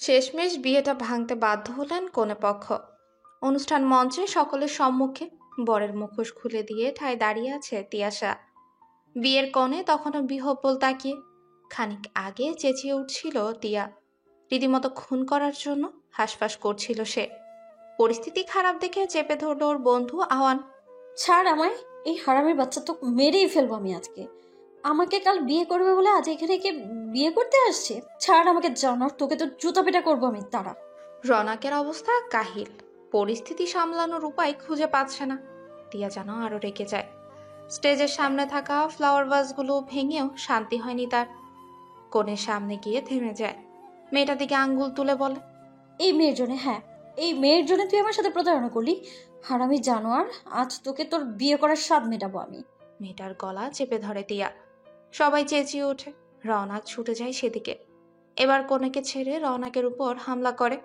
শেষমেশ বিয়েটা ভাঙতে বাধ্য হলেন কনে পক্ষ। অনুষ্ঠান মঞ্চে সকলের সম্মুখে বরের মুখোশ খুলে দিয়ে ঠায় দাঁড়িয়ে আছে তিয়াশা। বিয়ের কনে তখনও বিহ্বল তাকিয়ে। খানিক আগে চেঁচিয়ে উঠছিল তিয়া, রীতিমতো খুন করার জন্য হাঁসফাঁস করছিল সে। পরিস্থিতি খারাপ দেখে চেপে ধরল ওর বন্ধু আওয়ান। ছাড় আমায়, এই হারামির বাচ্চা তো মেরেই ফেলবো আমি আজকে। আমাকে কাল বিয়ে করবে বলে আজ এখানে কে বিয়ে করতে আসছে? ছাড় আমাকে, জানার তোকে তো জুতা পেটা করবো আমি, তারা। রনাকের অবস্থা কাহিল, পরিস্থিতি সামলানোর উপায় খুঁজে পাচ্ছে না। তিয়া যেন আরো রেগে যায়। স্টেজের সামনে থাকা ফ্লাওয়ার ভাসগুলো ভেঙেও শান্তি হয়নি তার। কনের সামনে গিয়ে থেমে যায়, মেয়েটার দিকে আঙ্গুল তুলে বলে, এই মেয়ের জন্য, হ্যাঁ এই মেয়ের জন্য তুই আমার সাথে প্রতারণা করলি। হারামি জানোয়ার, আজ তোকে তোর বিয়ে করার স্বাদ মেটাবো আমি। মেয়েটার গলা চেপে ধরে তিয়া। সবাই চেঁচিয়ে ওঠে। রওনাক ছুটে যায় সেদিকে। এবার কনেকে ছেড়ে রওনাকের উপর হামলা করে।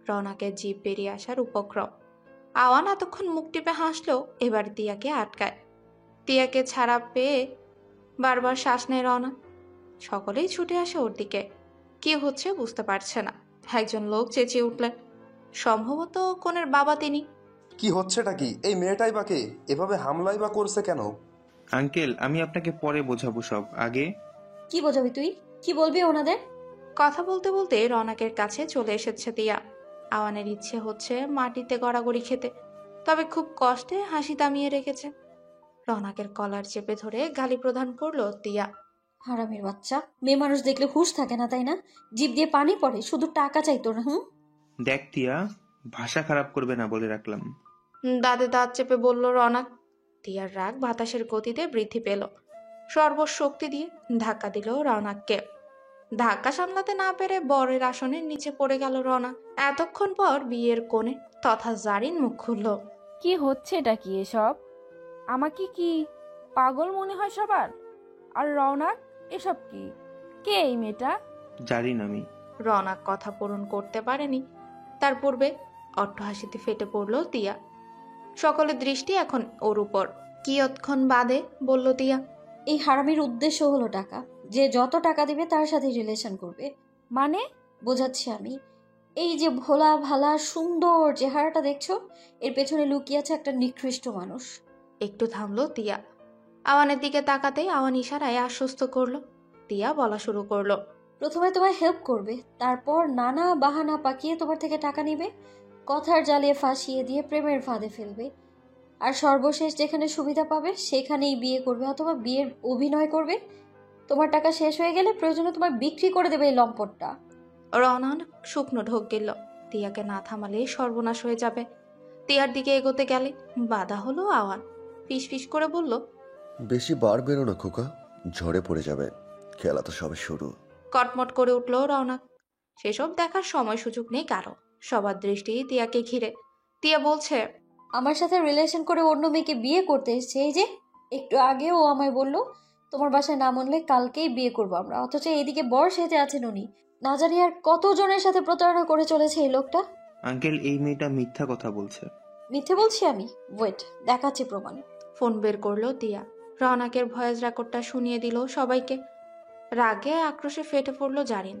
রওনাকের জিভ বেরিয়ে আসার উপক্রম। আওয়ান এতক্ষণ মুখ টিপে হাসলেও এবার তিয়াকে আটকায়। তিয়াকে ছাড়া পেয়ে বারবার শ্বাস নেয় রওনা। সকলেই ছুটে আসে ওর দিকে। কি হচ্ছে বুঝতে পারছে না। একজন লোক চেঁচিয়ে উঠলেন, সম্ভবত কনের বাবা তিনি। কি হচ্ছেটা কি? এই মেয়েটাই বা কে? এভাবে হামলাই বা করছে কেন? আঙ্কেল, আমি আপনাকে পরে বোঝাবো সব। আগে কি বোঝাবি তুই? কি বলবি ওনাদের? কথা বলতে বলতে রওনাকের কাছে চলে এসেছে তিয়া। আওয়ানের ইচ্ছে হচ্ছে মাটিতে গড়াগড়ি খেতে, তবে খুব কষ্টে হাসি থামিয়ে রেখেছে। রওনাকের কলার চেপে ধরে গালি প্রদান করলো তিয়া। হারামির বাচ্চা, মেয়ে মানুষ দেখলে হুঁশ থাকে না তাই না? জিভ দিয়ে পানি পড়ে, শুধু টাকা চাইতো না। দেখ তিয়া, ভাষা খারাপ করবে না বলে রাখলাম। দাঁতে দাঁত চেপে বলল রওনাক। তিয়ার রাগ বাতাসের গতিতে বৃদ্ধি পেল। সর্বশক্তি দিয়ে ধাক্কা দিল রওনাককে। ধাক্কা সামলাতে না পেরে বরের আসনের নিচে পড়ে গেল রওনাক। এতক্ষণ পর বিয়ের কোণে তথা জারিন মুখ খুলল। কি হচ্ছে এটা কি এসব? আমাকে কি পাগল মনে হয় সবার? আর রওনাক, এসব কি? কে এই মেয়েটা? জানি না আমি। রওনাক কথা পূরণ করতে পারেনি। তার পূর্বে অট্টহাসিতে ফেটে পড়ল তিয়া। সকলের দৃষ্টি এখন ওর উপর। কিয়ৎক্ষণ বাদে বলল তিয়া, এই হারামির উদ্দেশ্য হলো টাকা। যে যত টাকা দিবে তার সাথে রিলেশন করবে। মানে? বোঝাচ্ছি আমি। এই যে ভোলা ভালা সুন্দর চেহারাটা দেখছো, এর পেছনে লুকিয়ে আছে একটা নিকৃষ্ট মানুষ। একটু থামলো তিয়া। আওয়ানের দিকে তাকাতেই আওয়ান ইশারায় আশ্বস্ত করলো। তিয়া বলা শুরু করলো, প্রথমে তোমায় হেল্প করবে, তারপর নানা বাহানা পাকিয়ে তোমার থেকে টাকা নিবে, কথার জালিয়ে ফাঁসিয়ে দিয়ে প্রেমের ফাঁদে ফেলবে। আর সর্বশেষ যেখানে সুবিধা পাবে সেখানেই বিয়ে করবে, অথবা বিয়ের অভিনয় করবে। তোমার টাকা শেষ হয়ে গেলে প্রয়োজনে তোমার বিক্রি করে দেবে এই লম্পটটা। রওনান শুকনো ঢোক গেল। তিয়াকে না থামালে সর্বনাশ হয়ে যাবে। তিয়ার দিকে এগোতে গেলে বাধা হলো আওয়ান। ফিস করে বলল, বেশি বার বেরো না খোকা, ঝড়ে পড়ে যাবে। খেলা তো সবে শুরু। কটমট করে উঠল রওনাক। সেসব দেখার সময় সুযোগ নেই কারো। সবার দৃষ্টি তিয়াকে ঘিরে। তিয়া বলছে, আমার সাথে রিলেশন করে অন্য মেয়েকে বিয়ে করতে এসছে। এই যে একটু আগে ও আমায় বলল তোমার বাসায় না মানলে কালকেই বিয়ে করবো আমরা, অথচ এদিকে বর সেজে আছেন উনি। না জানি আর কতজনের সাথে প্রতারণা করে চলেছে এই লোকটা। আঙ্কেল, এই মেয়েটা মিথ্যা কথা বলছে। মিথ্যে বলছি আমি? ওয়েট, দেখাচ্ছি প্রমাণ। ফোন বের করলো তিয়া। রওনাকের ভয়েস রেকর্ডটা শুনিয়ে দিল সবাইকে। রাগে আক্রোশে ফেটে পড়ল জারিন।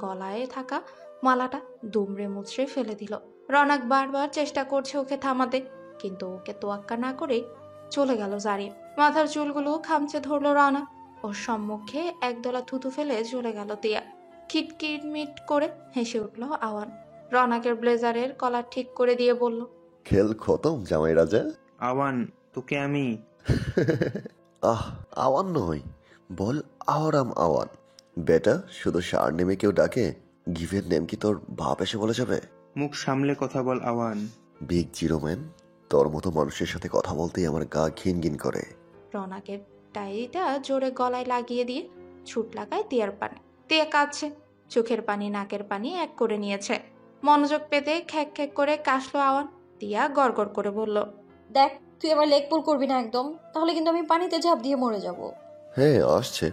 গলায় থাকা মালাটা দুমড়ে মুচড়ে ফেলে দিল। রওনাক বারবার চেষ্টা করছে ওকে থামাতে, কিন্তু ওকে তোয়াক্কা না করেই চলে গেল জারিন। মাথার চুলগুলো খামচে ধরল রওনাক। ওর সম্মুখে একদলা থুতু ফেলে চলে গেল তিয়া। খিটকিটমিট করে হেসে উঠল আওয়ান। রওনাকের ব্লেজারের কলার ঠিক করে দিয়ে বলল, খেল খতম জামাই রাজা। আওয়ান, তোকে আমি। আহ, আওয়ান নয়, বল আওয়ারাম আওয়ান। বেটা, শুধু সার নেমে কেউ ডাকে? গিভের নেম কি তোর বাপ এসে বলে যাবে? মুখ সামলে কথা বল আওয়ান। বিগ জিরো ম্যান, তোর মতো মানুষের সাথে কথা বলতেই আমার গা ঘিন ঘিন করে। রওনাকের ডায়েরিটা জোরে গলায় লাগিয়ে দিয়ে ছুট লাগায় তিয়ার পানে। তিয়া কাঁদছে। চোখের পানি নাকের পানি এক করে নিয়েছে। মনোযোগ পেতে খ্যাক খ্যাক করে কাশলো আওয়ান। তিয়া গড়গড় করে বলল, দেখ, তুই আমার লেগ পুল করবি না একদম, তাহলে কিন্তু আমি পানিতে ঝাঁপ দিয়ে মরে যাব। হ্যাঁ, আসছে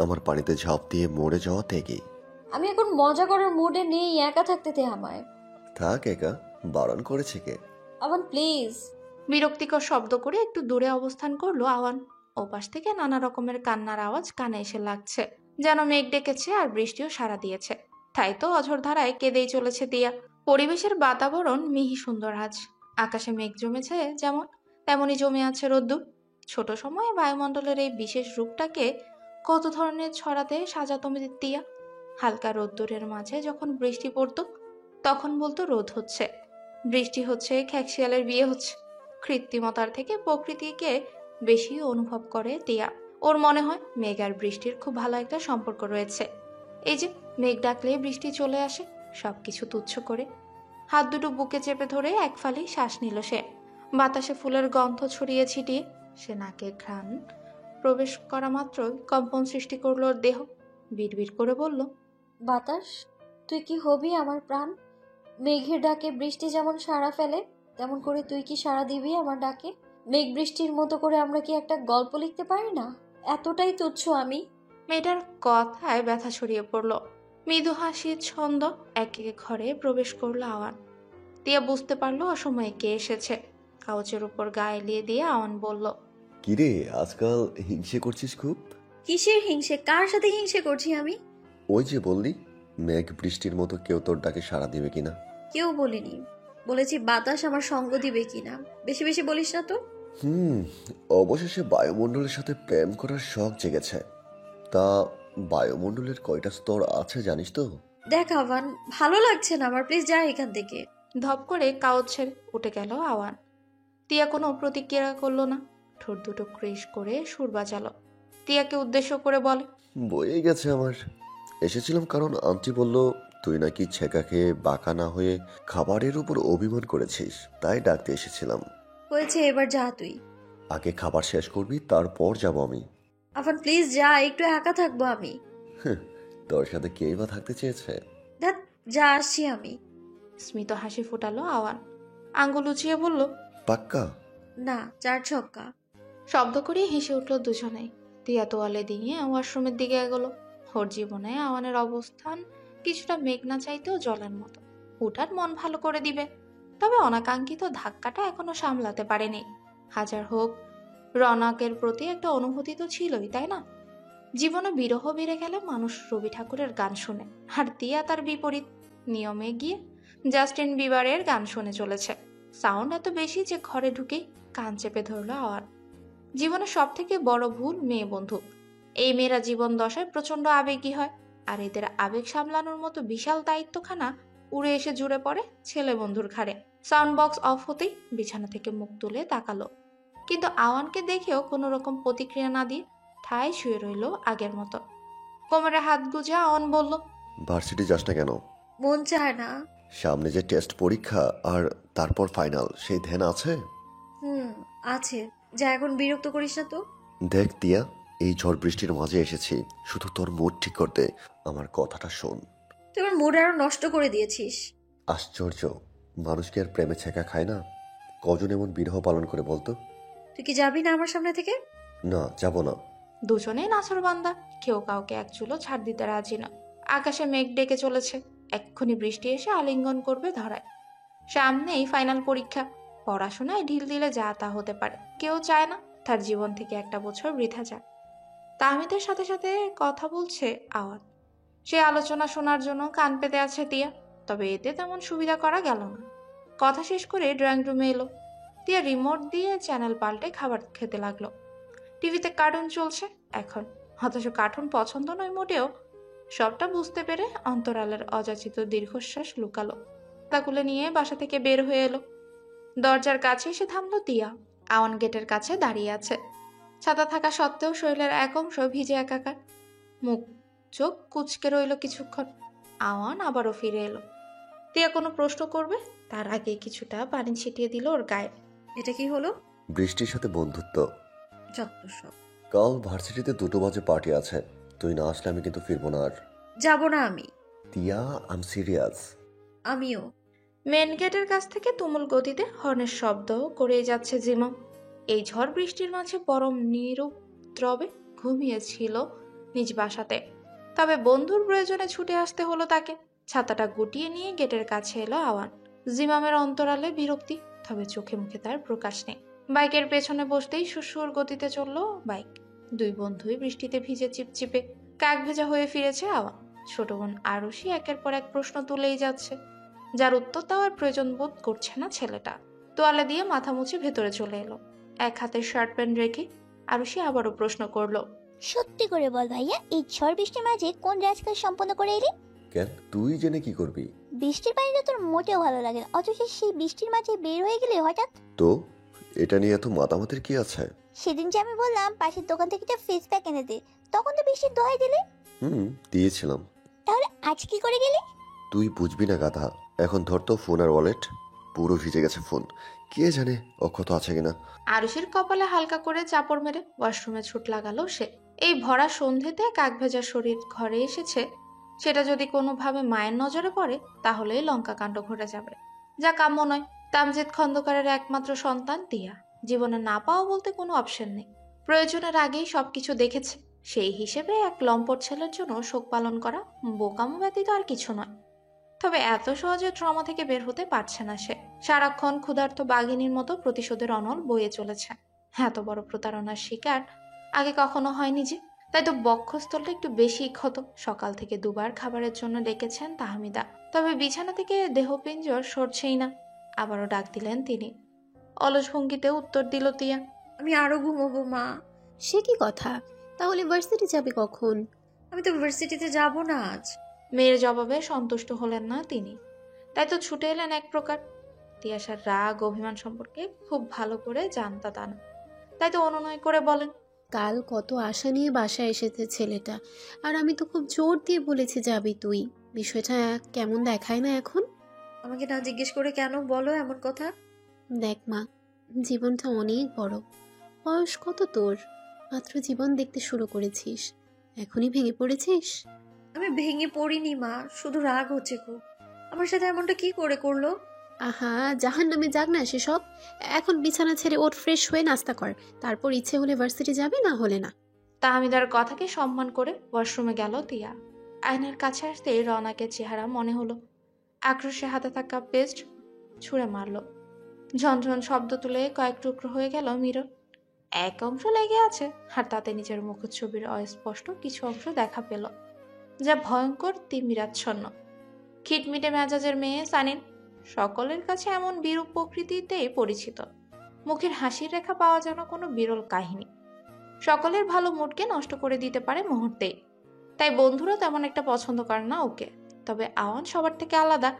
আমার পানিতে ঝাঁপ দিয়ে মরে যাওয়া থেকে। আমি এখন মজা করার মুডে নেই, একা থাকতে দে আমায়। থাক একা, বারণ করেছে কে? আবার প্লিজ। বিরক্তিকর শব্দ করে একটু দূরে অবস্থান করলো আওয়ান। ওপাশ থেকে নানা রকমের কান্নার আওয়াজ কানে এসে লাগছে, যেন মেঘ ডেকেছে আর বৃষ্টিও সাড়া দিয়েছে। তাই তো অঝোর ধারায় কেঁদেই চলেছে তিয়া। পরিবেশের বাতাবরণ মিহি সুন্দর আজ। আকাশে মেঘ জমেছে যেমন, তেমনি জমে আছে রোদ্দুর। ছোট সময়ে বায়ুমণ্ডলের এই বিশেষ রূপটাকে কত ধরনের ছড়াতে সাজাতো তিয়া। হালকা রোদ্দুরের মাঝে যখন বৃষ্টি পড়তো তখন বলতো রোদ হচ্ছে, বৃষ্টি হচ্ছে, খ্যাকশিয়ালের বিয়ে হচ্ছে। কৃত্রিমতার থেকে প্রকৃতিকে বেশি অনুভব করে তিয়া। ওর মনে হয় মেঘ আর বৃষ্টির খুব ভালো একটা সম্পর্ক রয়েছে। এই যে মেঘ ডাকলে বৃষ্টি চলে আসে, সবকিছু তুচ্ছ করে। হাত দুটো বুকে চেপে ধরে এক ফালি শ্বাস নিল সে। বাতাসে ফুলের গন্ধ ছড়িয়ে ছিটিয়ে সে নাকে ঘ্রাণ প্রবেশ করা মাত্রই কম্পন সৃষ্টি করলো ওর দেহ। বিড়বিড় করে বলল, বাতাস, তুই কি হবি আমার প্রাণ? মেঘের ডাকে বৃষ্টি যেমন সাড়া ফেলে, তেমন করে তুই কি সাড়া দিবি আমার ডাকে? মেঘ বৃষ্টির মতো করে আমরা কি একটা গল্প লিখতে পারি না? এতটাই তুচ্ছ আমি। মেয়েটার কথায় ব্যথা ছড়িয়ে পড়ল। মৃদু হাসির ছন্দ এক এক ঘরে প্রবেশ করলো আওয়ান। তিয়া বুঝতে পারলো অসময়ে কে এসেছে। কাউচের উপর গায়ে এলিয়ে দিয়ে আওয়ান বলল, কিরে, আজকাল হিংসে করছিস খুব? কিসের হিংসে? কার সাথে হিংসে করছি আমি? ওই যে বললি মেঘ বৃষ্টির মতো কেউ তোর ডাকে সাড়া দিবে কিনা। কেউ বলিনি, বলেছি বাতাস আমার সঙ্গ দিবে কিনা। বেশি বেশি বলিস না তো। অবশেষে বায়ুমণ্ডলের সাথে প্রেম করার শখ জেগেছে। তা বায়ুমণ্ডলের কয়টা স্তর আছে জানিস তো? দেখ আভান, ভালো লাগছে না আমার, প্লিজ যা এখান থেকে। ধপ করে কাউচের উঠে গেল আওয়ান। তিয়া কোনো প্রতিক্রিয়া করলো না। ঠোঁট দুটো ক্রিস করে সুর বাজালো। তিয়াকে উদ্দেশ্য করে বলে, বয়ে গেছে আমার। এসেছিলাম কারণ আন্টি বলল তুই নাকি ছেঁকা খেয়ে বাঁকা না হয়ে খাবারের উপর অভিমান করেছিস, তাই ডাকতে এসেছিলাম। হয়েছে, এবার যা তুই। আগে খাবার শেষ করবি, তারপর যাব আমি। আভান প্লিজ যা, একটু একা থাকবো আমি। তোর সাথে কেই বা থাকতে চেয়েছে? দেখ, যা আসছি আমি। স্মিত হাসি ফোটালো আওয়ান। আঙ্গুল উঁচিয়ে বলল, পাক্কা? না, 4 ছক্কা। শব্দ করে হেসে উঠল দুজনেই। তিয়া তোয়ালে দিয়ে ওয়াশরুমের দিকে এগোলো। ওর জীবনে আওয়ানের অবস্থান কিছুটা মেঘনা চাইতেও জলের মতো। হুঠাৎ মন ভালো করে দিবে, তবে অনাকাঙ্ক্ষিত ধাক্কাটা এখনো সামলাতে পারেনি। হাজার হোক, রনকের প্রতি একটা অনুভূতি তো ছিলই, তাই না? জীবনে বিরহ বেড়ে গেলে মানুষ রবি ঠাকুরের গান শুনে, আর তিয়া তার বিপরীত নিয়মে গিয়ে জাস্টিন বিবারের গান শুনে চলেছে। সাউন্ড এত বেশি যে ঘরে ঢুকেই কান চেপে ধরলো আওয়ার। জীবনের সব থেকে বড় ভুল মেয়ে বন্ধু। এই মেয়েরা জীবন দশায় প্রচন্ড আবেগী হয়, আর এদের আবেগ সামলানোর মতো বিশাল দায়িত্বখানা উড়ে এসে জুড়ে পড়ে ছেলে বন্ধুর ঘাড়ে। সাউন্ড বক্স অফ হতেই বিছানা থেকে মুখ তুলে তাকালো, কিন্তু আওয়ানকে দেখেও কোনো রকম প্রতিক্রিয়া না দিয়ে ঠায় শুয়ে রইল আগের মতো। কোমরে হাত গুজে আওয়ান বলল, ভার্সিটি যাস না কেন? মন চায় না। সামনে যে টেস্ট পরীক্ষা আর তারপর ফাইনাল, সেই ধ্যান আছে? আছে। যা, এখন বিরক্ত করিস না তো। দেখ তিয়া, এই ঝড় বৃষ্টির মাঝে এসেছি শুধু তোর মুড ঠিক করতে। আমার কথাটা শোন। তুই আমার মুড আরো নষ্ট করে দিয়েছিস। আশ্চর্য, মানুষ কি আর প্রেমে ছেঁকা খায় না? কজন এমন বিরহ পালন করে বলতো? তুই কি যাবি না আমার সামনে থেকে? না, যাব না। দুজনেই নাছরবান্দা, কেউ কাউকে এক চুলো ছাড় দিতে রাজি না। আকাশে মেঘ ডেকে চলেছে, এক্ষুনি বৃষ্টি এসে আলিঙ্গন করবে ধরায়। সামনেই ফাইনাল পরীক্ষা। পড়াশোনায় ঢিল দিলে যা তা হতে পারে। কেউ চায় না তার জীবন থেকে একটা বছর বৃথা যাক। তাহমিদের সাথে সাথে কথা বলছে আওয়াজ। সে আলোচনা শোনার জন্য কান পেতে আছে তিয়া, তবে এতে তেমন সুবিধা করা গেল না। কথা শেষ করে ড্রয়িং রুমে এলো। তিয়া রিমোট দিয়ে চ্যানেল পাল্টে খাবার খেতে লাগলো। টিভিতে কার্টুন চলছে এখন, অথচ কার্টুন পছন্দ নয় মোটেও। সবটা বুঝতে পেরে অন্তরালের অযাচিত দীর্ঘশ্বাস লুকালো। তাকুলে নিয়ে বাসা থেকে বের হয়ে এলো। দরজার কাছে এসে থামলো তিয়া। আওয়ান গেটের কাছে দাঁড়িয়ে আছে। ছাতা থাকা সত্ত্বেও শরীরের এক অংশ ভিজে একাকার। মুখ চোখ কুচকে রইল কিছুক্ষণ। আওয়ান আবারও ফিরে এলো। তিয়া কোনো প্রশ্ন করবে তার আগে কিছুটা পানি ছিটিয়ে দিল ওর গায়ে। এটা কি হলো? বৃষ্টির সাথে বন্ধুত্ব। যত সব। কাল ভার্সিটিতে 2টো বাজে পার্টি আছে, তুই না আসলে আমি কিন্তু ফিরবো না আর। যাব না আমি। তিয়া, আই এম সিরিয়াস। আমিও। মেন গেটের কাছ থেকে তুমুল গতিতে হর্নের শব্দ করেই যাচ্ছে জিমা। এই ঝড় বৃষ্টির মাঝে পরম নিরুপদ্রবে ঘুমিয়েছিল নিজ বাসাতে, তবে বন্ধুর প্রয়োজনে ছুটে আসতে হলো তাকে। ছাতাটা গুটিয়ে নিয়ে গেটের কাছে এলো আওয়ান। জিমামের অন্তরালে বিরক্তি, তবে চোখে মুখে তার প্রকাশ নেই। বাইকের পেছনে বসতেই সুসুর গতিতে চলল বাইক। দুই বন্ধুই বৃষ্টিতে ভিজে চিপচিপে কাক ভেজা হয়ে ফিরেছে আওয়ান। ছোট বোন আরুষি একের পর এক প্রশ্ন তুলেই যাচ্ছে, যার উত্তর দেওয়ার প্রয়োজন বোধ করছে না ছেলেটা। তোয়ালে দিয়ে মাথা মুছে ভেতরে চলে এলো। এক হাতে শার্ট প্যান্ট রেখে আরুষি আবারও প্রশ্ন করলো, সত্যি করে বল ভাইয়া, এই ঝড় বৃষ্টির মাঝে কোন রাজকাজ সম্পন্ন করে এলি? কেন, তুই জেনে কি করবি? বৃষ্টির পানিটা তোর মোটেও ভালো লাগে না, অথচ সেই বৃষ্টির মাঝে বের হয়ে গেলে হঠাৎ। তো এটা নিয়ে এত মাতামাতির কি আছে? সেদিন যে আমি বললাম পাশের দোকান থেকে একটা ফেস প্যাক এনে দে, তখন তো বৃষ্টির দোহাই দিলে। দিয়েছিলাম। তাহলে আজ কি করে গেলি? তুই বুঝবি না গাধা। এখন ধর তো ফোন আর ওয়ালেট, পুরো ভিজে গেছে ফোন। কে জানে অক্ষত আছে কিনা। আরুষির কপালে হালকা করে চাপড় মেরে ওয়াশরুমে ছুট লাগালো সে। এই ভরা সন্ধেতে কাক ভেজা শরীর ঘরে এসেছে, সেটা যদি কোনোভাবে মায়ের নজরে পড়ে তাহলেই লঙ্কা কাণ্ড ঘটে যাবে, যা কাম্য নয়। তামজিৎ খন্দকারের একমাত্র সন্তান তিয়া, জীবনে না পাওয়া বলতে কোনো অপশন নেই। প্রয়োজনের আগেই সবকিছু দেখেছে, সেই হিসেবে এক লম্পট ছেলের জন্য শোক পালন করা বোকামো ব্যতীত আর কিছু নয়। তবে এত সহজে ট্রমা থেকে বের হতে পারছে না সে। সারাক্ষণ ক্ষুধার্ত বাঘিনীর মতো প্রতিশোধের অনল বয়ে চলেছে। এত বড় প্রতারণার শিকার আগে কখনো হয়নি যে, তাই তো বক্ষস্থলটা একটু বেশি ক্ষত। সকাল থেকে দুবার খাবারের জন্য ডেকেছেন তাহমিদা, তবে বিছানা থেকে দেহপিঞ্জর সরছেই না। আবারও ডাক দিলেন তিনি। অলস ভঙ্গিতে উত্তর দিল তিয়া, আমি আরো ঘুমোবো মা। সে কি কথা? তাহলে ভার্সিটি যাবে কখন? আমি তো ভার্সিটিতে যাব না আজ। মেয়ের জবাবে সন্তুষ্ট হলেন না তিনি, তাই তো ছুটে এলেন এক প্রকার। তিয়াশার রাগ অভিমান সম্পর্কে খুব ভালো করে জানতা তা না, তাই তো অনুনয় করে বলেন, কাল কত আশা নিয়ে বাসায় এসেছে ছেলেটা, আর আমি তো খুব জোর দিয়ে বলেছি যাবি তুই। বিষয়টা কেমন দেখায় না এখন? আমাকে না জিজ্ঞেস করে কেন বলো এমন কথা? দেখ মা, জীবনটা অনেক বড়। বয়স কত তোর? মাত্র জীবন দেখতে শুরু করেছিস, এখনই ভেঙে পড়েছিস? আমি ভেঙে পড়িনি মা, শুধু রাগ হচ্ছে খুব। আমার সাথে এমনটা কি করে করলো? আহা, জাহান নামে যাক না সেসব। এখন বিছানা ছেড়ে ওঠ, ফ্রেশ হয়ে নাস্তা কর, তারপর ইচ্ছে হলে ভার্সিটি যাবি, না হলে না। তাহমিদার কথাকে সম্মান করে ওয়াশরুমে গেল তিয়া। আয়নার কাছে আসতে রওনাকের চেহারা মনে হলো। আক্রোশে হাতে থাকা পেস্ট ছুঁড়ে মারল। ঝনঝন শব্দ তুলে কয়েক টুকরো হয়ে গেল মিরর। এক অংশ লেগে আছে, আর তাতে নিজের মুখচ্ছবির অস্পষ্ট কিছু অংশ দেখা পেল, যা ভয়ঙ্কর তিমিরাচ্ছন্ন। খিটমিটে মেজাজের মেয়ে সানিন সকলের কাছে এমন বিরূপ প্রকৃতিতেই পরিচিত। মুখের হাসির রেখা পাওয়া যেন কোনো বিরল কাহিনী, সকলের ভালো মুডকে নষ্ট করে দিতে পারে মুহূর্তেই। তাই বন্ধুরা তেমন একটা পছন্দ করে না ওকে। তবে আওয়ান সবার থেকে আলাদা,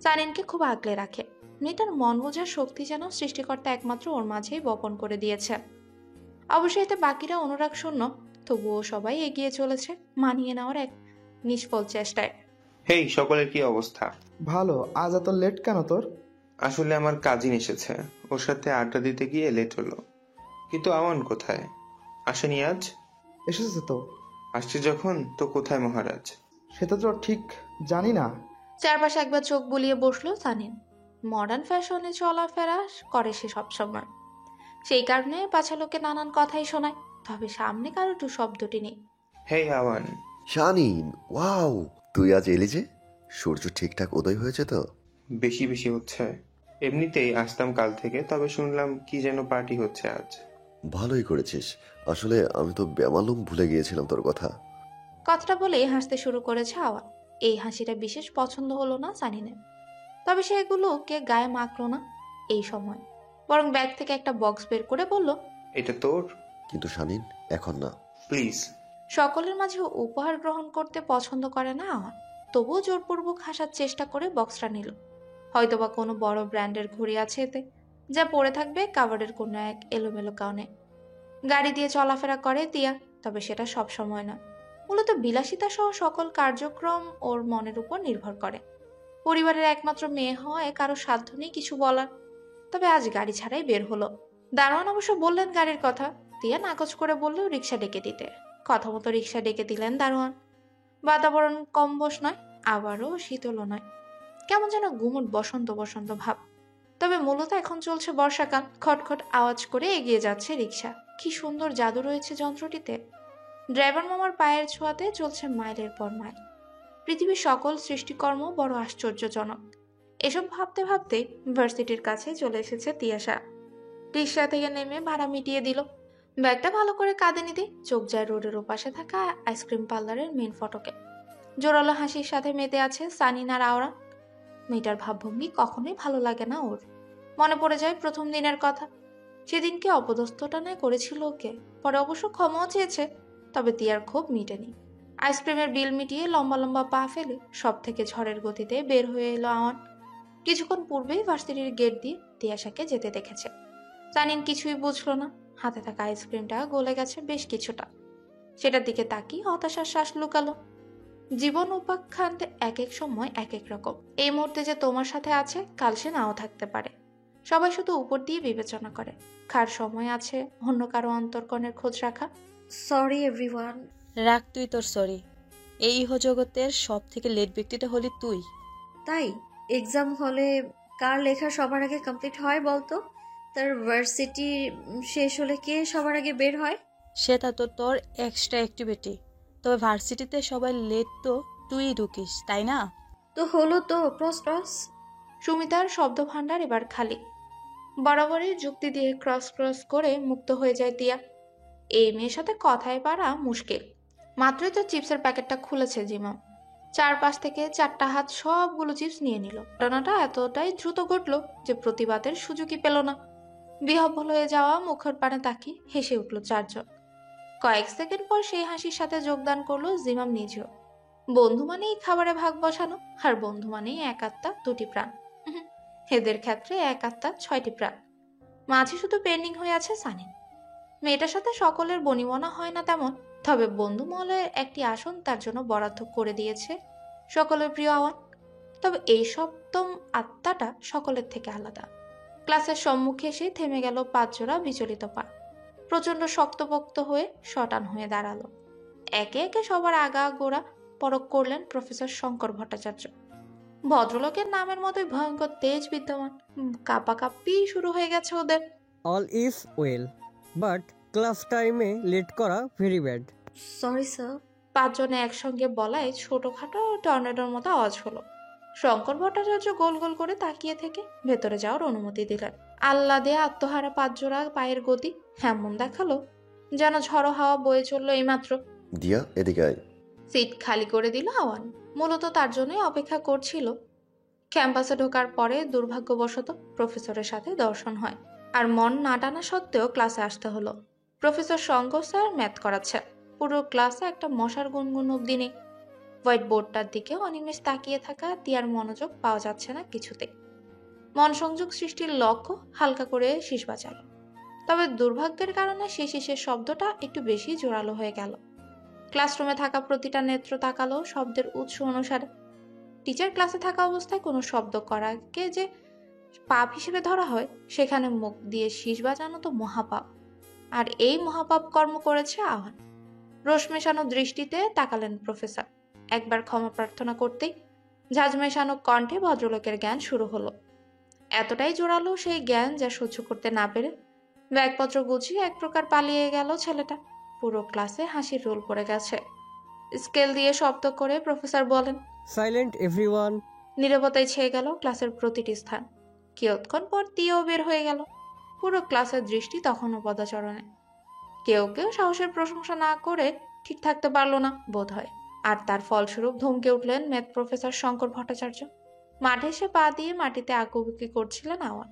সানিনকে খুব আগলে রাখে। মেয়েটার মন বোঝার শক্তি যেন সৃষ্টিকর্তা একমাত্র ওর মাঝেই বপন করে দিয়েছে। অবশ্যই এতে বাকিরা অনুরাগ শূন্য, তবুও সবাই এগিয়ে চলেছে মানিয়ে নেওয়ার এক নিষ্ফল চেষ্টায়। হেই, সকলের কি অবস্থা? ভালো। আজ এত লেট কেন তোর? আসলে আমার কাজিন এসেছে, ওর সাথে আড্ডা দিতে গিয়ে লেট হলো। কিন্তু আমান কোথায়? আসেনি আজ? এসেছে তো। আসছে যখন, তো কোথায় মহারাজ? সেটা তো ঠিক জানি না। চারপাশে একবার চোখ বুলিয়ে বসলো সানিন। মডার্ন ফ্যাশনে চলাফেরা করে সে সবসময়, সেই কারণে পাছা লোকে নানান কথাই শোনায়, তবে সামনে কারো টু শব্দটি নেই। হেই আওয়ান। শানিন, ওয়াও, তুই আজ এলি যে? সূর্য ঠিকঠাক উদয় হয়েছে তো? বেশি বেশি হচ্ছে। এমনিতেই আসতাম কাল থেকে, তবে শুনলাম কি যেন পার্টি হচ্ছে আজ। ভালোই করেছিস। আসলে আমি তো বেমালুম ভুলে গিয়েছিলাম তোর কথা। কথাটা বলেই হাসতে শুরু করেছে আওয়ান। এই হাসিটা বিশেষ পছন্দ হলো না সানিনের, তবে সে এগুলোকে গায়ে মাখলো না এই সময়, বরং ব্যাগ থেকে একটা বক্স বের করে বলল, এটা তোর? কিন্তু শানিন, এখন না, প্লিজ। সকলের মাঝে উপহার গ্রহণ করতে পছন্দ করে না আওয়ান, তবুও জোরপূর্বক হাসার চেষ্টা করে বক্সটা নিল। হয়তোবা কোনো বড় ব্র্যান্ডের ঘড়ি আছে এতে, যা পরে থাকবে কাভার্ডের কোনো এক এলোমেলো কারণে। গাড়ি দিয়ে চলাফেরা করে তিয়া, তবে সেটা সব সময় না। মূলত বিলাসিতা সহ সকল কার্যক্রম ওর মনের উপর নির্ভর করে। পরিবারের একমাত্র মেয়ে হওয়ায় কারো সাধ্য নেই কিছু বলার। তবে আজ গাড়ি ছাড়াই বের হলো। দারোয়ান অবশ্য বললেন গাড়ির কথা, তিয়া নাকচ করে বললেও রিক্সা ডেকে দিতে। কথা মতো রিক্সা ডেকে দিলেন দারোয়ান। বাতাবরণ কম্বশ নয়, আবারও শীতলও নয়, কেমন যেন গুমট বসন্ত বসন্ত ভাব। তবে মূলত এখন চলছে বর্ষাকাল। খটখট আওয়াজ করে এগিয়ে যাচ্ছে রিক্সা। কি সুন্দর জাদু রয়েছে যন্ত্রটিতে। ড্রাইভার মামার পায়ের ছোঁয়াতে চলছে মাইলের পর মাইল। পৃথিবীর সকল সৃষ্টিকর্ম বড় আশ্চর্যজনক। এসব ভাবতে ভাবতে ভার্সিটির কাছে চলে এসেছে তিয়াশা। রিক্সা থেকে নেমে ভাড়া মিটিয়ে দিল। ব্যাগটা ভালো করে কাঁধে নিতে চোখ যায় রোডের ওপাশে থাকা আইসক্রিম পার্লারের মেন ফটকে। জোরালো হাসির সাথে মেতে আছে সানিন আর আওরা। মেয়েটার ভাবভঙ্গি কখনোই ভালো লাগে না ওর। মনে পড়ে যায় প্রথম দিনের কথা। সেদিনকে অপদস্থটানায় করেছিল ওকে, পরে অবশ্য ক্ষমাও চেয়েছে। তবে তিয়ার ক্ষোভ মিটেনি। আইসক্রিমের বিল মিটিয়ে লম্বা লম্বা পা ফেলে সব থেকে ঝড়ের গতিতে বের হয়ে এলো আওয়ান। কিছুক্ষণ পূর্বেই ভার্সিটির গেট দিয়ে তিয়াশাকে যেতে দেখেছে। সানিন কিছুই বুঝলো না। হাতে থাকা আইসক্রিমটা গলে গেছে বেশ কিছুটা। সেটার দিকে তাকিয়ে হতাশার শ্বাস লুকালো। জীবন উপাখ্যান এক এক সময় এক এক রকম। এই মুহূর্তে যে তোমার সাথে আছে, কাল সে নাও থাকতে পারে। সবাই শুধু উপর দিয়ে বিবেচনা করে। কার সময় আছে অন্য কারো অন্তর্কণের খোঁজ রাখা। Sorry everyone. রাখ তুই তোর সরি। এই ইহজগতের সব থেকে লেট ব্যক্তিটা হলি তুই। তাই এক্সাম হলে কার লেখা সবার আগে কমপ্লিট হয় বলতো? তার ভার্সিটি শেষ হলে কে সবার আগে বের হয়? সেটা তো তোর এক্সট্রা অ্যাক্টিভিটি। তবে ভার্সিটিতে সবাই লেট তো তুই ঢুকিস, তাই না? তো হলো তো, ক্রস ক্রস। সুমিতার শব্দ ভাণ্ডার এবার খালি। বরাবরই যুক্তি দিয়ে ক্রস ক্রস করে মুক্ত হয়ে যায় তিয়া। এই মেয়ের সাথে কথায় পারা মুশকিল। মাত্রই তো চিপসের প্যাকেটটা খুলেছে জিমাম। চারপাশ থেকে 4টা হাত সবগুলো চিপস নিয়ে নিল। ঘটনাটা এতটাই দ্রুত ঘটল যে প্রতিবাদের সুযোগই পেল না। বিহ্বল হয়ে যাওয়া মুখের পানে তাকিয়ে হেসে উঠল 4 জন। কয়েক সেকেন্ড পর সেই হাসির সাথে যোগদান করলো জিমাম নিজেও। বন্ধু মানেই খাবারে ভাগ বসানো, আর বন্ধু মানেই এক আত্মা 2টি প্রাণ। এদের ক্ষেত্রে এক আত্মা 6টি প্রাণ। মাঝে শুধু পেন্ডিং হয়ে আছে সানিন। মেয়েটার সাথে সকলের বনিবনা হয় না তেমন, তবে বন্ধু মহলের একটি আসন তার জন্য বরাদ্দ করে দিয়েছে সকলের প্রিয় আওয়ান। তবে এই সপ্তম আত্মাটা সকলের থেকে আলাদা। ক্লাসের সম্মুখে এসে থেমে গেল 5 জোড়া বিচলিত পা। প্রচন্ড শক্তপোক্ত হয়ে শটান হয়ে দাঁড়ালো। একে একে সবার আগা গোড়া পরখ করলেন প্রফেসর শঙ্কর ভট্টাচার্য। ভদ্রলোকের নামের মতোই ভয়ঙ্কর তেজ বিদ্যমান। কাঁপাকাঁপি শুরু হয়ে গেছে ওদের। All is well, but class টাইমে লেট করা ভেরি ব্যাড। Sorry sir. 5 জনে একসঙ্গে বলায় ছোটখাটো টর্নেডোর মতো আওয়াজ হলো। শঙ্কর ভট্টাচার্য গোল গোল করে তাকিয়ে থেকে ভেতরে যাওয়ার অনুমতি দিলেন। আহ্লাদে আত্মহারা 5 জোড়া পায়ের গতি এমন দেখালো যেন ঝড়ো হাওয়া বয়ে চললো এইমাত্র। দিয়া, এদিকে আয়। সিট খালি করে দিল আওয়ান। মূলত তার জন্যই অপেক্ষা করছিল। ক্যাম্পাসে ঢোকার পরে দুর্ভাগ্যবশত প্রফেসরের সাথে দর্শন হয়, আর মন না টানা সত্ত্বেও ক্লাসে আসতে হলো। প্রফেসর শঙ্কর স্যার ম্যাথ করাচ্ছে। পুরো ক্লাসে একটা মশার গুনগুন অব্দি নেই। হোয়াইট বোর্ডটার দিকে অনিমেষ তাকিয়ে থাকা তিয়ার মনোযোগ পাওয়া যাচ্ছে না কিছুতে। মন সংযোগ সৃষ্টির লক্ষ্য হালকা করে শীষ বাজালো। তবে দুর্ভাগ্যের কারণে সেই শীষের শব্দটা একটু বেশি জোরালো হয়ে গেল। ক্লাসরুমে থাকা প্রতিটা নেত্র তাকালো শব্দের উৎস অনুসারে। টিচার ক্লাসে থাকা অবস্থায় কোনো শব্দ করাকে যে পাপ হিসেবে ধরা হয়, সেখানে মুখ দিয়ে শীষ বাজানো তো মহাপাপ। আর এই মহাপাপ কর্ম করেছে আওয়ান। রোষ মেশানো দৃষ্টিতে তাকালেন প্রফেসর। একবার ক্ষমা প্রার্থনা করতেই ঝাঁঝ মেশানো কণ্ঠে ভদ্রলোকের জ্ঞান শুরু হলো। এতটাই জোরালো সেই জ্ঞান যা সহ্য করতে না পেরে ব্যাগপত্র গুছিয়ে এক প্রকার পালিয়ে গেল ছেলেটা। পুরো ক্লাসে হাসির রোল পড়ে গেছে। স্কেল দিয়ে শব্দ করে প্রফেসর বলেন, সাইলেন্ট এভরিওয়ান। নীরবতায় ছেয়ে গেল ক্লাসের প্রতিটি স্থান। কিয়ৎক্ষণ পর তিয়াও বের হয়ে গেল। পুরো ক্লাসের দৃষ্টি তখনও পদাচরণে। কেউ কেউ সাহসের প্রশংসা না করে ঠিক থাকতে পারল না বোধ হয়। আর তার ফলস্বরূপ ধমকে উঠলেন ম্যাথ প্রফেসর শঙ্কর ভট্টাচার্য। মাঠে এসে পা দিয়ে মাটিতে আঁকুবুকি করছিলেন আওয়ান।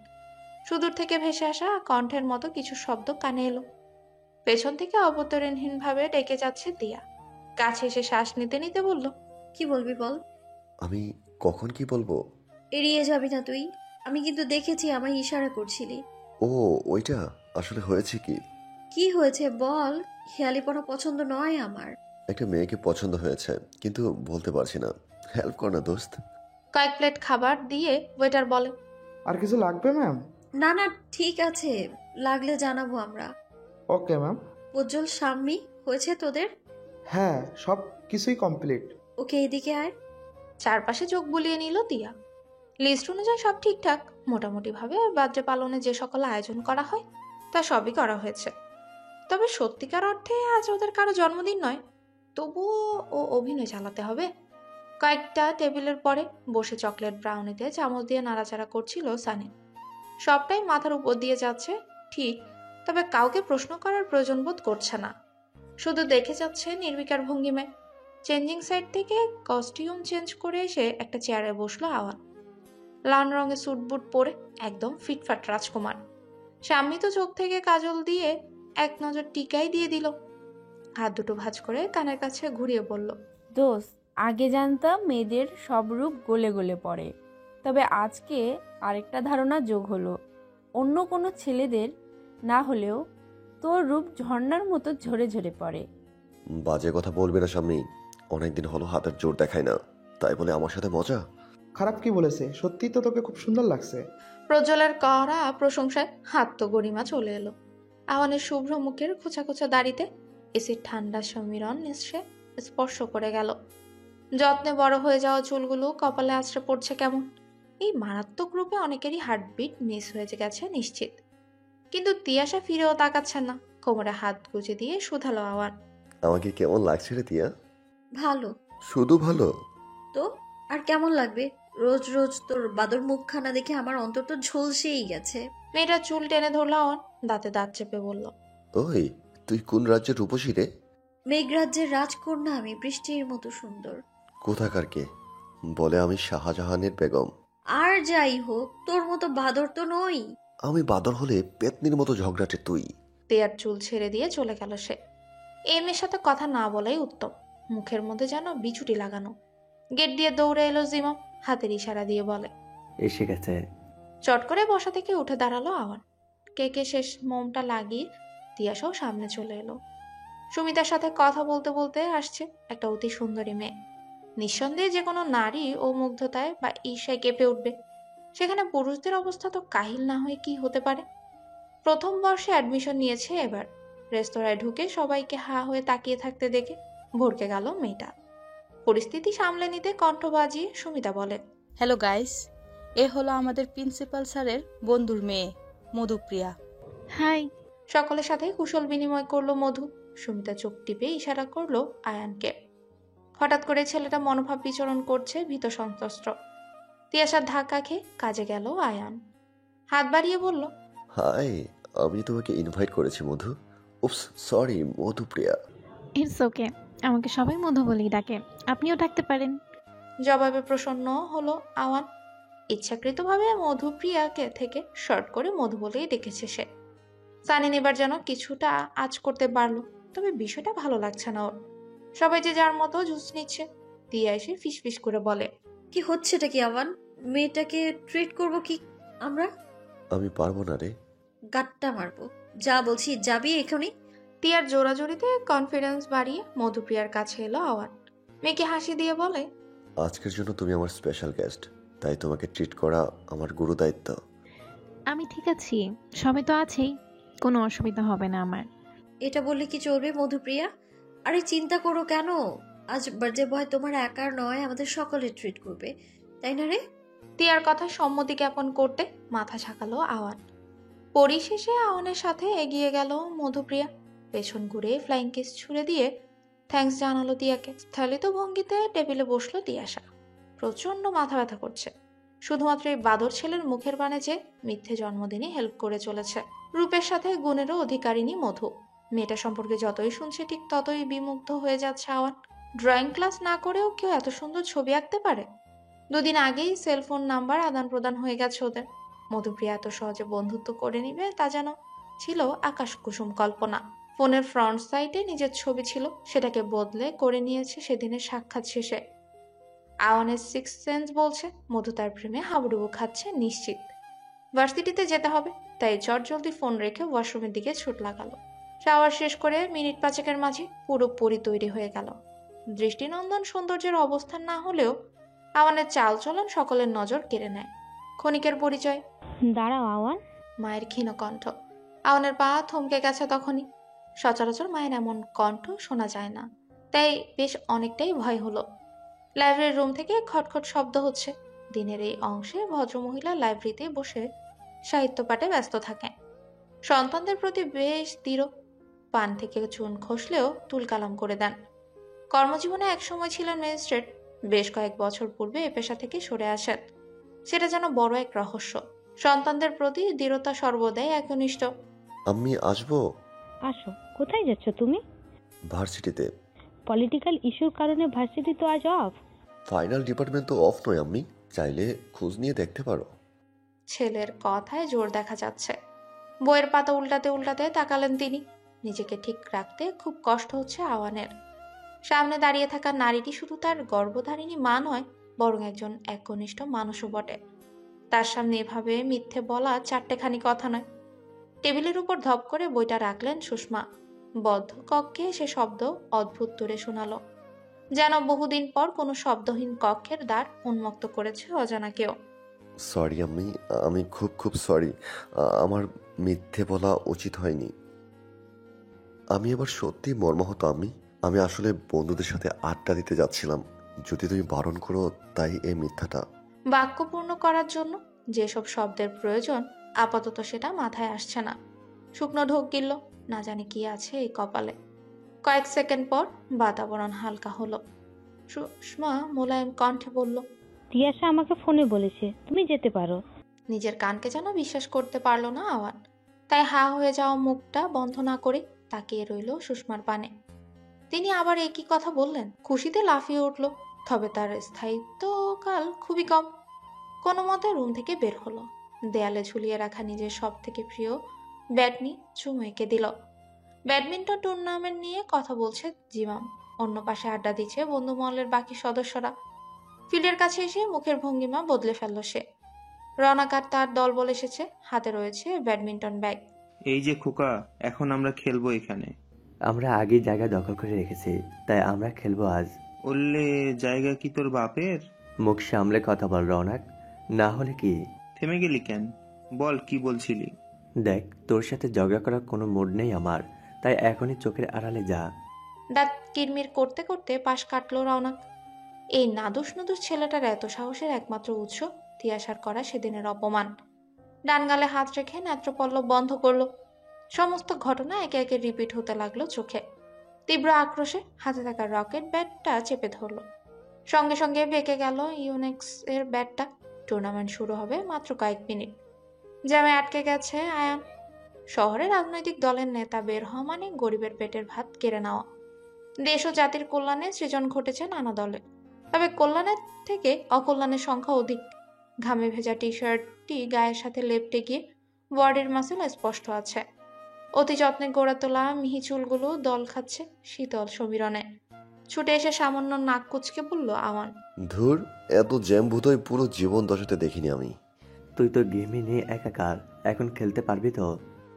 সুদূর থেকে ভেসে আসা কণ্ঠের মতো কিছু শব্দ কানে এলো। পেছন থেকে অবতরণহীন ভাবে ডেকে যাচ্ছে তিয়া। কাছে এসে শ্বাস নিতে নিতে বলল, কি বলবি বল। আমি কখন কি বলবো? এড়িয়ে যাবি না তুই। আমি কিন্তু দেখেছি আমায় ইশারা করছিলি। ও, ওইটা আসলে হয়েছে কি? কি হয়েছে বল। খেয়ালিপনা পছন্দ নয় আমার। একটা মেয়েকে পছন্দ হয়েছে, কিন্তু বলতে পারছি না। হেল্প কর না দোস্ত। কয়েক প্লেট খাবার দিয়ে ওয়েটার বলে, আর কিছু লাগবে ম্যাম? না না, ঠিক আছে, লাগলে জানাবো আমরা। Okay ma'am. উজ্জ্বল সাম্মি হয়েছে তোদের? হ্যাঁ, সব কিছুই কমপ্লিট। ওকে এদিকে আয়। চারপাশে চোখ বুলিয়ে নিল তিয়া। লিস্ট অনুযায়ী সব ঠিকঠাক। মোটামুটি ভাবে বার্থডে পালনে যে সকল আয়োজন করা হয় তা সবই করা হয়েছে। তবে সত্যিকার অর্থে আজ ওদের কারো জন্মদিন নয়। তবুও ও অভিনয় চালাতে হবে। কয়েকটা টেবিলের পরে বসে চকলেট ব্রাউনিতে চামচ দিয়ে নাড়াচাড়া করছিল সানি। সবটাই মাথার উপর দিয়ে যাচ্ছে ঠিক, তবে কাউকে প্রশ্ন করার প্রয়োজন বোধ করছে না। শুধু দেখে যাচ্ছে নির্বিকার ভঙ্গিমায়। চেঞ্জিং সাইড থেকে কস্টিউম চেঞ্জ করে এসে একটা চেয়ারে বসলো আওয়ান। লাল রঙের স্যুট বুট পরে একদম ফিটফাট রাজকুমার। স্বামী তো চোখ থেকে কাজল দিয়ে এক নজর টিকাই দিয়ে দিল। হাত দুটো ভাঁজ করে কানের কাছে ঘুরিয়ে বলল, দোস্ত, আগে জানতাম মেয়েদের সব রূপ গলে গলে পড়ে, তবে আজকে আরেকটা ধারণা যোগ হলো। অন্য কোনো ছেলেদের না হলেও তোর রূপ ঝর্ণার মতো ঝরে ঝরে পড়ে। বাজে কথা বলবে না সামনে, অনেকদিন হলো হাতের জোর দেখায় না, তাই বলে আমার সাথে মজা? খারাপ কি বলেছে? সত্যি তো তোকে খুব সুন্দর লাগছে। প্রজ্জ্বলের কড়া প্রশংসায় হাত তো গরিমা চলে এলো। আওয়ানের শুভ্র মুখের খোঁচা খোঁচা দাড়িতে এসির ঠান্ডা সমীরণ এসে স্পর্শ করে গেল। যত্নে বড় হয়ে যাওয়া চুলগুলো কপালে আছড়ে পড়ছে কেমন। এই মারাত্মক রূপে অনেকেরই হার্টবিট মিস হয়ে গেছে নিশ্চিত। কিন্তু তিয়াশা ফিরেও তাকাচ্ছেন না। কোমরে হাত গুজে দিয়ে শুধালো আওয়ান, আমাকে কেমন লাগছে রে তিয়া? ভালো। শুধু ভালো? তো আর কেমন লাগবে? রোজ রোজ তোর বাদর মুখখানা দেখে আমার অন্তর তো ঝলসেই গেছে। মেয়েটা চুল টেনে ধরলো আওয়ান, দাঁতে দাঁত চেপে বলল, ওই তুই কোন রাজ্যের রূপসী রে? মেঘরাজ্যের রাজকন্যা আমি, বৃষ্টির মতো সুন্দর। কোথাকার কে? বলে আমি শাহজাহানের বেগম। আর যাই হোক, তোর মতো বাদর তো নই। আমি বাদর হলে পেতনির মতো ঝগড়াটে তুই। তেয়ার চুল ছেড়ে দিয়ে চলে গেল সে। এই মেয়ের সাথে কথা না বলাই উত্তম। মুখের মধ্যে যেন বিছুটি লাগানো। গেট দিয়ে দৌড়ে এলো জিমা, হাতের ইশারা দিয়ে বলে, এসে গেছে। চট করে বসা থেকে উঠে দাঁড়ালো আওয়ান। কেকে শেষ মোমটা লাগিয়ে তিয়াশাও সামনে চলে এলো। সুমিতার সাথে কথা বলতে বলতে আসছে একটা অতি সুন্দরী মেয়ে। নিঃসন্দেহে যে কোনো নারী ও মুগ্ধতায় বা ঈর্ষায় কেঁপে উঠবে। সেখানে পুরুষদের অবস্থা তো কাহিল না হয়ে কি হতে পারে। প্রথম বর্ষে অ্যাডমিশন নিয়েছে এবার। রেস্তোরাঁয় ঢুকে সবাইকে হা হয়ে তাকিয়ে থাকতে দেখে ভড়কে গেল মেয়েটা। পরিস্থিতি সামলে নিতে কণ্ঠ বাজিয়ে সুমিতা বলে, হ্যালো গাইস, এ হলো আমাদের প্রিন্সিপাল স্যারের বন্ধুর মেয়ে মধুপ্রিয়া। হাই। সকলের সাথে কুশল বিনিময় করলো মধু। সুমিতা চোখ টিপে ইশারা করলো আয়ানকে। হঠাৎ করে ছেলেটা মনোভাব বিচরণ করছে ভীত সন্ত্রস্ত। তিয়াশার ধাক্কা খেয়ে কাজে গেল আয়ান। হাত বাড়িয়ে বলল, হাই, আমি তোমাকে ইনভাইট করেছি মধু। উপস, সরি মধুপ্রিয়া। ইটস ওকে, আমাকে সবাই মধু বলেই ডাকে, আপনিও ডাকতে পারেন। জবাবে প্রসন্ন হলো আওয়ান। ইচ্ছাকৃতভাবে মধুপ্রিয়াকে থেকে শর্ট করে মধু বলেই ডেকেছে সে। সানিন এবার যেন কিছুটা আঁচ করতে পারলো, তবে বিষয়টা ভালো লাগছে না ওর। সবাই যে যার মতো জুস নিচ্ছে। তিয়া এসে ফিসফিস করে বলে, কি হচ্ছেটা কি আওয়ান? মেয়েটাকে ট্রিট করব কি আমরা? আমি পারবো না রে। গাট্টা মারবো। যা বলছি যাবি এখনই। তিয়ার জোরাজোরিতে কনফিডেন্স বাড়িয়ে মধুপ্রিয়ার কাছে এলো আওয়ান। মেয়েকে হাসি দিয়ে বলে, আজকের জন্য তুমি আমার স্পেশাল গেস্ট, তাই তোমাকে ট্রিট করা আমার গুরু দায়িত্ব। আমি ঠিক আছি, সবাই তো আছেই, কোনো অসুবিধা হবে না আমার। এটা বললে কি চলবে মধুপ্রিয়া? আরে চিন্তা করো কেন? আজ বার্থডে বয় তোমার একার নয়, আমাদের সকলের ট্রিট করবে, তাই না রে? তিয়ার কথা সম্মতি জ্ঞাপন করতে মাথা ঝাঁকালো আওয়ান। পরিশেষে আওয়ানের সাথে এগিয়ে গেল মধুপ্রিয়া। পেছন ঘুরে ফ্লাইং কিস ছুড়ে দিয়ে থ্যাঙ্কস জানালো তিয়াকে। স্থলিত ভঙ্গিতে টেবিলে বসলো তিয়াশা। প্রচন্ড মাথা ব্যথা করছে। শুধুমাত্র এই বাদর ছেলের মুখের বানে যে মিথ্যে জন্মদিনে হেল্প করে চলেছে। রূপের সাথে গুণেরও অধিকারিণী মধু। মেয়েটা সম্পর্কে যতই শুনছে ঠিক ততই বিমুগ্ধ হয়ে যাচ্ছে আওয়ান। ড্রয়িং ক্লাস না করেও কেউ এত সুন্দর ছবি আঁকতে পারে? দুদিন আগেই সেলফোন নাম্বার আদান প্রদান হয়ে গেছে ওদের। মধুপ্রিয়া এত সহজে বন্ধুত্ব করে নিবে তা যেন ছিল আকাশ কুসুম কল্পনা। ফোনের ফ্রন্ট সাইডে নিজের ছবি ছিল, সেটাকে বদলে করে নিয়েছে সেদিনের সাক্ষাৎ শেষে। আওয়ানের সিক্স সেন্স বলছে মধু তার প্রেমে হাবুডুবু খাচ্ছে নিশ্চিত। ভার্সিটিতে যেতে হবে, তাই চটজলদি ফোন রেখে ওয়াশরুমের দিকে ছুট লাগালো। শাওয়ার শেষ করে মিনিট পাঁচেকের মাঝে পুরোপুরি তৈরি হয়ে গেল। দৃষ্টিনন্দন সৌন্দর্যের অবস্থান না হলেও আওয়ানের চালচলন সকলের নজর কেড়ে নেয়। ক্ষণিকের পরিচয়। দাঁড়াও আওয়ান। মায়ের ক্ষীণ কণ্ঠ। আওয়ানের পা থমকে গেছে তখনই। সচরাচর মায়ের এমন কণ্ঠ শোনা যায় না, তাই বেশ অনেকটাই ভয় হলো। লাইব্রেরির রুম থেকে খটখট শব্দ হচ্ছে। দিনের এই অংশে ভদ্রমহিলা লাইব্রেরিতে বসে সাহিত্য পাঠে ব্যস্ত থাকেন। সন্তানদের প্রতি বেশ দৃঢ়। পান থেকে চুন খসলেও তুলকালাম করে দেন। কর্মজীবনে একসময় ছিলেন ম্যাজিস্ট্রেট। বেশ কয়েক বছর পূর্বে এ পেশা থেকে সরে আসেন। সেটা যেন বড় এক রহস্য। সন্তানদের প্রতি দৃঢ়তা সর্বদাই একনিষ্ঠ। আমি আসবো। আসো। কোথায় যাচ্ছ তুমি? ভার্সিটিতে। পলিটিক্যাল ইস্যুর কারণে ভার্সিটি তো আজ অফ। ফাইনাল ডিপার্টমেন্ট তো অফ নয় আম্মি, চাইলে খোঁজ নিয়ে দেখতে পারো। ছেলের কথায় জোর দেখা যাচ্ছে। বইয়ের পাতা উল্টাতে উল্টাতে তাকালেন তিনি। নিজেকে ঠিক রাখতে খুব কষ্ট হচ্ছে আওয়ানের। সামনে দাঁড়িয়ে থাকা নারীটি শুধু তার গর্ভধারিণী মা নয়, বরং একজন একনিষ্ঠ মানুষও বটে। তার সামনে এভাবে মিথ্যে বলা চারটেখানি কথা নয়। টেবিলের উপর ধপ করে বইটা রাখলেন সুষমা। বদ্ধ কক্ষে সে শব্দ অদ্ভুত তোরে শোনালো, যেন বহুদিন পর কোনো শব্দহীন কক্ষের দ্বার উন্মুক্ত করেছে অজানা কেউ। সরি আম্মি, আমি খুব খুব সরি। আমার মিথ্যে বলা উচিত হয়নি। আমি এবার সত্যি মর্মাহত আম্মি। আমি আসলে বন্ধুদের সাথে আড্ডা দিতে যাচ্ছিলাম, যদি তুমি বারণ করো তাই এই মিথ্যাটা। বাক্য পূর্ণ করার জন্য যেসব শব্দের প্রয়োজন আপাতত সেটা মাথায় আসছে না। শুকনো ঢোক গিলল, না জানি কি আছে এই কপালে। কয়েক সেকেন্ড পর বাতাবরণ হালকা হলো। সুষমা মোলায়েম কণ্ঠে বলল, তিয়াশা আমাকে ফোনে বলেছে তুমি যেতে পারো। নিজের কানকে যেন বিশ্বাস করতে পারল না আওয়ান। তাই হা হয়ে যাওয়া মুখটা বন্ধ না করে তাকিয়ে রইল সুষমার পানে। তিনি আবার একই কথা বললেন। খুশিতে লাফিয়ে উঠল, তবে তার স্থায়িত্বকাল খুবই কম। কোনো মতে রুম থেকে বের হলো। দেয়ালে ঝুলিয়ে রাখা নিজের সব থেকে প্রিয় ব্যাটনি চুমু এঁকে দিল। ব্যাডমিন্টন টুর্নামেন্ট নিয়ে কথা বলছে জিমাম। অন্য পাশে আড্ডা দিচ্ছে বন্ধু মহলের বাকি সদস্যরা। ফিল্ডের কাছে এসে মুখের ভঙ্গিমা বদলে ফেলল সে। রনাকার তার দল বলে এসেছে, হাতে রয়েছে ব্যাডমিন্টন ব্যাগ। এই যে খোকা, এখন আমরা খেলবো এখানে। আমরা আগেই জায়গা দখল করে রেখেছি, তাই আমরা খেলবো আজ। বললে জায়গা কি তোর বাপের? মুখ সামলে কথা বল রৌনক, না হলে কি? থেমে গেলি কেন? বল কি বলছিলি। দেখ, তোর সাথে ঝগড়া করার কোনো মুড নেই আমার, তাই এখনই চোখের আড়ালে যা। দাঁত কিরমির করতে করতে পাশ কাটলো রওনাক। এই নাদুস নুদুস ছেলেটার এত সাহসের একমাত্র উৎস তিয়াশার করা সেদিনের অপমান। ডান গালে হাত রেখে নেত্রপল্লব বন্ধ করলো। সমস্ত ঘটনা একে একে রিপিট হতে লাগলো চোখে। তীব্র আক্রোশে হাতে থাকা রকেট ব্যাটটা চেপে ধরলো। সঙ্গে সঙ্গে বেঁকে গেল ইউনেক্স এর ব্যাটটা। টুর্নামেন্ট শুরু হবে মাত্র কয়েক মিনিট। জ্যামে আটকে গেছে আয়ান। শহরে রাজনৈতিক দলের নেতা বের হওয়া মানে গরিবের পেটের ভাত কেড়ে নেওয়া। দেশ ও জাতির কল্যাণে সৃজন ঘটেছে নানা দলে, তবে কল্যাণের থেকে অকল্যাণের সংখ্যা অধিক। ঘামে ভেজা টি শার্টটি গায়ের সাথে লেপটে গিয়ে বডির মাসল স্পষ্ট আছে। অতি যত্নে গড়ে তোলা মিহি চুলগুলো দল খাচ্ছে শীতল সমীরণে। ছুটে এসে সামান্য নাক কুচকে বলল আওয়ান, ধুর, এত জ্যাম বোধহয় পুরো জীবন দশাতে দেখিনি আমি। তুই তো গেমে নিয়ে একাকার, এখন খেলতে পারবি তো?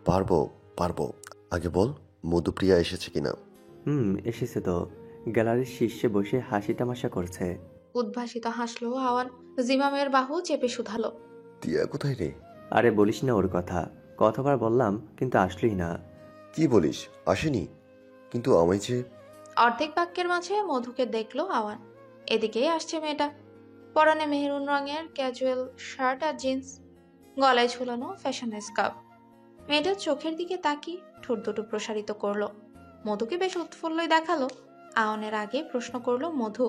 পারবো পারবো। আগে বল, মধুপ্রিয়া এসেছে কিনা? এসেছে তো, গ্যালারির শীর্ষে বসে হাসি তামাশা করছে। উদ্ভাসিত হাসলো আওয়ান। জিমামের বাহু চেপে শুধালো, টিয়া কোথায় রে? আরে বলিস না ওর কথা, কতবার বললাম কিন্তু আসলোই না। কি বলিস, আসেনি? কিন্তু আমায় যে। অর্ধেক বাক্যের মাঝে মধুকে দেখলো আওয়ান। এদিকেই আসছে মেয়েটা। পরনে মেহরুন রঙের ক্যাজুয়াল শার্ট আর জিন্স, গলায় ঝুলানো ফ্যাশন স্কার্ফ। মেয়েটার চোখের দিকে তাকিয়ে ঠোঁট দুটো প্রসারিত করলো। মধুকে বেশ উৎফুল্লই দেখালো। আওয়ানের আগে প্রশ্ন করলো মধু,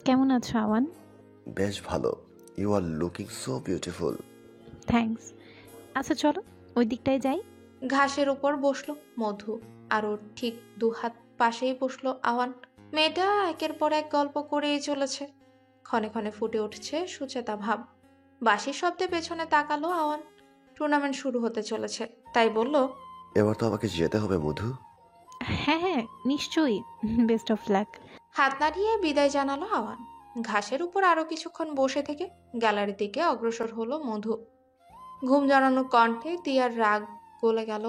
কেমন আছো আওয়ান? বেশ ভালো। You are looking so beautiful. Thanks. আচ্ছা চলো ওই দিকটায় যাই। ঘাসের উপর বসলো মধু, আর ওর ঠিক দু হাত পাশেই বসলো আওয়ান। মেয়েটা একের পর এক গল্প করেই চলেছে। ক্ষণে ক্ষণে ফুটে উঠছে সুচেতা ভাব। বাঁশির শব্দে পেছনে তাকালো আওয়ান। টুর্নামেন্ট শুরু হতে চলেছে, তাই বলল, এবার তো আমাকে যেতে হবে মধু। হ্যাঁ হ্যাঁ নিশ্চয়ই, বেস্ট অফ লাক। হাত নাড়িয়ে বিদায় জানালো আওয়ান। ঘাসের উপর আরো কিছুক্ষণ বসে থেকে গ্যালারির দিকে অগ্রসর হলো মধু। ঘুম জড়ানো কণ্ঠে তিয়ার রাগ গলে গেল।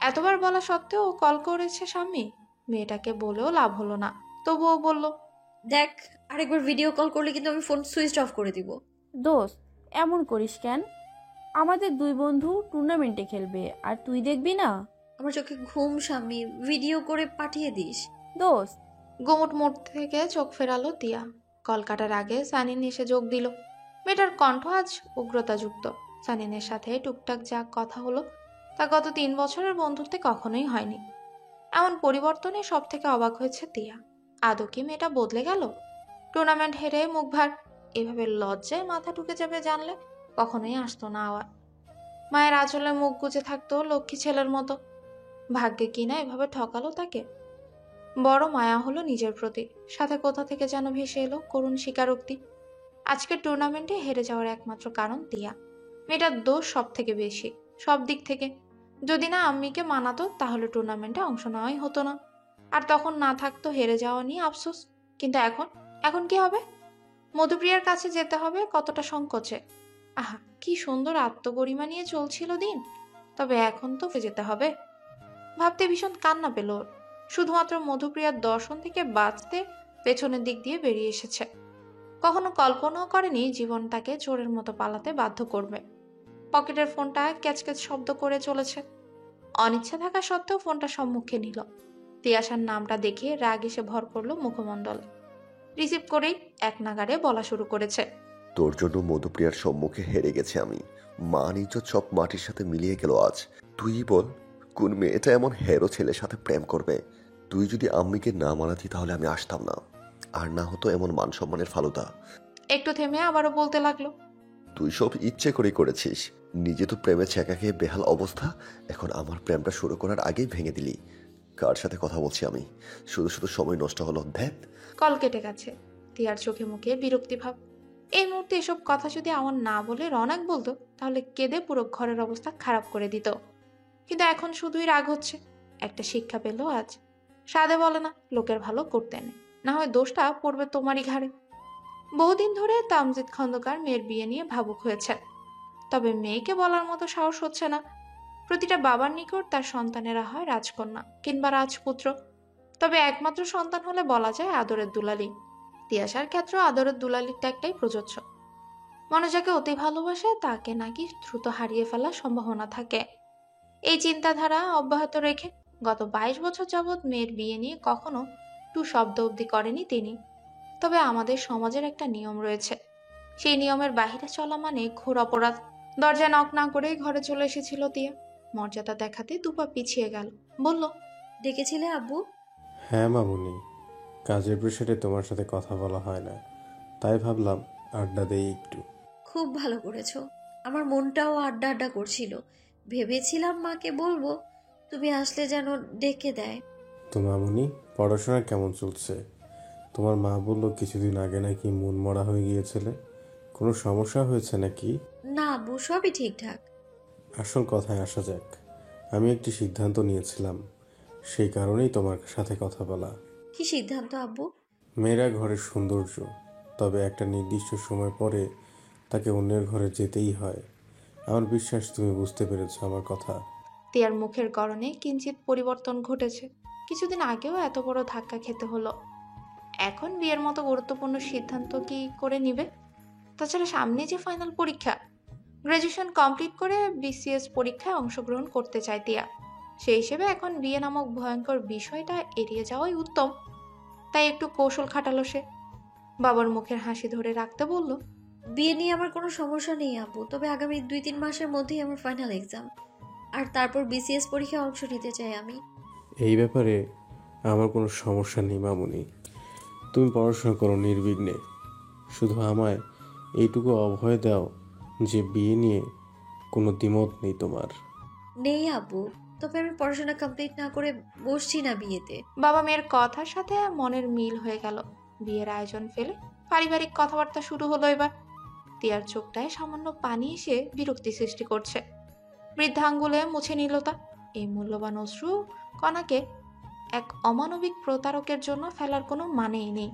এতবার বলা সত্ত্বেও ও কল করেছে স্বামী। মেয়েটাকে বলেও লাভ হলো না, তবুও বলল, দেখ, আরেকবার ভিডিও কল করলে কিন্তু আমি ফোন সুইচ অফ করে দিব। দোস্ত এমন করিস কেন? আমাদের দুই বন্ধু টুর্নামেন্টে খেলবে আর তুই দেখবি না? আমার চোখে ঘুম স্বামী, ভিডিও করে পাঠিয়ে দিস। দোস্ত। গোমট মোড় থেকে চোখ ফেরালো তিয়া। কল কাটার আগে সানিন এসে যোগ দিল। মেয়েটার কণ্ঠ আজ উগ্রতাযুক্ত। সানিনের সাথে টুকটাক যা কথা হলো তা গত 3 বছরের বন্ধুত্বে কখনোই হয়নি। এমন পরিবর্তনে সব থেকে অবাক হয়েছে তিয়া। আদৌ কি মেয়েটা বদলে গেল? টুর্নামেন্ট হেরে মুখ ভার, এভাবে লজ্জায় মাথা ঢুকে যাবে জানলে কখনোই আসতো না আওয়াজ। মায়ের আঁচলে মুখ গুজে থাকতো লক্ষ্মী ছেলের মতো। ভাগ্যে কিনা এভাবে ঠকালো তাকে। বড় মায়া হলো নিজের প্রতি, সাথে কোথা থেকে যেন ভেসে এলো করুণ স্বীকারোক্তি। আজকের টুর্নামেন্টে হেরে যাওয়ার একমাত্র কারণ তিয়া। মেয়েটার দোষ সব থেকে বেশি, সব দিক থেকে। যদি না আম্মিকে মানাতো তাহলে টুর্নামেন্টে অংশ নেওয়াই হতো না, আর তখন না থাকতো হেরে যাওয়া নিয়ে আফসোস। কিন্তু এখন কি হবে? মধুপ্রিয়ার কাছে যেতে হবে কতটা সংকোচে। আহা, কি সুন্দর আত্মগরিমা নিয়ে চলছিল দিন, তবে এখন তো যেতে হবে। ভাবতে ভীষণ কান্না পেল ওর। শুধুমাত্র মধুপ্রিয়ার দর্শন থেকে বাঁচতে পেছনের দিক দিয়ে বেরিয়ে এসেছে। কখনো কল্পনাও করেনি জীবন তাকে চোরের মতো পালাতে বাধ্য করবে। পকেটের ফোনটা ক্যাচক্যাচ শব্দ করে চলেছে। অনিচ্ছা থাকা সত্ত্বেও ফোনটা সম্মুখে নিল। তিয়াশার নামটা দেখে রাগ এসে ভর করলো মুখমণ্ডলে। রিসিভ করেই এক নাগাড়ে বলা শুরু করেছে, তোর জন্য মধুপ্রিয়ার সম্মুখে হেরে গেছে আমি। মান ইজ্জত সব মাটির সাথে মিলিয়ে গেল আজ। তুই বল, কোন মেয়েটা এমন হেরো ছেলের সাথে প্রেম করবে? তুই যদি আম্মিকে না মানাতি তাহলে আমি আসতাম না, আর না হতো এমন মান সম্মানের ফালুদা। একটু থেমে আবারও বলতে লাগলো, তুই সব ইচ্ছে করে করেছিস। নিজে তো প্রেমে ছ্যাঁকা খেয়ে বেহাল অবস্থা, এখন আমার প্রেমটা শুরু করার আগেই ভেঙে দিলি। কার সাথে কথা বলছি আমি? শুধু শুধু সময় নষ্ট হলো। ধ্যাত। কল কেটে গেছে। তিয়ার চোখে মুখে বিরক্তি ভাব। এই মুহূর্তে এসব কথা যদি আমার না বলে রনক বলতো তাহলে কেঁদে পুরো ঘরের অবস্থা খারাপ করে দিত। কিন্তু এখন শুধুই রাগ হচ্ছে। একটা শিক্ষা পেল আজ। সাদে বলে না, লোকের ভালো করতে নেই, না হয় দোষটা পড়বে তোমারই ঘাড়ে। বহুদিন ধরে তামজিদ খন্দকার মেয়ের বিয়ে নিয়ে ভাবুক হয়েছে, তবে মেয়েকে বলার মতো সাহস হচ্ছে না। প্রতিটা বাবার নিকট তার সন্তানেরা হয় রাজকন্যা কিংবা রাজপুত্র, তবে একমাত্র সন্তান হলে বলা যায় আদরের দুলালি। তিয়াশার ক্ষেত্রে আদরের দুলালিটা একটাই প্রযোজ্য। মনে যাকে অতি ভালোবাসে তাকে নাকি দ্রুত হারিয়ে ফেলার সম্ভাবনা থাকে। এই চিন্তাধারা অব্যাহত রেখে গত 22 বছর যাবৎ মেয়ের বিয়ে নিয়ে কখনো টু শব্দ অবধি করেনি তিনি। তবে আমাদের সমাজের একটা নিয়ম রয়েছে, সেই নিয়মের বাহিরে চলা মানে ঘোর অপরাধ। দরজা নক না করেই ঘরে চলে এসেছিল তিয়া। মর্যাদা দেখাতে দুপা পিছিয়ে গেল, বলল, ডেকেছিলে আব্বু? হ্যাঁ মামুনি, কাজের প্রেসারে তোমার সাথে কথা বলা হয় না, তাই ভাবলাম আড্ডা দেই একটু। খুব ভালো করেছো। আমার মনটাও আড্ডা আড্ডা করছিল। ভেবেছিলাম মাকে বলবো, তুমি আসলে যেন ডেকে দেয়। তো মামুনি, পড়াশোনা কেমন চলছে? তোমার মা বললো কিছুদিন আগে নাকি মন মরা হয়ে গিয়েছিলে, কোনো সমস্যা হয়েছে নাকি? না আব্বু, সবই ঠিকঠাক। আসল কথায় আসা যাক। আমি একটি সিদ্ধান্ত নিয়েছিলাম, সেই কারণেই তোমার সাথে কথা বলা। কি সিদ্ধান্ত আব্বু? মেয়েরা ঘরের সৌন্দর্য, তবে একটা নির্দিষ্ট সময় পরে তাকে অন্যের ঘরে যেতেই হয়। আমার বিশ্বাস তুমি বুঝতে পেরেছো আমার কথা। তিয়ার মুখের গড়নে কিঞ্চিত পরিবর্তন ঘটেছে। কিছুদিন আগেও এত বড় ধাক্কা খেতে হলো, এখন বিয়ের মতো গুরুত্বপূর্ণ সিদ্ধান্ত কি করে নিবে? তাছাড়া সামনে যে ফাইনাল পরীক্ষা, গ্রাজুয়েশন কমপ্লিট করে বিসিএস পরীক্ষায় অংশগ্রহণ করতে চায় তিয়া। সেই হিসেবে এখন বিয়ে নামক ভয়ঙ্কর বিষয়টা এড়িয়ে যাওয়াই উত্তম। তাই একটু কৌশল খাটালো সে। বাবার মুখের হাসি ধরে রাখতে বলল, বিয়ে নিয়ে আমার কোনো সমস্যা নেই আব্বু, তবে আগামী 2-3 মাসের মধ্যেই আমার ফাইনাল এক্সাম, আর তারপর বিসিএস পরীক্ষায় অংশ নিতে চাই আমি। এই ব্যাপারে আমার কোনো সমস্যা নেই মামুনি, তুমি পড়াশোনা করো নির্বিঘ্নে। শুধু আমায় এইটুকু অভয় দাও যে বিয়ে নিয়ে কোনো দ্বিমত নেই তোমার। নেই আব্বু, তবে আমি পড়াশোনা কমপ্লিট না করে বসছি না বিয়েতে। বাবা মেয়ের কথার সাথে মনের মিল হয়ে গেল। বিয়ের আয়োজন ফেলে পারিবারিক কথাবার্তা শুরু হলো এবার। তিয়ার চোখটায় সামান্য পানি এসে বিরক্তি সৃষ্টি করছে। বৃদ্ধাঙ্গুলে মুছে নিল তা। এই মূল্যবান অশ্রু কণাকে এক অমানবিক প্রতারকের জন্য ফেলার কোনো মানেই নেই।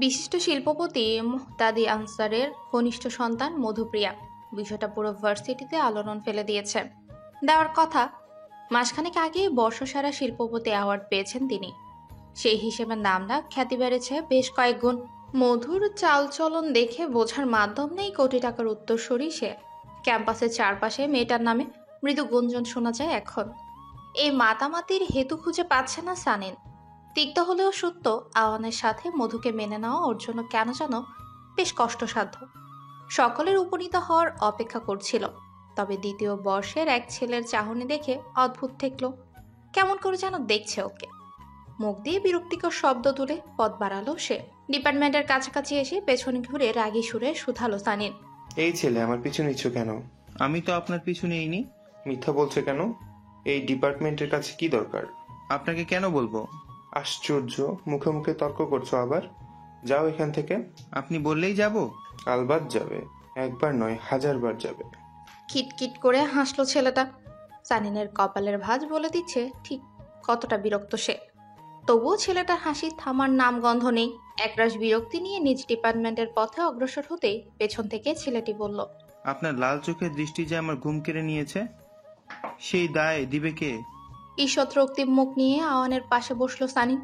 বিশিষ্ট শিল্পপতি মুহতাদি আনসারের কনিষ্ঠ সন্তান মধুপ্রিয়া। বিষয়টা পুরো ভার্সিটিতে আলোড়ন ফেলে দিয়েছে। দেওয়ার কথা, মাসখানেক আগে বর্ষসেরা শিল্পপতি অ্যাওয়ার্ড পেয়েছেন তিনি। সেই হিসেবে নামডাক খ্যাতি বেড়েছে বেশ কয়েক গুণ। মধুর চালচলন দেখে বোঝার মাধ্যম নেই কোটি টাকার উত্তরসূরি সে। ক্যাম্পাসের চারপাশে মেয়েটার নামে মৃদু গুঞ্জন শোনা যায় এখন। এই মাতামাতির হেতু খুঁজে পাচ্ছে না সানিন। তিক্ত হলেও সত্য, আওয়ানের সাথে মধুকে মেনে নেওয়া ওর জন্য কেন যেন বেশ কষ্টসাধ্য। সকলের উপনীত হওয়ার অপেক্ষা করছিল, তবে দ্বিতীয় বর্ষের এক ছেলের চাহনি দেখে অদ্ভুত ঠেকল। কেমন করে যেন দেখছে ওকে। মুখ দিয়ে বিরক্তিকর শব্দ তুলে পথ বাড়ালো সে। ডিপার্টমেন্টের কাছাকাছি এসে পেছনে ঘুরে রাগী সুরে শুধালো সানিন, এই ছেলে আমার পিছু নিচ্ছ কেন? আমি তো আপনার পিছু নেইনি। মিথ্যা বলছে কেন? এই ডিপার্টমেন্টের কাছে কি দরকার? আপনাকে কেন বলবো? আশ্চর্য, মুখে মুখে তর্ক করছো আবার। যাও এখান থেকে। আপনি বললেই যাব? আলবাত যাবে, একবার নয় 1000 বার যাবে। খিটখিট করে হাসলো ছেলেটা। সানিনের কপালের ভাঁজ বলে দিচ্ছে ঠিক কতটা বিরক্ত সে। তবুও ছেলেটার হাসি থামার নাম গন্ধ নেই। একরাশ বিরক্তি নিয়ে নিজ ডিপার্টমেন্টের পথে অগ্রসর হতেই পেছন থেকে ছেলেটি বলল, আপনার লাল চোখের দৃষ্টি যে আমার ঘুম কেড়ে নিয়েছে, সেই দায় দিবে কে? ঈষৎ রক্তিম মুখ নিয়ে আওয়ানের পাশে বসলো সানি।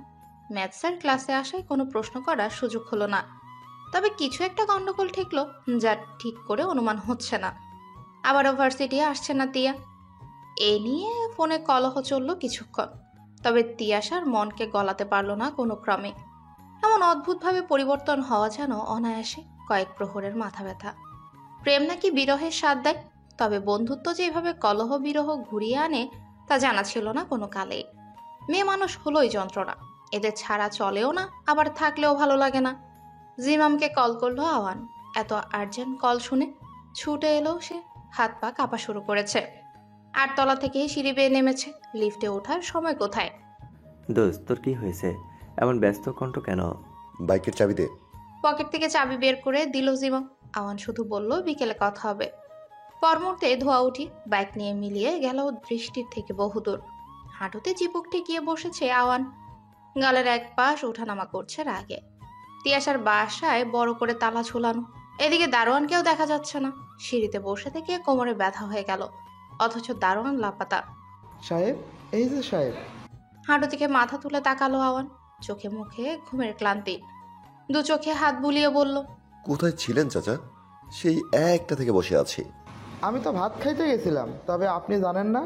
ম্যাথসের ক্লাসে আসায় কোনো প্রশ্ন করার সুযোগ হলো না। তবে কিছু একটা গন্ডগোল ঠেকলো, যা ঠিক করে অনুমান হচ্ছে না। আবার ইউনিভার্সিটি আসছে না তিয়া, এ নিয়ে ফোনে কলহ চলল কিছুক্ষণ। তবে তিয়াশার মনকে গলাতে পারল না কোনো ক্রমে। এমন অদ্ভুতভাবে পরিবর্তন হওয়া যেন অনায়াসে কয়েক প্রহরের মাথা ব্যথা। প্রেম নাকি বিরহের স্বাদ দেয়, তবে বন্ধুত্ব যেভাবে কলহ বিরহ ঘুরিয়ে আনে তা জানা ছিল না কোনো কালেই। মেয়ে মানুষ হলোই যন্ত্রণা, এদের ছাড়া চলেও না, আবার থাকলেও ভালো লাগে না। জিমামকে কল করলো আওয়ান। এত আর্জেন্ট কল শুনে ছুটে এলো সে। হাত পা কাঁপা শুরু করেছে। 8 তলা থেকে সিঁড়ি বেয়ে নেমেছে। লিফটে ওঠার সময় কোথায়? দোস্ত, তোর কি হয়েছে? এমন ব্যস্ত কণ্ঠ কেন? বাইকের চাবি দে। পকেট থেকে চাবি বের করে দিল জিমাম। আওয়ান শুধু বলল বিকেলে কথা হবে। পর মুহূর্তে ধোয়া উঠি বাইক নিয়ে মিলিয়ে গেল দৃষ্টির থেকে বহুদূর। হাঁটুতে চিপুক ঠেকিয়ে বসেছে আওয়ান। গালের এক পাশ ওঠানামা করছে রাগে। তিয়াশার বাসায় বড় করে তালা ঝোলানো, এদিকে দারোয়ানকেও দেখা যাচ্ছে না। সিঁড়িতে বসে থেকে কোমরে ব্যথা হয়ে গেল, অথচ দারোয়ান লাপাতা। সাহেব, এই যে সাহেব। হাঁটু থেকে মাথা তুলে তাকালো আওয়ান, চোখে মুখে ঘুমের ক্লান্তি। দু চোখে হাত বুলিয়ে বলল, কোথায় ছিলেন চাচা? সেই একটা থেকে বসে আছি। আমি তো ভাত খাইতে গেছিলাম, তবে আপনি জানেন না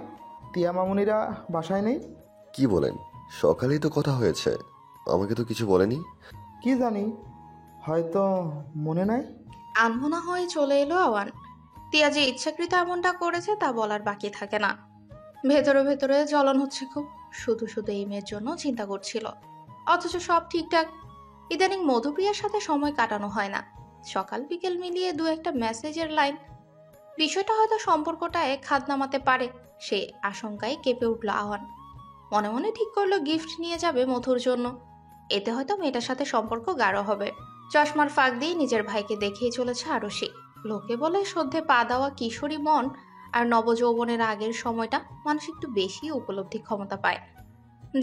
টিয়া মামুনিরা বাসায় নেই। কি বলেন? সকালেই তো কথা হয়েছে, আমাকে তো কিছু বলেনি। কি জানি, হয়তো মনে নাই। আনমনা হয়ে চলে এলো আওয়ান। তিয়া যে ইচ্ছাকৃত এমনটা করেছে তা বলার বাকি থাকে না। ভেতরে ভেতরে জ্বলন হচ্ছে খুব। শুধু শুধু এই মেয়ের জন্য চিন্তা করছিল, অথচ সব ঠিকঠাক। ইদানিং মধুপ্রিয়ার সাথে সময় কাটানো হয় না। সকাল বিকেল মিলিয়ে 2-1টা মেসেজের লাইন। বিষয়টা হয়তো সম্পর্কটায় খাদ নামাতে পারে, সে আশঙ্কায় কেঁপে উঠল আওয়ান। মনে মনে ঠিক করলো গিফট নিয়ে যাবে মধুর জন্য। এতে হয়তো মেয়েটার সাথে সম্পর্ক গাঢ় হবে। চশমার ফাঁক দিয়ে নিজের ভাইকে দেখেই চলেছে আরশি। লোকে বলে সধ্যে পা দেওয়া কিশোরী মন আর নবযৌবনের আগের সময়টা মানুষ একটু বেশি উপলব্ধি ক্ষমতা পায়,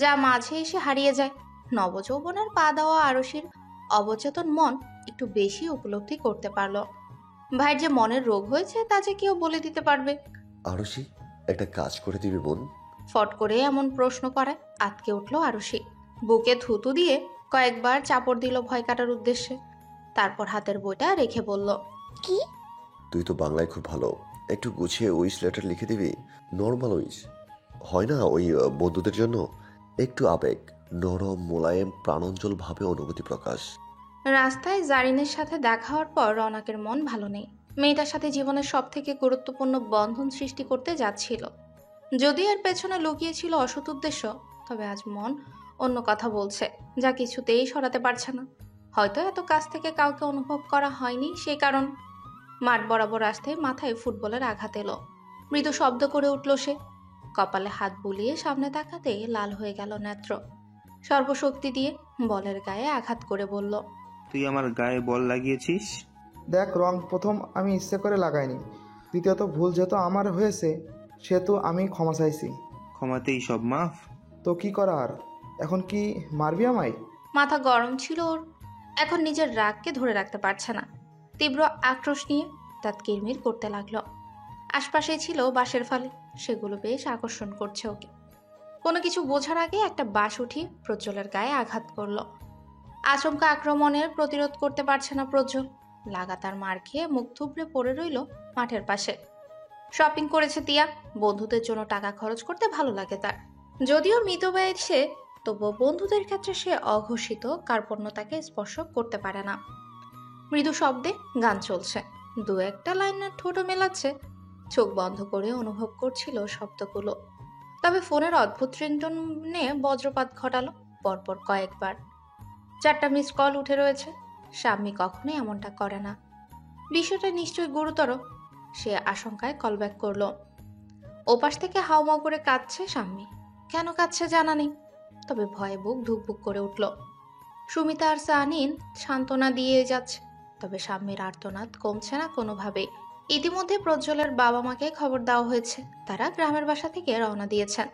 যা মাঝে এসে হারিয়ে যায়। নবযৌবনের পা দেওয়া আরশির অবচেতন মন একটু বেশি উপলব্ধি করতে পারল। ভাইয়ের যে মনের রোগ হয়েছে তা যে কেউ বলে দিতে পারবে। আরশি, একটা কাজ করে দিবি বোন? ফট করে এমন প্রশ্ন করায় আটকে উঠল আরশি। বুকে থুতু দিয়ে কয়েকবার চাপড় দিল ভয় কাটার উদ্দেশ্যে। তারপর হাতের বইটা রেখে বলল, কি? তুই তো বাংলায় খুব ভালো, একটু গুছিয়ে উইশ লেটার লিখে দিবি। নর্মাল উইশ হয় না, ওই বন্ধুদের জন্য। একটু আবেগ, নরম মোলায়েম, প্রাণঞ্জল ভাবে অনুভূতি প্রকাশ। রাস্তায় জারিনের সাথে দেখা হওয়ার পর রওনাকের মন ভালো নেই। মেয়েটার সাথে জীবনের সব থেকে গুরুত্বপূর্ণ বন্ধন সৃষ্টি করতে যাচ্ছিল। যদি এর পেছনে লুকিয়েছিল অসৎ উদ্দেশ্য, তবে আজ মন অন্য কথা বলছে, যা কিছুতেই সরাতে পারছে না। হয়তো এত কাছ থেকে কাউকে অনুভব করা হয়নি, সে কারণ। মাঠ বরাবর রাস্তায় মাথায় ফুটবলের আঘাত এলো। মৃদু শব্দ করে উঠল সে। কপালে হাত বুলিয়ে সামনে তাকাতে লাল হয়ে গেল নেত্র। সর্বশক্তি দিয়ে বলের গায়ে আঘাত করে বলল, তুই আমার গায়ে বল লাগিয়েছিস? দেখ, রং প্রথম আমি ইচ্ছে করে লাগাইনি, দ্বিতীয়ত ভুল যেহেতু আমার হয়েছে সেহেতু আমি ক্ষমা চাইছি। ক্ষমাতেই সব মাফ? তো কি করার, এখন কি মারবি আমায়? মাথা গরম ছিল ওর, এখন নিজের রাগকে ধরে রাখতে পারছে না। তীব্র আক্রোশ নিয়ে দাঁত কিরমির করতে লাগলো। আশপাশে ছিল বাঁশের ফালি, সেগুলো বেশ আকর্ষণ করছে ওকে। কোনো কিছু বোঝার আগে একটা বাঁশ উঠিয়ে প্রজ্জ্বলের গায়ে আঘাত করলো। আচমকা আক্রমণের প্রতিরোধ করতে পারছে না প্রজ্জ্বল। লাগাতার মার খেয়ে মুখ থুবড়ে পড়ে রইল মাঠের পাশে। শপিং করেছে তিয়া, বন্ধুদের জন্য টাকা খরচ করতে ভালো লাগে তার। যদিও মিতব্যয় সে, তবুও বন্ধুদের ক্ষেত্রে সে অঘোষিত কার্পণ্যতাকে স্পর্শ করতে পারে না। মৃদু শব্দে গান চলছে, 2-1টা লাইন ঠোঁটো মেলাচ্ছে। চোখ বন্ধ করে অনুভব করছিল শব্দগুলো। তবে ফোনের অদ্ভুত রিংটোনে বজ্রপাত ঘটালো পরপর কয়েকবার। 4টা মিস কল উঠে রয়েছে। স্বামী কখনোই এমনটা করে না। বিষয়টা নিশ্চয়ই গুরুতর। সে আশঙ্কায় কলব্যাক করলো। ওপাশ থেকে হাউমাউ করে কাঁদছে স্বামী। কেন কাঁদছে জানা নেই। তবে ভয়ে বুক ধুকভুক করে উঠল। সুমিতা আর সানিন সান্ত্বনা দিয়ে যাচ্ছে, তবে স্বামীর আর্তনাদ কমছে না কোনোভাবেই। ইতিমধ্যে প্রজ্জ্বলের বাবা মাকে খবর দেওয়া হয়েছে, তারা গ্রামের বাসা থেকে রওনা দিয়েছেন।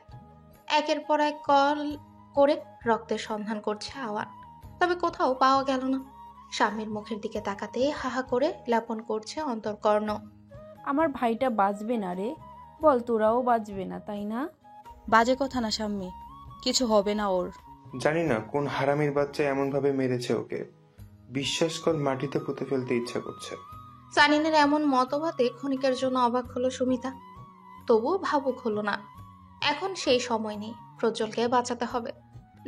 একের পর এক কল করে রক্তের সন্ধান করছে আওয়ান, তবে কোথাও পাওয়া গেল না। স্বামীর মুখের দিকে তাকাতে হাহা করে ল্যাপন করছে অন্তর্কর্ণ। আমার ভাইটা বাঁচবে না রে, বল তোরাও বাঁচবে না তাই না? বাজে কথা না শাম্মী, কিছু হবে না ওর। জানি না কোন হারামির বাচ্চা এমন ভাবে মেরেছে ওকে, বিশ্বাস কর মাটিতে পুঁতে ফেলতে ইচ্ছা করছে। সানিনের এমন মতবাদে ক্ষণিকের জন্য অবাক হলো সুমিতা, তবুও ভাবুক হলো না। এখন সেই সময় নেই, প্রজ্জ্বলকে বাঁচাতে হবে।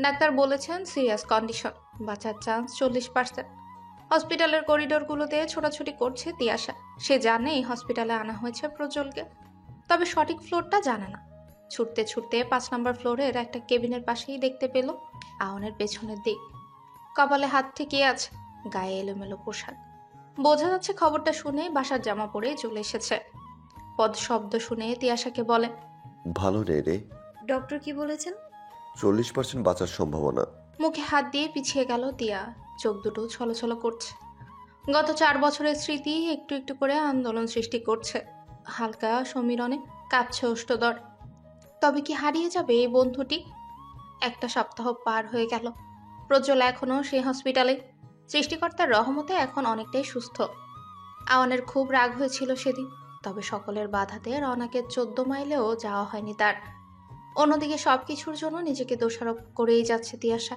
ডাক্তার বলেছেন সিরিয়াস কন্ডিশন, বাঁচার চান্স 40%। হসপিটালের করিডোরগুলোতে ছোটাছুটি করছে তিয়াশা। সে জানে এই হসপিটালে আনা হয়েছে প্রজ্জ্বলকে, তবে সঠিক ফ্লোরটা জানে না। ছুটতে ছুটতে 5 নম্বর ফ্লোরের একটা কেবিনের পাশেই দেখতে পেল আওয়ানের পেছনের দিক। কপালে হাত ঠেকিয়ে আছে, গায়ে এলোমেলো পোশাক। বোঝা যাচ্ছে খবরটা শুনে বাসার জামা পরে চলে এসেছে। পদ শব্দ শুনে তিয়াশাকে বলে, ভালো নেই রে। ডক্টর কি বলেছেন? 40% বাঁচার সম্ভাবনা। মুখে হাত দিয়ে পিছিয়ে গেল তিয়া, চোখ দুটো ছলছল করছে। গত 4 বছরের স্মৃতি একটু একটু করে আন্দোলন সৃষ্টি করছে। হালকা সমীরণে কাঁপছে ওষ্ঠদর। তবে কি হারিয়ে যাবে এই বন্ধুটি? একটা সপ্তাহ পার হয়ে গেল, প্রজ্জ্বল এখনো সেই হসপিটালে। সৃষ্টিকর্তার রহমতে এখন অনেকটাই সুস্থ। আওয়ানের খুব রাগ হয়েছিল সেদিন, তবে সকলের বাধাতে রওনাকে 14 মাইলেও যাওয়া হয়নি তার। অন্যদিকে সবকিছুর জন্য নিজেকে দোষারোপ করেই যাচ্ছে তিয়াশা।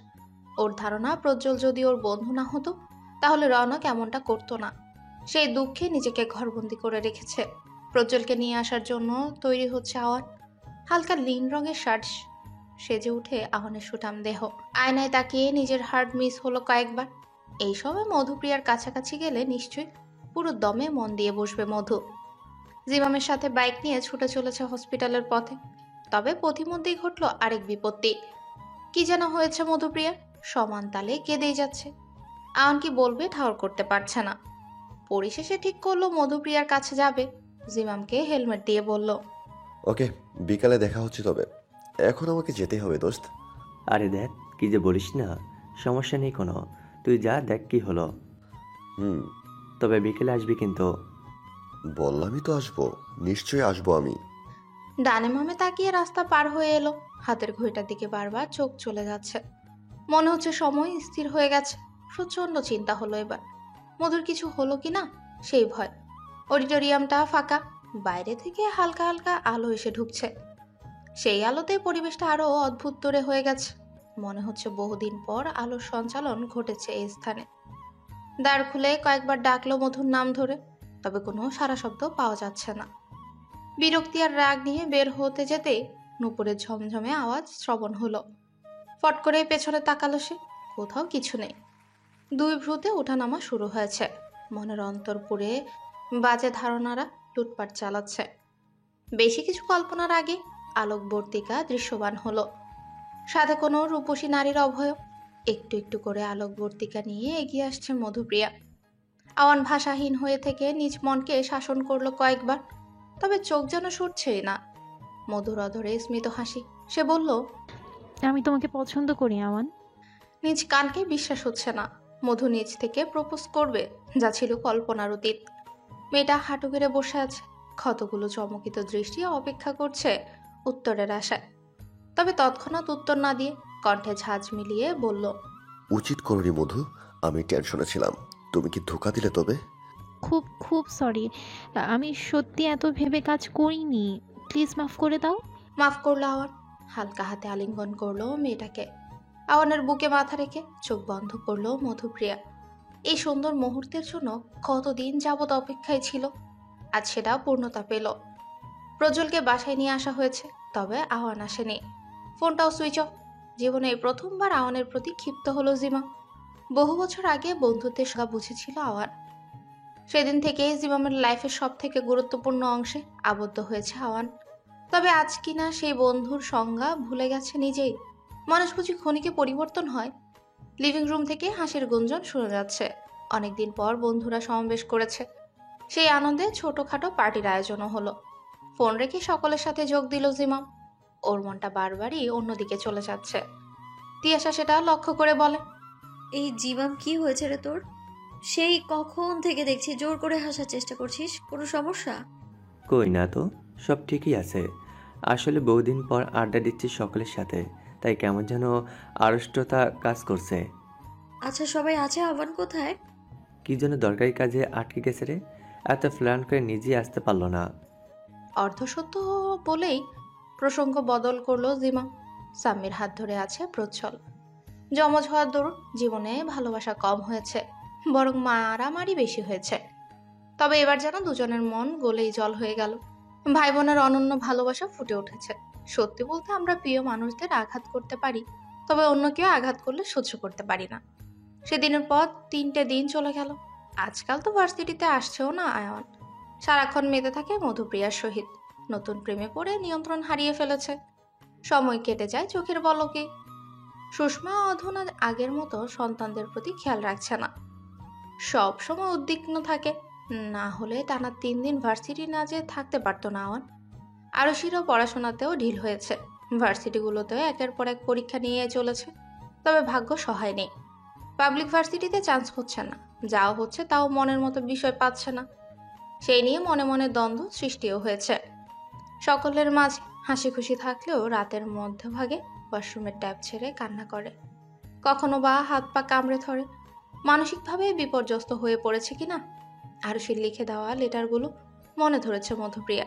ওর ধারণা প্রজ্জ্বল যদি ওর বন্ধু না হতো তাহলে রওনক এমনটা করতো না। সেই দুঃখে নিজেকে ঘরবন্দি করে রেখেছে। প্রজ্জ্বলকে নিয়ে আসার জন্য তৈরি হচ্ছে আওয়ান। হালকা নীল রঙের শার্ট সেজে উঠে আওয়ানের সুঠাম দেহ। আয়নায় তাকিয়ে নিজের হার্ট মিস হলো কয়েকবার। এই সময় মধুপ্রিয়ার কাছাকাছি গেলে নিশ্চয়ই পুরো দমে মন দিয়ে বসবে মধু। জিমামের সাথে বাইক নিয়ে ছুটে চলেছে হসপিটালের পথে। তবে পথিমধ্যেই ঘটল আরেক বিপত্তি। কি যেন হয়েছে মধুপ্রিয়ার, সমান তালে কেঁদেই যাচ্ছে। আওয়ান কি বলবে ঠাউর করতে পারছে না। পরিশেষে ঠিক করলো মধুপ্রিয়ার কাছে যাবে। জিমামকে হেলমেট দিয়ে বলল, ওকে, বিকালে দেখা হচ্ছে। তবে এখন আমাকে যেতে হবে দোস্ত। আরে দেখ কি যে বলিস না, সমস্যা নেই কোনো, তুই যা দেখ কি হলো। তবে বিকেলে আসবি কিন্তু। বললামই তো আসবো, নিশ্চয়ই আসবো আমি। ডানে মামে তাকিয়ে রাস্তা পার হয়ে এলো। হাতের ঘড়িটার দিকে বারবার চোখ চলে যাচ্ছে। মনে হচ্ছে সময় স্থির হয়ে গেছে। প্রচন্ড চিন্তা হলো এবার, মধুর কিছু হলো কি না সেই ভয়। অডিটোরিয়ামটা ফাঁকা, বাইরে থেকে হালকা হালকা আলো এসে ঢুকছে। সেই আলোতে পরিবেশটা আরো অদ্ভুত তোরে হয়ে গেছে। মনে হচ্ছে বহুদিন পর আলোর সঞ্চালন ঘটেছে এই স্থানে। দ্বার খুলে কয়েকবার ডাকলো মধুর নাম ধরে, তবে কোনো সারা শব্দ পাওয়া যাচ্ছে না। বিরক্তি আর রাগ নিয়ে বের হতে যেতে নুপুরের ঝমঝমে আওয়াজ শ্রবণ হলো। ফট করে পেছনে তাকালো সে, কোথাও কিছু নেই। 2 ভ্রুতে ওঠানামা শুরু হয়েছে। মনের অন্তরপুরে বাজে ধারণারা লুটপাট চালাচ্ছে। বেশি কিছু কল্পনার আগে আলোকবর্তিকা দৃশ্যমান হলো। সাথে কোনো রূপসী নারীর অভয়। একটু একটু করে আলোকবর্তিকা নিয়ে এগিয়ে আসছে মধুপ্রিয়া। আওয়ান ভাষাহীন হয়ে থেকে নিজ মনকে শাসন করলো কয়েকবার, তবে চোখ যেন সরছেই না। মধুর অধরে স্মিত হাসি। সে বলল, আমি তোমাকে পছন্দ করি আওয়ান। নিজ কানকে বিশ্বাস হচ্ছে না। মধু নিজ থেকে প্রপোজ করবে, যা ছিল কল্পনার অতীত। মেয়েটা হাঁটু গেড়ে বসে আছে, ক্ষতগুলো চমকিত দৃষ্টি অপেক্ষা করছে উত্তরের আশায়। তবে তৎক্ষণাৎ উত্তর না দিয়ে কণ্ঠে ঝাঁজ মিলিয়ে বলল, উচিত করনি মধু, আমি টেনশনে ছিলাম। তুমি কি ধোকা দিলে তবে? খুব খুব সরি, আমি সত্যি এত ভেবে কাজ করিনি, প্লিজ মাফ করে দাও। মাফ করলো আওয়ান। হালকা হাতে আলিঙ্গন করলো মেয়েটাকে। আওয়ানের বুকে মাথা রেখে চোখ বন্ধ করলো মধুপ্রিয়া। এই সুন্দর মুহূর্তের জন্য কতদিন যাবৎ অপেক্ষায় ছিল, আজ সেটা পূর্ণতা পেল। প্রজ্জ্বলকে বাসায় নিয়ে আসা হয়েছে, তবে আওয়ান আসেনি। ফোনটাও সুইচ অফ। জীবনে এই প্রথমবার আওয়ানের প্রতি ক্ষিপ্ত হলো জিমা। বহু বছর আগে বন্ধুত্বের সংজ্ঞা বুঝেছিল আওয়ান। সেদিন থেকেই জিমামের লাইফের সব থেকে গুরুত্বপূর্ণ অংশে আবদ্ধ হয়েছে আওয়ান। তবে আজ কিনা সেই বন্ধুর সংজ্ঞা ভুলে গেছে নিজেই। মানুষ বুঝি ক্ষণিকে পরিবর্তন হয়। লিভিং রুম থেকে হাসির গুঞ্জন শোনা যাচ্ছে। অনেকদিন পর বন্ধুরা সমাবেশ করেছে। সেই আনন্দে ছোটখাটো পার্টির আয়োজনও হলো। ফোন রেখে সকলের সাথে যোগ দিল জিমাম। ওর মনটা বারবারই অন্যদিকে চলে যাচ্ছে। তিয়াশা সেটা লক্ষ্য করে বলে, এই জীবন কি হয়েছে রে তোর? সেই কখন থেকে দেখছি জোর করে হাসার চেষ্টা করছিস, কোনো সমস্যা? কই না তো, সব ঠিকই আছে। আসলে বহুদিন পর আড্ডা দিচ্ছি সকলের সাথে, তাই কেমন যেন আড়ষ্টতা কাজ করছে। আচ্ছা সবাই আছে, আহ্বান কোথায়? কি যেন দরকারি কাজে আটকে গেছে রে, এত প্ল্যান করে নিজেই আসতে পারলো না। অর্ধসত্য বলেই প্রসঙ্গ বদল করলো জিমা। সাম্মির হাত ধরে আছে প্রচ্ছল। জমজ হওয়ার দরুন জীবনে ভালোবাসা কম হয়েছে, বরং মারামারি বেশি হয়েছে। তবে এবার যেন দুজনের মন গলেই জল হয়ে গেল। ভাই বোনের অনন্য ভালোবাসা ফুটে উঠেছে। সত্যি বলতে আমরা প্রিয় মানুষদের আঘাত করতে পারি, তবে অন্য কেউ আঘাত করলে সহ্য করতে পারি না। সেদিনের পর 3টে দিন চলে গেল। আজকাল তো ভার্সিটিতে আসছেও না আয়ান। সারাক্ষণ মেতে থাকে মধুপ্রিয়ার সহিত। নতুন প্রেমে পড়ে নিয়ন্ত্রণ হারিয়ে ফেলেছে। সময় কেটে যায় চোখের পলকে। সুষমা অধুনা আগের মতো সন্তানদের প্রতি খেয়াল রাখছে না। সব সময় উদ্বিগ্ন থাকে। না হলে টানা 3 দিন ভার্সিটি না যেয়ে থাকতে পারতো না আওয়ান। আরশিরও পড়াশোনাতেও ঢিল হয়েছে। ভার্সিটিগুলোতেও একের পর এক পরীক্ষা নিয়ে চলেছে, তবে ভাগ্য সহায় নেই। পাবলিক ভার্সিটিতে চান্স হচ্ছে না, যাও হচ্ছে তাও মনের মতো বিষয় পাচ্ছে না। সেই নিয়ে মনে মনে দ্বন্দ্ব সৃষ্টিও হয়েছে। সকলের মাঝে হাসি খুশি থাকলেও রাতের মধ্যভাগে ওয়াশরুমের ট্যাপ ছেড়ে কান্না করে। কখনো বা হাত পা কামড়ে ধরে। মানসিকভাবে বিপর্যস্ত হয়ে পড়েছে কিনা। আরশির লিখে দেওয়া লেটারগুলো মনে ধরেছে মধুপ্রিয়া।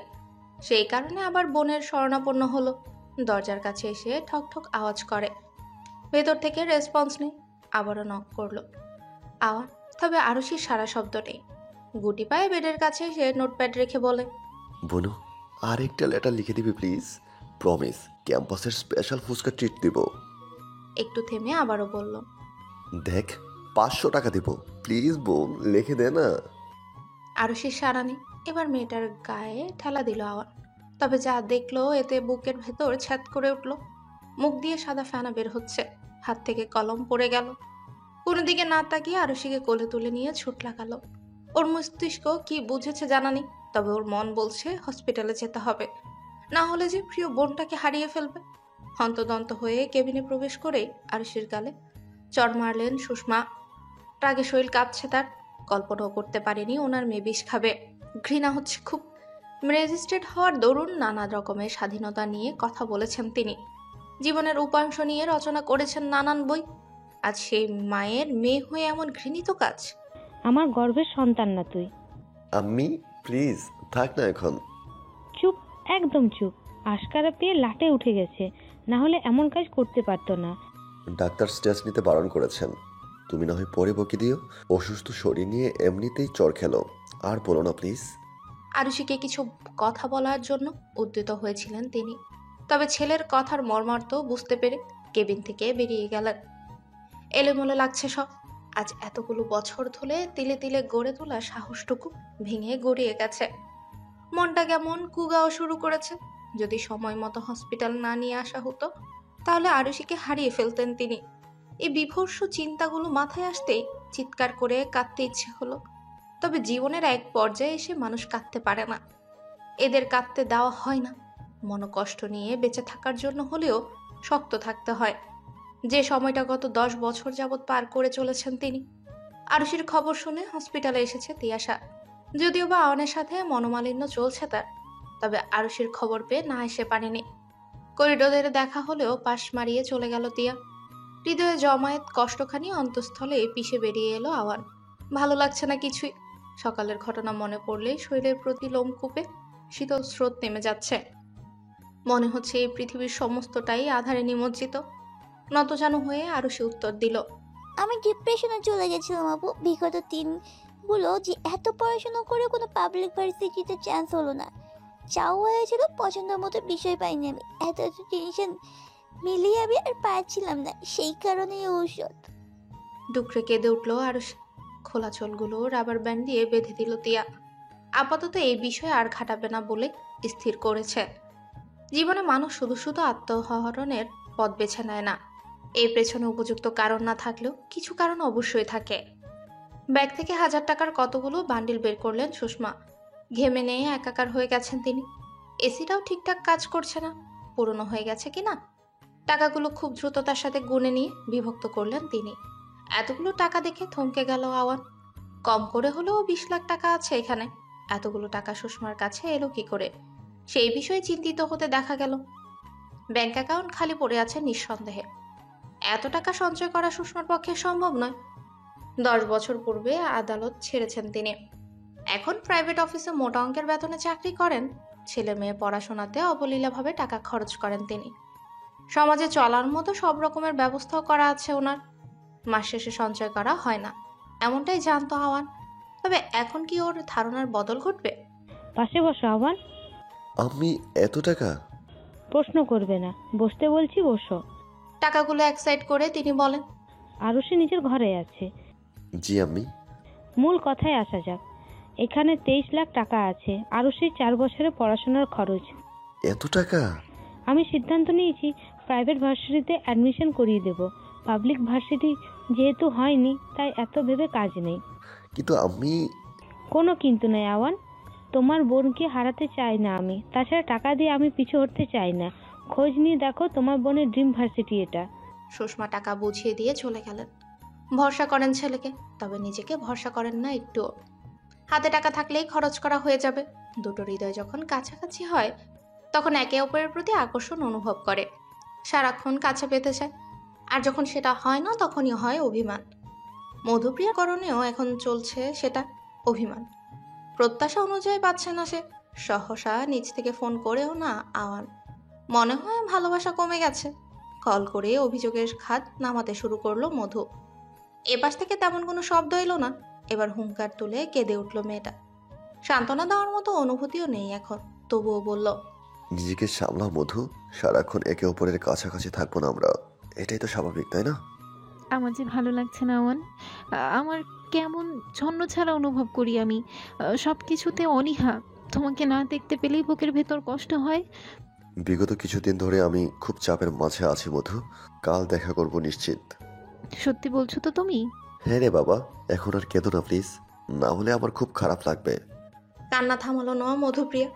সেই কারণে আবার বোনের শরণাপন্ন হলো। দরজার কাছে এসে ঠক ঠক আওয়াজ করে। ভেতর থেকে রেসপন্স নেই। আবারও নক করলো আওয়াজ, তবে আরশির সারা শব্দ নেই। গুটি পায়ে বেডের কাছে এসে নোটপ্যাড রেখে বলে, বনু, আরেকটা লেটার লিখে দিবি প্লিজ? প্রমিস, ক্যাম্পাসের স্পেশাল ফুচকা ট্রিট দিব। একটু থেমে আবারও বলল, দেখ 500 টাকা দিব, প্লিজ বোন লিখে দে না। আরশির সারা নেই। এবার মেয়েটার গায়ে ঠেলা দিল আওয়ান। তবে যা দেখলো এতে বুকের ভেতর ছ্যাদ করে উঠল। মুখ দিয়ে সাদা ফেনা বের হচ্ছে, হাত থেকে কলম পড়ে গেল। কোনো দিকে না তাকিয়ে আরশিকে কোলে তুলে নিয়ে ছুট লাগালো। ওর মস্তিষ্ক কি বুঝেছে জানা নেই, তবে ওর মন বলছে হসপিটালে যেতে হবে, না হলে যে প্রিয় বোনটাকে হারিয়ে ফেলবে। হন্তদন্ত হয়ে কেবিনে প্রবেশ করেই আরশির গালে চড় মারলেন সুষমা। রাগে শরীর কাঁপছে তার। কল্পনাও করতে পারেনি ওনার মেয়ে বিষ খাবে। ঘৃণা হচ্ছে খুব। রেজিস্ট্রেট হওয়ার দরুন নানা রকমের স্বাধীনতা নিয়ে কথা বলেছেন তিনি। জীবনের উপাংশ নিয়ে রচনা করেছেন নানান বই। আজ সেই মায়ের মেয়ে হয়ে এমন ঘৃণিত কাজ। আমার গর্ভের সন্তান না তুই। আম্মি প্লিজ থাক না এখন। চুপ, একদম চুপ। আশকারা পেয়ে লাটে উঠে গেছে, না হলে এমন কাজ করতে পারতো না। ডাক্তার স্ট্রেস নিতে বারণ করেছেন, তুমি না হয় পরে বকে দিও। অসুস্থ শরীর নিয়ে এমনিতেই চর খেলো, আর বলো না প্লিজ। আরুষিকে কিছু কথা বলার জন্য উদ্যত হয়েছিলেন তিনি, তবে ছেলের কথার মর্মার্থ বুঝতে পেরে কেবিন থেকে বেরিয়ে গেলেন। এলোমেলো লাগছে সব। আজ এতগুলো বছর ধরে তিলে তিলে গড়ে তোলা সাহসটুকু ভেঙে গড়িয়ে গেছে। মনটা কেমন কুগাও শুরু করেছে। যদি সময় মতো হসপিটাল না নিয়ে আসা হতো, তাহলে আরুষিকে হারিয়ে ফেলতেন তিনি। এই বিভৎস চিন্তাগুলো মাথায় আসতেই চিৎকার করে কাঁদতে ইচ্ছে হলো। তবে জীবনের এক পর্যায়ে এসে মানুষ কাঁদতে পারে না, এদের কাঁদতে দেওয়া হয় না। মনোকষ্ট নিয়ে বেঁচে থাকার জন্য হলেও শক্ত থাকতে হয়। যে সময়টা গত 10 বছর যাবৎ পার করে চলেছেন তিনি। আরুষির খবর শুনে হসপিটালে এসেছে তিয়াশা। যদিও বা আওয়ানের সাথে মনোমালিন্য চলছে তার, তবে আরুষির খবর পেয়ে না এসে পারেনি। করিডোরে দেখা হলেও পাশ মারিয়ে চলে গেল তিয়া। হৃদয়ে জমায়েত কষ্টখানি অন্তঃস্থলে পিষে বেরিয়ে এলো আওয়ান। ভালো লাগছে না কিছুই। সকালের ঘটনা মনে পড়লেই শরীরের প্রতি লোমকূপে শীতল স্রোত নেমে যাচ্ছে। মনে হচ্ছে এই পৃথিবীর সমস্তটাই আধারে নিমজ্জিত। নতজানু হয়ে আরো সে উত্তর দিল, আমি ডিপ্রেশনে চলে গেছিলাম আপু। বিগত দিনগুলো যে এত পড়াশোনা করে কোনো পাবলিক ভার্সিটিতে চান্স হলো না। চাও হয়েছিল, পছন্দ মতো বিষয় পাইনি আমি। এত টেনশন মিলিয়ে আমি আর পারছিলাম না, সেই কারণেই ঔষধ। ডুকরে কেঁদে উঠল আর খোলা চোলগুলো রাবার ব্যান্ড দিয়ে বেঁধে দিল তিয়া। আপাতত এই বিষয়ে আর ঘাটাবে না বলে স্থির করেছে। জীবনে মানুষ শুধু শুধু আত্মহরণের পথ বেছে নেয় না। এর পেছনে উপযুক্ত কারণ না থাকলেও কিছু কারণ অবশ্যই থাকে। ব্যাগ থেকে 1000 টাকার কতগুলো বান্ডিল বের করলেন সুষমা। ঘেমে নিয়ে একাকার হয়ে গেছেন তিনি। এসিটাও ঠিকঠাক কাজ করছে না, পুরনো হয়ে গেছে কিনা। টাকাগুলো খুব দ্রুততার সাথে গুনে নিয়ে বিভক্ত করলেন তিনি। এতগুলো টাকা দেখে থমকে গেল আওয়ান। কম করে হলেও 20 লাখ টাকা আছে এখানে। এতগুলো টাকা সুষমার কাছে এলো কি করে, সেই বিষয়ে চিন্তিত হতে দেখা গেল। ব্যাংক অ্যাকাউন্ট খালি পড়ে আছে নিঃসন্দেহে। এত টাকা সঞ্চয় করা সুষমার পক্ষে সম্ভব নয়। 10 বছর পূর্বে আদালত ছেড়েছেন তিনি। এখন প্রাইভেট অফিসে মোটা অঙ্কের বেতনে চাকরি করেন। ছেলে মেয়ে পড়াশোনাতে অবলীলাভাবে টাকা খরচ করেন তিনি। সমাজে চলার মতো সব রকমের ব্যবস্থাও করা আছে ওনার। মাস শেষে সঞ্চয় করা হয় না, এমনটাই জানতো আওয়ান। তবে এখন কি ওর ধারণার বদল ঘটবে? পাশে বসো আওয়ান। আমি এত টাকা? প্রশ্ন করবে না, বসতে বলছি বসো। টাকাগুলো এক সাইড করে তিনি বলেন, আরও সে নিজের ঘরে আছে। জি আমি। মূল কথায় আসা যাক। এখানে 23 লাখ টাকা আছে, আরও সেই 4 বছরের পড়াশোনার খরচ। এত টাকা? আমি সিদ্ধান্ত নিয়েছি প্রাইভেট ভার্সিটিতে অ্যাডমিশন করিয়ে দেব। পাবলিক ভার্সিটি যেহেতু হয়নি, তাই এত ভেবে কাজ নেই। কিন্তু আমি... কোনো কিন্তু নেই আওয়ান। তোমার বোনকে হারাতে চাই না আমি। তাছাড়া টাকা দিয়ে আমি পিছু হটতে চাই না। খোঁজ নিয়ে দেখো, তোমার বোনের ড্রিম ভার্সিটি এটা। সুষমা টাকা বুঝিয়ে দিয়ে চলে গেলেন। ভরসা করেন ছেলেকে, তবে নিজেকে ভরসা করেন না একটুও। হাতে টাকা থাকলেই খরচ করা হয়ে যাবে। দুটো হৃদয় যখন কাছাকাছি হয়, তখন একে অপরের প্রতি আকর্ষণ অনুভব করে, সারাক্ষণ কাছে পেতে চায়। আর যখন সেটা হয় না, তখনই হয় অভিমান। মধুপ্রিয়াকরণেও এখন চলছে সেটা, অভিমান। প্রত্যাশা অনুযায়ী পাচ্ছে না সে। সহসা নিজ থেকে ফোন করেও না আওয়ান। মনে হয় ভালোবাসা কমে গেছে। কল করে অভিযোগের খাত নামাতে শুরু করলো মধু। এপাশ থেকে তেমন কোনো শব্দ এলো না। এবার হুঙ্কার তুলে কেঁদে উঠল মেয়েটা। সান্ত্বনা দেওয়ার মতো অনুভূতিও নেই এখন, তবুও বলল, নিজেকে সামলাও মধু। সারাক্ষণ একে অপরের কাছাকাছি থাকবো না আমরা, এটাই তো স্বাভাবিক, তাই না? আমার যে ভালো লাগছে না আওয়ান। আমার কেমন ছন্ন ছাড়া অনুভব করি আমি। সব কিছুতে অনীহা। তোমাকে না দেখতে পেলেই বুকের ভেতর কষ্ট হয়। বিগত কিছুদিন ধরে আমি খুব চাপের মাঝে আছি মধু। কাল দেখা করব নিশ্চিত। সত্যি বলছো তো তুমি? হ্যাঁ রে বাবা, এখন আর কেঁদো না প্লিজ, না হলে আমার খুব খারাপ লাগবে। কান্না থামালো না মধুপ্রিয়া,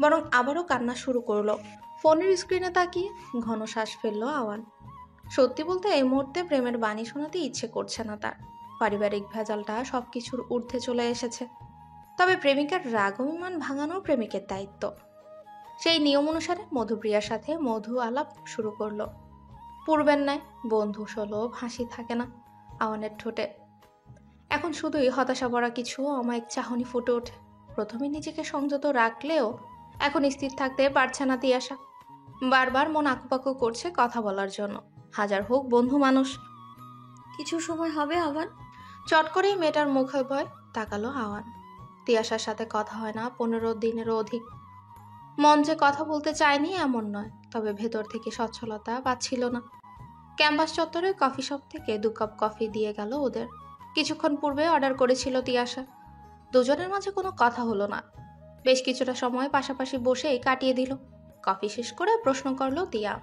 বরং আবারও কান্না শুরু করলো। ফোনের স্ক্রিনে তাকিয়ে ঘন শ্বাস ফেললো আওয়ান। সত্যি বলতে এই মুহূর্তে প্রেমের বাণী শোনাতে ইচ্ছে করছে না তার। পারিবারিক ভেজালটা সবকিছুর ঊর্ধ্বে চলে এসেছে। তবে প্রেমিকার রাগ অভিমান ভাঙানো প্রেমিকের দায়িত্ব। সেই নিয়ম অনুসারে মধুপ্রিয়ার সাথে মধু আলাপ শুরু করলো। পূর্বের ন্যায় বন্ধু সুলভ হাসি থাকে না আওয়ানের ঠোঁটে। এখন শুধুই হতাশা ভরা কিছু অমায়িক চাহনি ফুটে ওঠে। প্রথমে নিজেকে সংযত রাখলেও এখন স্থির থাকতে পারছে না তিয়াশা। বারবার মন আকুপাকু করছে কথা বলার জন্য, হাজার হোক বন্ধু মানুষ। কিছু সময় হবে আওয়ান? চট করেই মেয়েটার মুখে ভয় তাকালো আওয়ান। তিয়াশার সাথে কথা হয় না 15 দিনেরও অধিক। মন যে কথা বলতে চায়নি এমন নয়, তবে ভেতর থেকে সচ্ছলতা পাচ্ছিল না। ক্যাম্পাস চত্বরে কফি শপ থেকে 2 কাপ কফি দিয়ে গেল ওদের। কিছুক্ষণ পূর্বে অর্ডার করেছিল তিয়াশা। দুজনের মাঝে কোনো কথা হলো না। বেশ কিছুটা সময় পাশাপাশি বসেই কাটিয়ে দিল। কফি শেষ করে প্রশ্ন করলো তিয়া,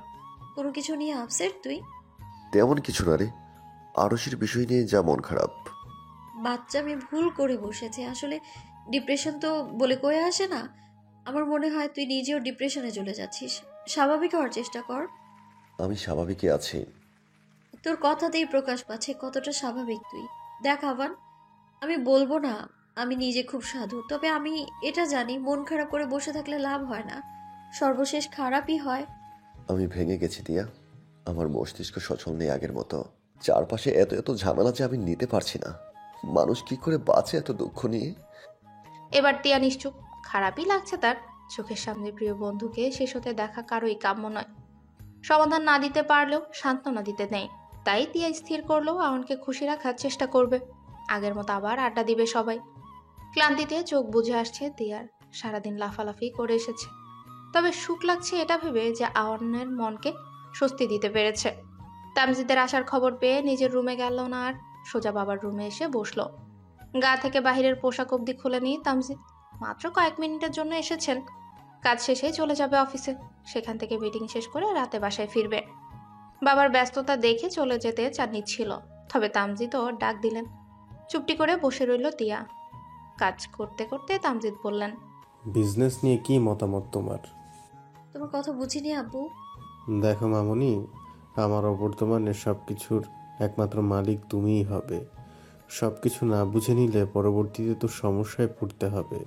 কোনো কিছু নিয়ে আপসেট তুই? তেমন কিছু না রে, আরশির বিষয় নিয়ে যা মন খারাপ। বাচ্চা আমি ভুল করে বসেছে। আসলে ডিপ্রেশন তো বলে কয়ে আসে না। আমার মনে হয় তুই নিজেও ডিপ্রেশনে চলে যাচ্ছিস। স্বাভাবিক হওয়ার চেষ্টা কর। আমি স্বাভাবিকই আছি। তোর কথাতেই প্রকাশ পাচ্ছে কতটা স্বাভাবিক তুই। দেখ আওয়ান, আমি বলবো না আমি নিজে খুব সাধু, তবে আমি এটা জানি মন খারাপ করে বসে থাকলে লাভ হয় না, সর্বশেষ খারাপই হয়। আমি ভেঙে গেছি দিয়া, আমার মস্তিষ্ক সচল নেই আগের মতো। চারপাশে এত এত ঝামেলা যে আমি নিতে পারছি না। মানুষ কি করে বাঁচে এত দুঃখ নিয়ে? এবার তিয়া নিশ্চুপ। খারাপই লাগছে তার। চোখের সামনে প্রিয় বন্ধুকে শেষ হতে দেখা কারোই কাম্য নয়। সমাধান না দিতে পারলেও সান্ত্বনা দিতে নেই। তাই তিয়া স্থির করলো আওয়ানকে খুশি রাখার চেষ্টা করবে। আগের মতো আবার আড্ডা দিবে সবাই। ক্লান্তিতে চোখ বুঝে আসছে তিয়ার। সারাদিন লাফালাফি করে এসেছে। তবে সুখ লাগছে এটা ভেবে যে আওয়ানের মনকে স্বস্তি দিতে পেরেছে। তামজিদের আসার খবর পেয়ে নিজের রুমে গেল না আর, সোজা বাবার রুমে এসে বসলো। গা থেকে বাহিরের পোশাক অবধি খুলে নিয়ে তামজিদ মাত্র কয়েক মিনিটের জন্য এসেছেন। কাজ শেষে চলে যাবে অফিসে। সেখান থেকে মিটিং শেষ করে রাতে বাসায় ফিরবে। বাবার ব্যস্ততা দেখে চলে যেতে চাচ্ছিল, তবে তামজিদও ডাক দিলেন। চুপটি করে বসে রইল তিয়া। কাজ করতে করতে তামজিদ বললেন, বিজনেস নিয়ে কি মতামত তোমার? তোমার কথা বুঝিনি আব্বু। দেখো মামুনি, আমার অবর্তমানে সব কিছুর একমাত্র মালিক তুমিই হবে। সব কিছু না বুঝে নিলে পরবর্তীতে তো সমস্যায় পড়তে হবে।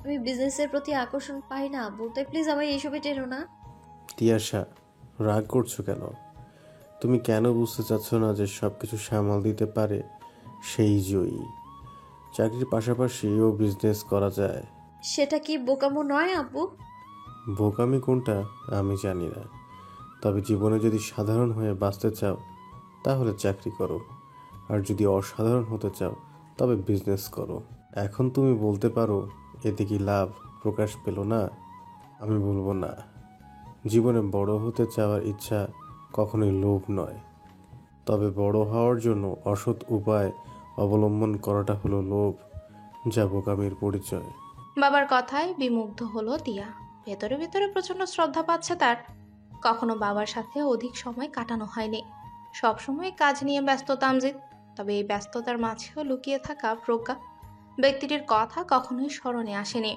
আমি বিজনেসের প্রতি আকর্ষণ পাই না আব্বু, তাই প্লিজ আমায় এইসবে টেনো না। তিয়াশা, রাগ করছো কেন? তুমি কেন বুঝতে চাচ্ছ না যে সব কিছু সামাল দিতে পারে সেই জয়ী? চাকরির পাশাপাশিও বিজনেস করা যায়। সেটা কি বোকামো নয় আব্বু? বোকামি কোনটা আমি জানি না, তবে জীবনে যদি সাধারণ হয়ে বাঁচতে চাও তাহলে চাকরি করো, আর যদি অসাধারণ হতে চাও তবে বিজনেস করো। এখন তুমি বলতে পারো এতে কি লাভ প্রকাশ পেল না? আমি বলবো না। জীবনে বড় হতে চাওয়ার ইচ্ছা কখনোই লোভ নয়, তবে বড় হওয়ার জন্য অসৎ উপায় অবলম্বন করাটা হলো লোভ, যা বোকামির পরিচয়। বাবার কথায় বিমুগ্ধ হলো তিয়া। ভেতরে ভেতরে প্রচন্ড শ্রদ্ধা পাচ্ছে তার। কখনো বাবার সাথে অধিক সময় কাটানো হয়নি, সবসময় কাজ নিয়ে ব্যস্ত তামজিদ। তবে এই ব্যস্ততার মাঝেও লুকিয়ে থাকা প্রজ্ঞা ব্যক্তিটির কথা কখনোই স্মরণে আসেনি।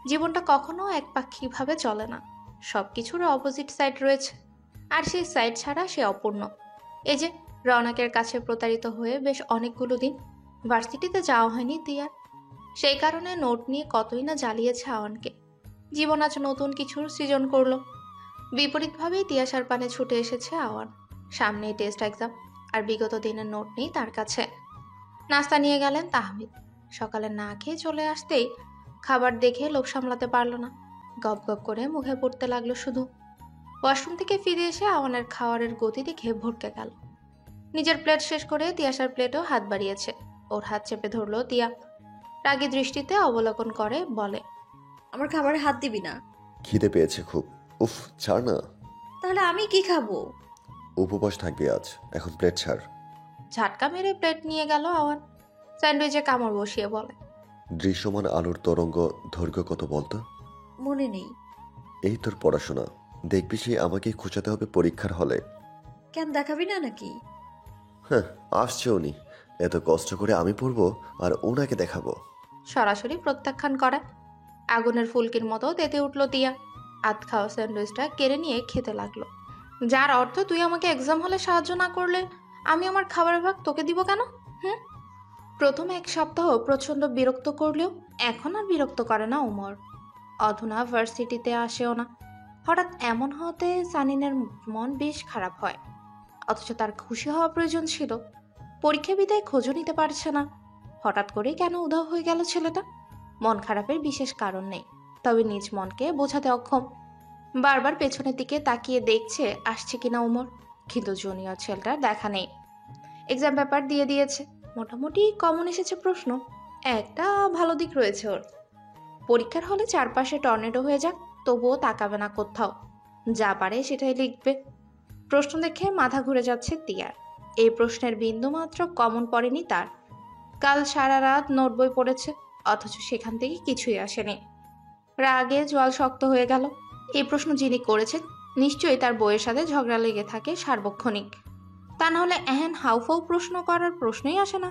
জীবনটা কখনো একপাক্ষিকভাবে চলে না, সবকিছুর অপোজিট সাইড রয়েছে, আর সেই সাইড ছাড়া সে অপূর্ণ। এই যে রওনাকের কাছে প্রতারিত হয়ে বেশ অনেকগুলো দিন ভার্সিটিতে যাওয়া হয়নি তিয়ার। সেই কারণে নোট নিয়ে কতই না জ্বালিয়েছে আওয়ানকে। জীবন আজ নতুন কিছুর সৃজন করলো। বিপরীতভাবেই তিয়াশার পানে ছুটে এসেছে আওয়ান। সামনেই টেস্ট এক্সাম, আর বিগত দিনের নোট নেই তার কাছে। নাস্তা নিয়ে গেলেন তাহমিদ। সকালে না খেয়ে চলে আসতেই খাবার দেখে লোভ সামলাতে পারল না, গপ গপ করে মুখে পড়তে লাগলো শুধু। ওয়াশরুম থেকে ফিরে এসে আওয়ানের খাওয়ারের গতি দেখে ভরকে গেল। নিজের প্লেট শেষ করে তিয়াশার প্লেটেও হাত বাড়িয়েছে। ওর হাত চেপে ধরলো তিয়া। রাগী দৃষ্টিতে অবলোকন করে বলে, আমার খাবারে হাত দিবি না। খিদে পেয়েছে খুব। উফ, ছাড় না। তাহলে আমি কি খাবো? উপবাস থাকবি আজ, এখন প্লেট ছাড়। ঝাটকা মেরে প্লেট নিয়ে গেল আওয়ান। স্যান্ডউইচে কামড় বসিয়ে বলে, দৃশ্যমান আলোর তরঙ্গ দৈর্ঘ্য কত বলতো? মনে নেই। এই তোর পড়াশোনা, দেখবি সে আমাকে খোঁচাতে হবে পরীক্ষার হলে। কেন, দেখাবি না নাকি? হ্যাঁ, আসছে উনি। এত কষ্ট করে আমি পড়বো আর ওনাকে দেখাবো। সরাসরি প্রত্যাখ্যান করে। আগুনের ফুলকির মতো তেতে উঠল তিয়া। আধ খাওয়া স্যান্ডউইচটা কেড়ে নিয়ে খেতে লাগলো, যার অর্থ তুই আমাকে এক্সাম হলে সাহায্য না করলে আমি আমার খাবারের ভাগ তোকে দিব কেন? প্রথম এক সপ্তাহ প্রচন্ড বিরক্ত করলেও এখন আর বিরক্ত করে না উমর। অধুনা ভার্সিটিতে আসেও না। হঠাৎ এমন হতে সানিনের মন বেশ খারাপ হয়, অথচ তার খুশি হওয়া প্রয়োজন ছিল। পরীক্ষা বিদায় খোঁজও নিতে পারছে না। হঠাৎ করে কেন উধাও হয়ে গেল ছেলেটা? মন খারাপের বিশেষ কারণ নেই, তবে নিজ মনকে বোঝাতে অক্ষম। বারবার পেছনের দিকে তাকিয়ে দেখছে আসছে কিনা উমর, কিন্তু জুনিয়র ছেলেটার দেখা নেই। এক্সাম পেপার দিয়ে দিয়েছে, মোটামুটি কমন এসেছে প্রশ্ন। একটা ভালো দিক রয়েছে ওর, পরীক্ষার হলে চারপাশে টর্নেডো হয়ে যাক তবুও তাকাবে না কোথাও, যা পারে সেটাই লিখবে। প্রশ্ন দেখে মাথা ঘুরে যাচ্ছে তিয়ার। এই প্রশ্নের বিন্দু মাত্র কমন পড়েনি তার। কাল সারা রাত নোট বই পড়েছে, অথচ সেখান থেকে কিছুই আসেনি। রাগে জল শক্ত হয়ে গেল। এই প্রশ্ন যিনি করেছেন নিশ্চয়ই তার বইয়ের সাথে ঝগড়া লেগে থাকে সার্বক্ষণিক, তা নাহলে এহেন হাউফাউ প্রশ্ন করার প্রশ্নই আসে না।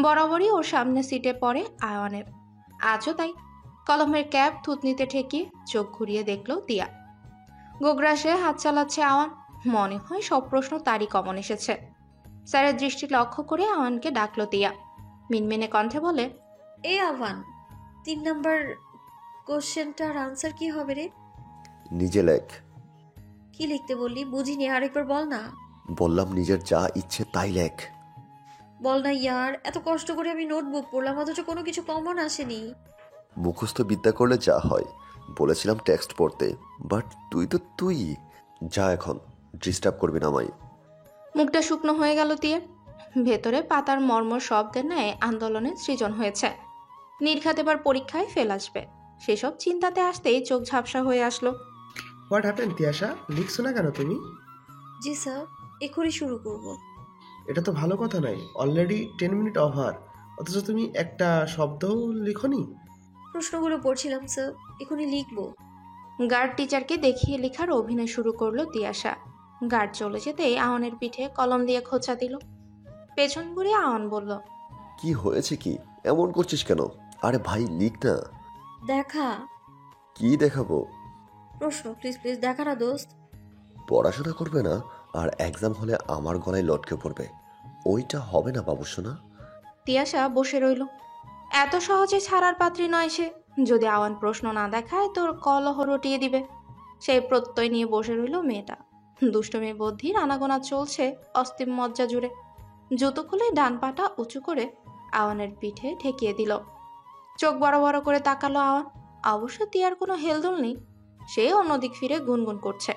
বরাবরই ওর সামনে সিটে পড়ে আয়ানের, আজও তাই। কলমের ক্যাপ থুতনিতে ঠেকিয়ে চোখ ঘুরিয়ে দেখল তিয়া। গোগ্রাসে হাত চালাচ্ছে আওয়ান। মনে হয় সব প্রশ্ন তারই কমন এসেছে। স্যারের দৃষ্টি লক্ষ্য করে আওয়ানকে ডাকলো তিয়া। মিনমিনে কণ্ঠে বলে, এ আওয়ান, 3 নাম্বার কোশ্চেনটার আনসার কি হবে রে? নিজে লেখ। কি লিখতে বললি? বুঝিনি, আরেকবার বল না। বললাম নিজের যা ইচ্ছে তাই লেখ। বল না ইয়ার, এত কষ্ট করে আমি নোটবুক পড়লাম অথচ কোনো কিছু কমন আসেনি। মুখস্থ বিদ্যা করলে যা হয়। বলেছিলাম টেক্সট পড়তে, বাট তুই যা, এখন ডিস্টার্ব করবি না আমায়। মুখটা শুকনো হয়ে গেল দিয়ে। ভেতরে পাতার মর্মর শব্দের ন্যায় আন্দোলনের সৃজন হয়েছে। নির্ঘাত এবার পরীক্ষায় ফেল আসবে, সেসব চিন্তাতে আসতেই চোখ ঝাপসা হয়ে আসলো। হোয়াট হ্যাপেন তিয়াশা, লিখছো না কেন তুমি? জি স্যার, এখনই শুরু করব। এটা তো ভালো কথা নয়, অলরেডি 10 মিনিট ওভার, অথচ তুমি একটা শব্দও লিখোনি। প্রশ্নগুলো পড়ছিলাম স্যার, এখনই লিখবো। গার্ড টিচারকে দেখিয়ে লেখার অভিনয় শুরু করলো তিয়াশা। গার্ড চলে যেতেই আওয়ানের পিঠে কলম দিয়ে খোঁচা দিল। পেছন ঘুরে আওয়ান বলল, কি হয়েছে কি, এমন করছিস কেন? আরে ভাই লিখ না। দেখা। কি দেখাবো? প্রশ্ন, প্লিজ প্লিজ দেখা না দোস্ত। পড়াশোনা করবে না আর এক্সাম হলে আমার গলায় লটকে পড়বে। ওইটা হবে না বাবু সোনা। তিয়াশা বসে রইল। এত সহজে ছাড়ার পাত্রী নয় সে। যদি আওয়ান প্রশ্ন না দেখায় তোর কলহ রটিয়ে দিবে, সেই প্রত্যয় নিয়ে বসে রইল মেয়েটা। দুষ্টমি বুদ্ধির আনাগোনা চলছে অস্তিম মজ্জা জুড়ে। জুতো খুলে ডান পাটা উঁচু করে আওয়ানের পিঠে ঠেকিয়ে দিল। চোখ বড় বড় করে তাকালো আওয়ান। অবশ্য তিয়ার কোনো হেলদোল নেই, সে অন্যদিক ফিরে গুনগুন করছে।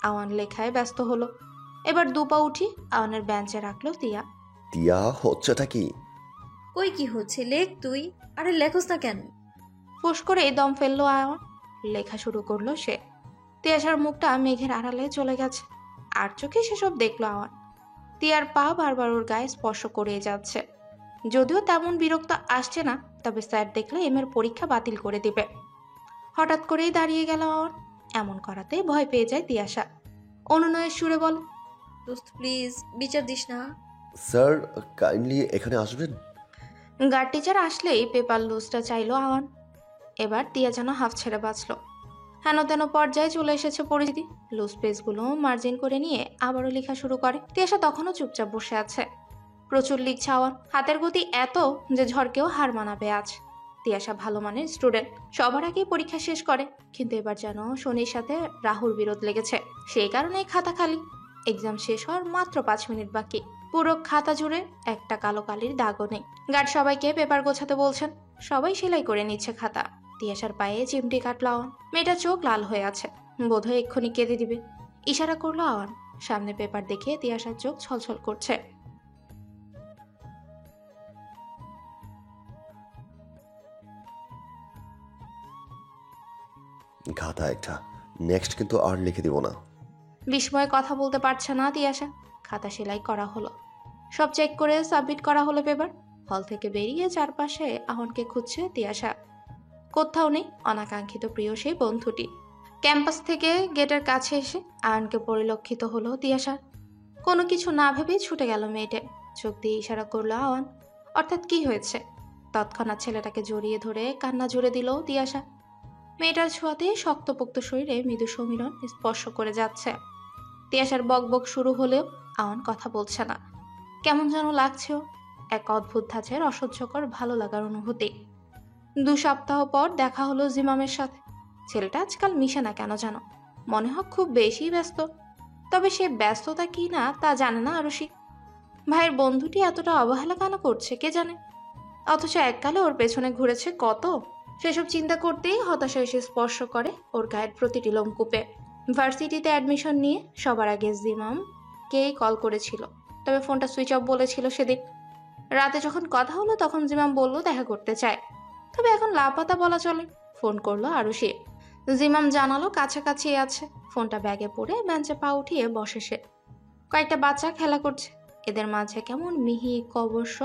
আওয়ান লেখায় ব্যস্ত হলো। এবার দুপা উঠি আওয়ানের বেঞ্চে রাখলো তিয়া। তিয়া, হচ্ছেটা কি? কই কি হচ্ছে, লেখ তুই। আরে লেখোস না কেন? ফুস করে দম ফেললো আওয়ান। লেখা শুরু করলো সে। তিয়াশার মুখটা মেঘের আড়ালে চলে গেছে। আর চোখে সেসব দেখলো আওয়ান। তিয়ার পা বারবার ওর গায়ে স্পর্শ করে যাচ্ছে। যদিও তেমন বিরক্ত আসছে না, তবে স্যার দেখলে এমের পরীক্ষা বাতিল করে দিবে। হঠাৎ করেই দাঁড়িয়ে গেল আওয়ান। এমন করাতে ভয় পেয়ে যায় তিয়াশা। অনুনয়ের সুরে বল, দোস্ত প্লিজ বিচার দিস না। স্যার কাইন্ডলি এখানে আসবেন। গার্ড টিচার আসলেই পেপার লুজটা চাইলো আওয়ান। এবার তিয়া যেন হাফ ছেড়ে বাঁচল। হেন তেন পর্যায়ে চলে এসেছে পরিস্থিতি। লুজ পেজগুলো মার্জিন করে নিয়ে আবারও লেখা শুরু করে। তিয়াশা তখনও চুপচাপ বসে আছে। প্রচুর লিখছে আওয়ান। হাতের গতি এত যে ঝড়কেও হার মানাবে আজ। তিয়াশা ভালো মানের স্টুডেন্ট, সবার আগেই পরীক্ষা শেষ করে। কিন্তু এবার যেন শনির সাথে রাহুর বিরোধ লেগেছে, সেই কারণে খাতা খালি। এক্সাম শেষ হওয়ার মাত্র 5 মিনিট বাকি। পুরো খাতা জুড়ে একটা কালো কালির দাগও নেই। গার্ড সবাইকে পেপার গোছাতে বলছেন। সবাই সেলাই করে নিচ্ছে খাতা। তিয়াশার পায়ে চিমটি কাটলো আওয়ান। মেয়েটার চোখ লাল হয়ে আছে, বোধহয় এক্ষুনি কেঁদে দিবে। ইশারা করলো আওয়ান। সামনে পেপার দেখে তিয়াশার চোখ ছলছল করছে। খাতা একটা, নেক্সট কিন্তু আর লিখে দিব না। বিস্ময়ে কথা বলতে পারছে না তিয়াশা। খাতা সেলাই করা হলো, সব চেক করে সাবমিট করা হলো পেপার। হল থেকে বেরিয়ে চারপাশে আহনকে খুঁজছে তিয়াশা। কোথাও নেই অনাকাঙ্ক্ষিত প্রিয় সেই বন্ধুটি। ক্যাম্পাস থেকে গেটের কাছে এসে আয়নকে পরিলক্ষিত হলো তিয়াশার। কোনো কিছু না ভেবেই ছুটে গেল মেয়েটে। চোখ দিয়ে ইশারা করলো আওয়ান। অর্থাৎ কি হয়েছে? তৎক্ষণাৎ ছেলেটাকে জড়িয়ে ধরে কান্না জুড়ে দিল তিয়াশা। মেয়েটার ছোঁয়াতে শক্তপোক্ত শরীরে মৃদু সমীরণ স্পর্শ করে যাচ্ছে। তিয়াশার বক বক শুরু হলেও আওয়ান কথা বলছে না। কেমন যেন লাগছেও, এক অদ্ভুত ধাঁচের অসহ্যকর ভালো লাগার অনুভূতি। 2 সপ্তাহ পর দেখা হলো জিমামের সাথে। ছেলেটা আজকাল মিশে না কেন জানো, মনে হয় খুব বেশি ব্যস্ত। তবে সে ব্যস্ততা কি না তা জানে না আরুষি। ভাইয়ের বন্ধুটি এতটা অবহেলা কেন করছে কে জানে। অথচ এককালে ওর পেছনে ঘুরেছে কত। সেসব চিন্তা করতেই হতাশা এসে স্পর্শ করে ওর গায়ের প্রতিটি লোমকূপে। ভার্সিটিতে অ্যাডমিশন নিয়ে সবার আগে জিমামকেই কল করেছিল, তবে ফোনটা সুইচ অফ বলেছিল সেদিন। রাতে যখন কথা হলো তখন জিমাম বলল দেখা করতে চায়, তবে এখন লাপাতা বলা চলে। ফোন করলো আরুষি। জিমাম জানালো কাছাকাছি আছে। ফোনটা ব্যাগে পড়ে বেঞ্চে পা উঠিয়ে বসে সে। কয়েকটা বাচ্চা খেলা করছে, এদের মাঝে কেমন মিহি কবর্ষ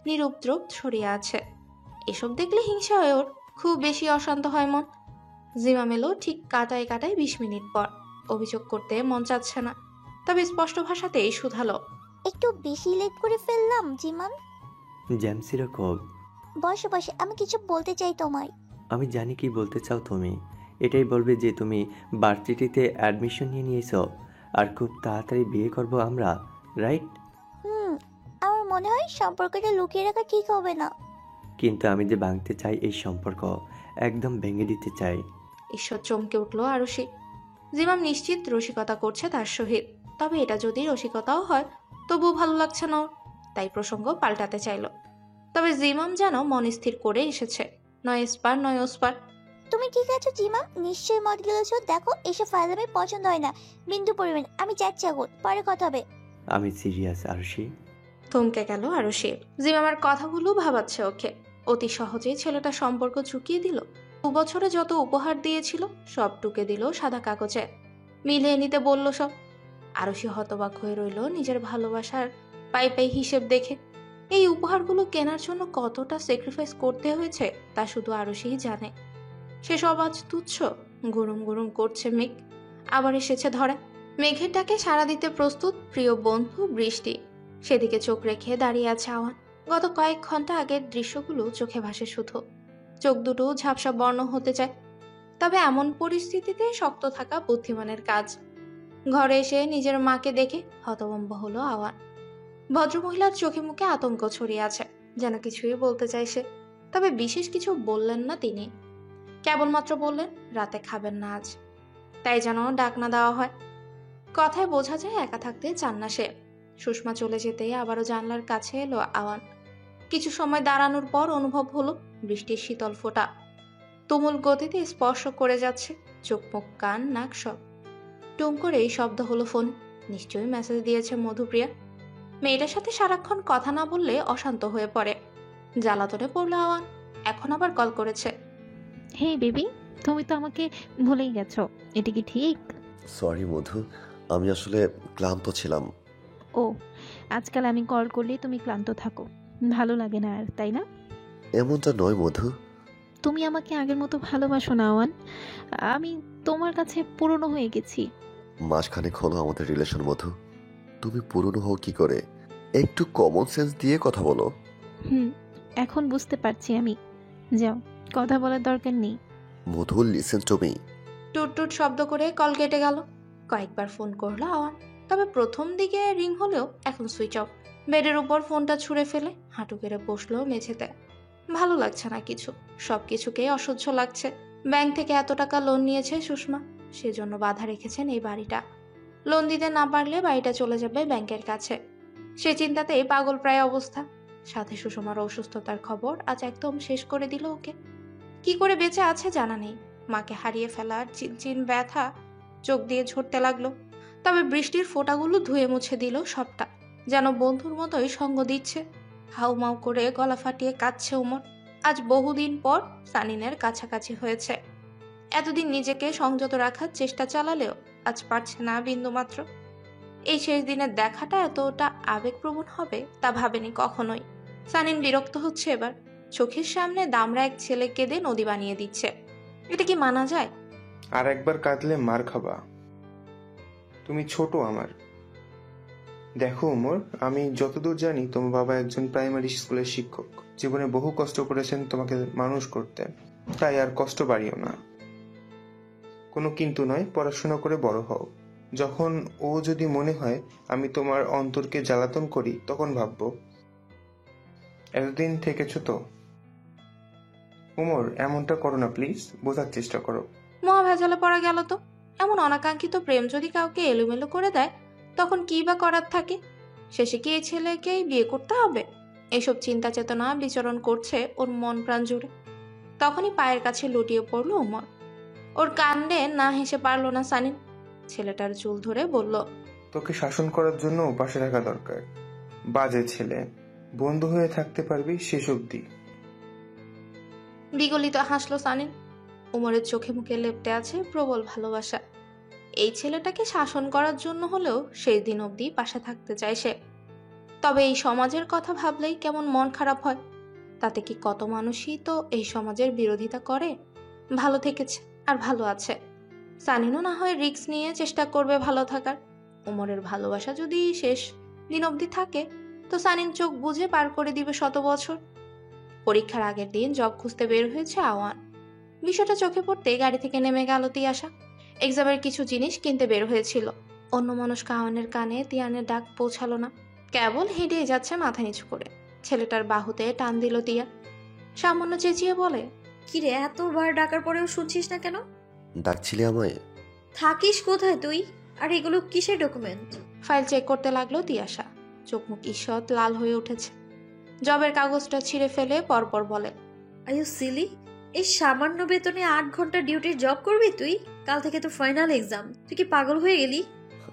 নিরুপদ্রব ছড়িয়ে আছে। এসব দেখলে হিংসা হয় ওর, খুব বেশি অশান্ত হয় মন। জিমাম এলো ঠিক কাটায় 20 মিনিট পর। অভিযোগ করতে মন চাচ্ছে না, তবে স্পষ্ট ভাষাতেই শুধালো, একটু বেশি লেট করে ফেললাম জিমাম? জ্যামসিরা কব? বসে বসে, আমি কিছু বলতে চাই তোমায়। আমি জানি কি বলতে চাও তুমি। এটাই বলবে যে তুমি ভার্সিটিতে অ্যাডমিশন নিয়ে নিয়েছো আর খুব তাড়াতাড়ি বিয়ে করব আমরা, রাইট? আমার মনে হয় সম্পর্কটা লুকিয়ে রাখা ঠিক হবে না। কিন্তু আমি যে ভাঙতে চাই এই সম্পর্ক, একদম ভেঙে দিতে চাই। ঈশ্বর, চমকে উঠলো আরুষি। জিমাম নিশ্চিত রসিকতা করছে তার সহিত, তবে এটা যদি রসিকতাও হয় তবুও ভালো লাগছে না ওর। তাই প্রসঙ্গ পাল্টাতে চাইল। তবে জিমাম যেন মন স্থির করে এসেছে, নয় স্পার নয় ওস্পার। তুমি ঠিক আছো জিমাম? নিশ্চয়ই মদ গেলেছো। দেখো এসব ফাইলামে পছন্দ হয় না, বিন্দু পরিমাণ। আমি যাচ্ছি এখন, পরে কথা হবে। আমি সিরিয়াস আরুষি। থমকে গেল আরুষি। জিমামের কথাগুলো ভাবাচ্ছে ওকে। অতি সহজেই ছেলেটা সম্পর্ক চুকিয়ে দিল। 2 বছরে যত উপহার দিয়েছিল সব টুকে দিল সাদা কাগজে। মিলিয়ে নিতে বলল সব। আরুষি হতবাক হয়ে রইল নিজের ভালোবাসার পাই হিসেব দেখে। এই উপহারগুলো কেনার জন্য কতটা স্যাক্রিফাইস করতে হয়েছে তা শুধু আরুষিই জানে। সেসব আজ তুচ্ছ। গুরুম গুরুম করছে মেঘ, আবার এসেছে ধরে। মেঘের ডাকে সাড়া দিতে প্রস্তুত প্রিয় বন্ধু বৃষ্টি। সেদিকে চোখ রেখে দাঁড়িয়ে আছে আওয়ান। গত কয়েক ঘন্টা আগের দৃশ্যগুলো চোখে ভাসে শুধু। চোখ দুটো ঝাপসা বর্ণ হতে চায়, তবে এমন পরিস্থিতিতে শক্ত থাকা বুদ্ধিমানের কাজ। ঘরে এসে নিজের মাকে দেখে হতভম্ব হলো আওয়ান। ভদ্রমহিলার চোখে মুখে আতঙ্ক ছড়িয়ে আছে, যেন কিছুই বলতে চাইছে, তবে বিশেষ কিছু বললেন না তিনি। কেবলমাত্র বললেন রাতে খাবেন না আজ, তাই যেন ডাক না দেওয়া হয়। কথায় বোঝা যায় একা থাকতে চান না সে। সুষমা চলে যেতেই আবারও জানলার কাছে এলো আওয়ান। কিছু সময় দাঁড়ানোর পর অনুভব হলো বৃষ্টির শীতল ফোঁটা তুমুল গতিতে স্পর্শ করে যাচ্ছে চোখ, মুখ, কান, নাক সব। টুম করে এই শব্দ হলো ফোন। নিশ্চয়ই মেসেজ দিয়েছে মধুপ্রিয়া। মেয়েটার সাথে সারাক্ষণ কথা না বললে অশান্ত হয়ে পড়ে। জ্বালাতনে পড়লো আওয়ান, এখন আবার কল করেছে। হে বেবি, তুমি তো আমাকে ভুলেই গেছো, এটা কি ঠিক? সরি মধু, আমি আসলে ক্লান্ত ছিলাম। ও, আজকাল আমি কল করলে তুমি ক্লান্ত থাকো, ভালো লাগে না আর, তাই না? এমনটা নয় মধু। তুমি আমাকে আগের মতো ভালোবাসো না আওয়ান। আমি তোমার কাছে পুরনো হয়ে গেছি। মাসখানেক হলো আমাদের রিলেশন মধু, তুমি পুরনো হও কি করে? একটু কমন সেন্স দিয়ে কথা বলো। এখন বুঝতে পারছি আমি। যাও, কথা বলার দরকার নেই। মধু লিসেন টু মি। টুট টুট শব্দ করে কল কেটে গেল। কয়েকবার ফোন করলো আওয়ান, তবে প্রথম দিকে রিং হলেও এখন সুইচ অফ। বেডের উপর ফোনটা ছুঁড়ে ফেলে হাঁটু কেড়ে বসলো মেঝেতে। ভালো লাগছে না কিছু, সবকিছুকেই অসহ্য লাগছে। ব্যাংক থেকে এত টাকা লোন নিয়েছে সুষমা, সেজন্য বাধা রেখেছেন এই বাড়িটা। লোন দিতে না পারলে বাড়িটা চলে যাবে ব্যাংকের কাছে। সে চিন্তাতেই পাগল প্রায় অবস্থা। সাথে সুষমার অসুস্থতার খবর আজ একদম শেষ করে দিল ওকে। কি করে বেঁচে আছে জানা নেই। মাকে হারিয়ে ফেলার চিনচিন ব্যথা চোখ দিয়ে ঝরতে লাগলো। তবে বৃষ্টির ফোঁটাগুলো ধুয়ে মুছে দিল সবটা, যেন বন্ধুর মতোই সঙ্গ দিচ্ছে। হাউমাউ করে গলা ফাটিয়ে কাঁদছে উমর। আজ বহুদিন পর সানিনের কাছাকাছি হয়েছে। এতদিন নিজেকে সংযত রাখার চেষ্টা চালালেও আজ পারছে না বিন্দুমাত্র। এই শেষ দিনের দেখাটা এতটা আবেগপ্রবণ হবে তা ভাবেনি কখনোই। সানিন বিরক্ত হচ্ছে এবার। চোখের সামনে দামড়া এক ছেলে কেঁদে নদী বানিয়ে দিচ্ছে। এটা কি মানা যায়? আর একবার কাঁদলে মার খাবা। তুমি ছোট আমার। দেখো উমর, আমি যতদূর জানি তোমার বাবা একজন প্রাইমারি স্কুলের শিক্ষক। জীবনে বহু কষ্ট করেছেন তোমাকে মানুষ করতে, তাই আর কষ্ট বাড়িও না। কোনো কিন্তু নয়, পড়াশোনা করে বড় হও। যখন ও যদি মনে হয় আমি তোমার অন্তরকে জ্বালাতন করি, তখন ভাববো। এতদিন থেকেছো তো। উমর, এমনটা করো না প্লিজ, বোঝার চেষ্টা করো। মহা ভেজালে পড়া গেল তো। এমন অনাকাঙ্ক্ষিত প্রেম যদি কাউকে এলোমেলো করে দেয়, তখন কি বা করার থাকে? শেষে কি এই ছেলেকেই বিয়ে করতে হবে? এসব চিন্তা চেতনা বিচরণ করছে ওর মন প্রাণ জুড়ে। তখনই পায়ের কাছে লুটিয়ে পড়লো উমর। ওর কাণ্ডে না হেসে পারল না সানিন। ছেলেটার চুল ধরে বলল, তোকে শাসন করার জন্য পাশে থাকা দরকার। বাজে ছেলে, বন্ধু হয়ে থাকতে পারবি শেষ অব্দি। বিগলিত হাসলো সানিন। উমরের চোখে মুখে লেপ্টে আছে প্রবল ভালোবাসা। এই ছেলেটাকে শাসন করার জন্য হলেও সেই দিন অবধি পাশে থাকতে চায় সে। তবে এই সমাজের কথা ভাবলেই কেমন মন খারাপ হয়। তাতে কি কত মানুষই তো এই সমাজের বিরোধিতা করে। ভালো থেকেছে আর ভালো আছে। সানিনও না হয় রিস্ক নিয়ে চেষ্টা করবে ভালো থাকার। উমরের ভালোবাসা যদি শেষ দিন অবধি থাকে, তো সানিন চোখ বুঝে পার করে দিবে 100 বছর। পরীক্ষার আগের দিন জব খুঁজতে বের হয়েছে আওয়ান। বিষয়টা চোখে পড়তে গাড়ি থেকে নেমে গেল তিয়াশা। এক্সামের কিছু জিনিস কিনতে বের হয়েছিল। অন্য মানুষ আওয়ানের কানে তিয়ানের ডাক পৌঁছালো না। কেবল হেঁটে যাচ্ছে মাথা নিচু করে। ছেলেটার বাহুতে টান দিল তিয়া। সামান্য চেঁচিয়ে বলে, কিরে, এতবার ডাকার পরেও শুনছিস না কেন? ডাকছিলি আমায়? থাকিস কোথায় তুই? আর এগুলো কিসের ডকুমেন্ট? ফাইল চেক করতে লাগলো তিয়াশা। চোখ মুখ ঈষৎ লাল হয়ে উঠেছে। জবের কাগজটা ছিঁড়ে ফেলে পরপর বলে, আর ইউ সিলি? এই সামান্য বেতনে 8 ঘন্টা ডিউটির জব করবি তুই? কাল থেকে তো ফাইনাল এক্সাম। তুই কি পাগল হয়ে গেলি?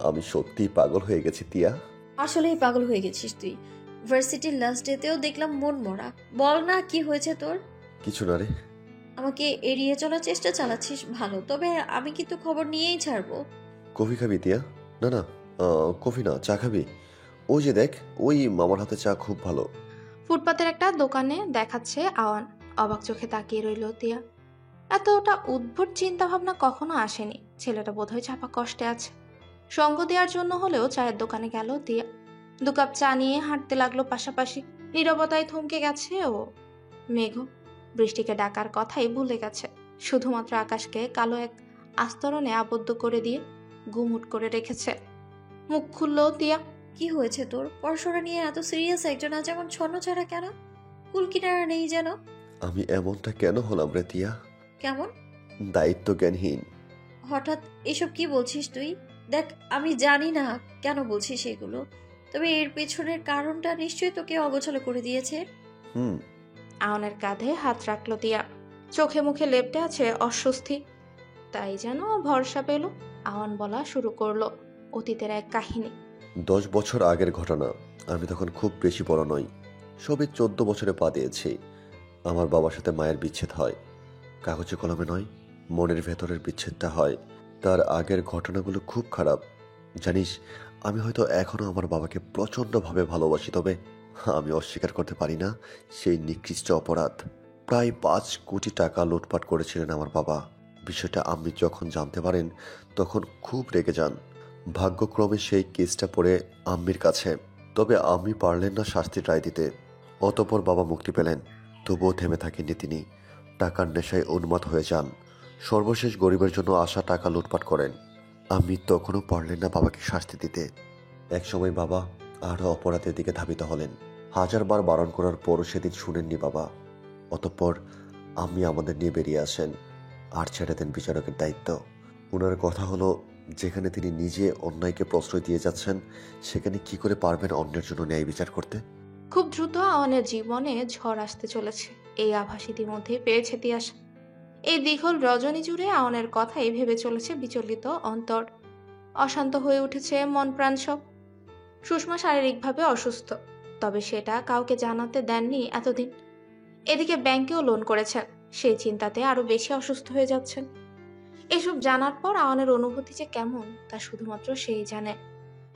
আমি সত্যিই পাগল হয়ে গেছি তিয়া। আসলেই পাগল হয়ে গেছিস তুই। ভার্সিটির লাস্ট ডেতেও দেখলাম মন মরা। বল না, কি হয়েছে তোর? কিছু না রে। আমাকে এড়িয়ে চলার চেষ্টা চালাচ্ছিস ভালো, তবে আমি কিন্তু খবর নিয়েই ছাড়বো। কফি খাবি তিয়া? না না, কফি না, চা খাবি? ওই যে দেখ, ওই মামার হাতে চা খুব ভালো। ফুটপাতের একটা দোকানে দেখাচ্ছে আওয়ান। অবাক চোখে তাকিয়ে রইল তিয়া। এতটা উদ্ভট চিন্তা ভাবনা কখনো আসেনি। ছেলেটা বোধহয় চাপা কষ্টে আছে। সঙ্গ দেওয়ার জন্য হলেও চায়ের দোকানে গেল তিয়া। 2 কাপ চা নিয়ে হাঁটতে লাগলো পাশাপাশি। নীরবতায় থমকে গেছে ও। মেঘ বৃষ্টিকে ডাকার কথাই ভুলে গেছে। শুধুমাত্র আকাশকে কালো এক আস্তরণে আবদ্ধ করে দিয়ে গুমুট করে রেখেছে। মুখ খুলল তিয়া। কি হয়েছে তোর? পড়াশোনা নিয়ে এত সিরিয়াস একজন আজ এমন ছন্নছাড়া কেন? কুল কিনারা নেই যেন। আমি এমনটা কেন হলাম রে তিয়া? কেমন? দায়িত্ব জ্ঞানহীন। হঠাৎ এসব কি বলছিস তুই? দেখ, আমি জানি না কেন বলছিস এগুলো, তবে এর পেছনের কারণটা নিশ্চয়ই তোকে অগোছালো করে দিয়েছে। আওয়ানের কাঁধে হাত রাখলো তিয়া। চোখে মুখে লেপ্টে আছে অস্বস্তি। তাই যেন ভরসা পেল। আওয়ান বলা শুরু করলো অতীতের এক কাহিনী। 10 বছর আগের ঘটনা। আমি তখন খুব বেশি বড় নই, সবে 14 বছরে পা দিয়েছি। আমার বাবার সাথে মায়ের বিচ্ছেদ হয়। কাগজে কলমে নয়, মনের ভেতরের বিচ্ছেদটা হয়। তার আগের ঘটনাগুলো খুব খারাপ। জানিস, আমি হয়তো এখনো আমার বাবাকে প্রচণ্ডভাবে ভালোবাসি, তবে আমি অস্বীকার করতে পারি না সেই নিকৃষ্ট অপরাধ। প্রায় 5 কোটি টাকা লুটপাট করেছিলেন আমার বাবা। বিষয়টা আম্মি যখন জানতে পারেন তখন খুব রেগে যান। ভাগ্যক্রমে সেই কেসটা পড়ে আম্মির কাছে, তবে আম্মি পারলেন না শাস্তির রায় দিতে। অতঃপর বাবা মুক্তি পেলেন, তবুও থেমে থাকেননি তিনি। টাকার নেশায় উন্মাদ হয়ে যান। সর্বশেষ গরিবের জন্য আসা টাকা লুটপাট করেন। আম্মি তখনও পারলেন না বাবাকে শাস্তি দিতে। একসময় বাবা আরও অপরাধের দিকে ধাবিত হলেন। 1000 বার বারণ করার পরও সেদিন শুনেননি বাবা। অতঃপর আম্মি আমাদের নিয়ে বেরিয়ে আসেন আর ছেড়ে দেন বিচারকের দায়িত্ব। ওনার কথা হলো, যেখানে তিনি নিজে অন্যায়কে প্রশ্রয় দিয়ে যাচ্ছেন, সেখানে কি করে পারবেন অন্যের জন্য ন্যায় বিচার করতে? খুব দ্রুত আওয়ানের জীবনে ঝড় আসতে চলেছে, এই আভাস ইতিমধ্যে পেয়েছে তিয়াশা। এই দীঘল রজনী জুড়ে আওয়ানের কথাই ভেবে চলেছে বিচলিত অন্তর। অশান্ত হয়ে উঠেছে মন প্রাণ সব। সুষমা শারীরিকভাবে অসুস্থ, তবে সেটা কাউকে জানাতে দেননি এতদিন। এদিকে ব্যাংকেও লোন করেছেন, সেই চিন্তাতে আরো বেশি অসুস্থ হয়ে যাচ্ছেন। এসব জানার পর আওয়ানের অনুভূতি যে কেমন তা শুধুমাত্র সেই জানে।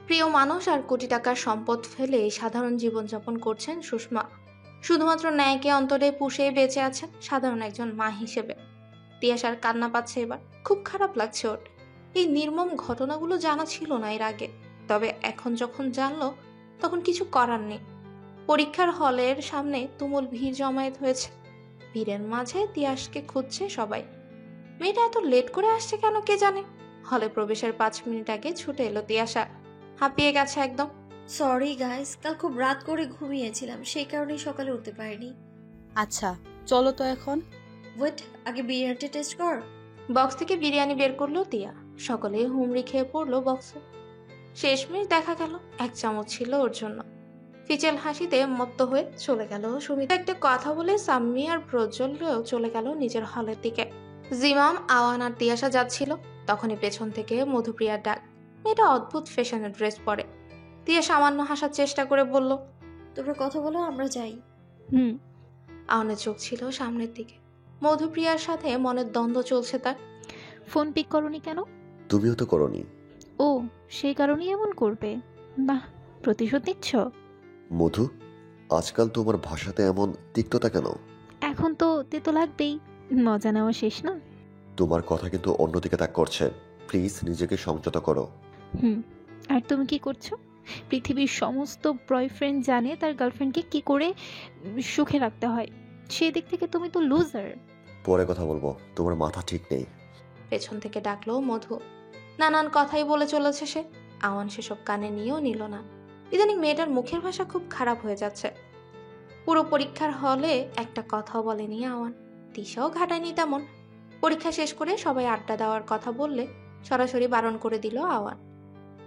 প্রিয় মানুষ আর কোটি টাকার সম্পদ ফেলে সাধারণ জীবনযাপন করছেন সুষমা। শুধুমাত্র ন্যায়কে অন্তরে পুষেই বেঁচে আছেন সাধারণ একজন মা হিসেবে। তিয়াশার কান্না পাচ্ছে এবার। খুব খারাপ লাগছে ওর। এই নির্মম ঘটনাগুলো জানা ছিল না এর আগে, তবে এখন যখন জানলো তখন কিছু করার নেই। পরীক্ষার হলের সামনে তুমুল ভিড় জমায়েত হয়েছে। ভিড়ের মাঝে তিয়াশকে খুঁজছে সবাই। মেয়েটা এত লেট করে আসছে কেন কে জানে। হলে প্রবেশের 5 মিনিট আগে ছুটে এলো তিয়াশা, হাঁপিয়ে গেছে একদম। সরি গাইস, কাল খুব রাত করে ঘুমিয়েছিলাম, সেই কারণেই সকালে উঠতে পারিনি। আচ্ছা চলো তো এখন। ওয়েট, আগে বিরিয়ানিটা টেস্ট কর। বক্স থেকে বিরিয়ানি বের করলো তিয়া। সকলে হুমড়ি খেয়ে পড়লো বক্সে। শেষমেশ দেখা গেল 1 চামচ ছিল ওর জন্য। ফিচেল হাসিতে মত্ত হয়ে চলে গেল সুমিতা। একটা কথা বলে সাম্মি আর প্রজ্জ্বলও চলে গেল নিজের হলের দিকে। জিমাম, আওয়ান আর তিয়াশা যাচ্ছিল, তখনই পেছন থেকে মধুপ্রিয়ার ডাক। মেয়েটা অদ্ভুত ফ্যাশনের ড্রেস পরে। তিয়া সামান্য হাসার চেষ্টা করে বলল, তোমরা কথা বলো, আমরা যাই। আওয়ানের চোখ ছিল সামনের দিকে। মধুপ্রিয়ার সাথে মনের দ্বন্দ্ব চলছে তার। ফোন পিক করনি কেন? তুমিও তো করনি। ও, সেই কারণেই এমন করবে? বাহ, প্রতিশোধ নিচ্ছ? মধু, আজকাল তোমার ভাষাতে এমন তিক্ততা কেন? এখন তো তেতো লাগবেই, মজা নেওয়া শেষ না। তোমার কথা কিন্তু অন্যদিকে তাক করছে। প্লিজ নিজেকে সংযত করো। আর তুমি কি করছো? পৃথিবীর সমস্ত বয়ফ্রেন্ড জানে তার গার্লফ্রেন্ডকে কি করে সুখে রাখতে হয়। সেই দিক থেকে তুমি তো লুজার। পরে কথা বলবো, তোমার মাথা ঠিক নেই। পেছন থেকে ডাকলো মধু। নানান কথাই বলে চলেছে সে। আওয়ান সেসব কানে নিয়েও নিল না। ইদানিং মেয়েটার মুখের ভাষা খুব খারাপ হয়ে যাচ্ছে। পুরো পরীক্ষার হলে একটা কথাও বলেনি আওয়ান। দিশাও ঘাটায়নি তেমন। পরীক্ষা শেষ করে সবাই আড্ডা দেওয়ার কথা বললে সরাসরি বারণ করে দিল আওয়ান।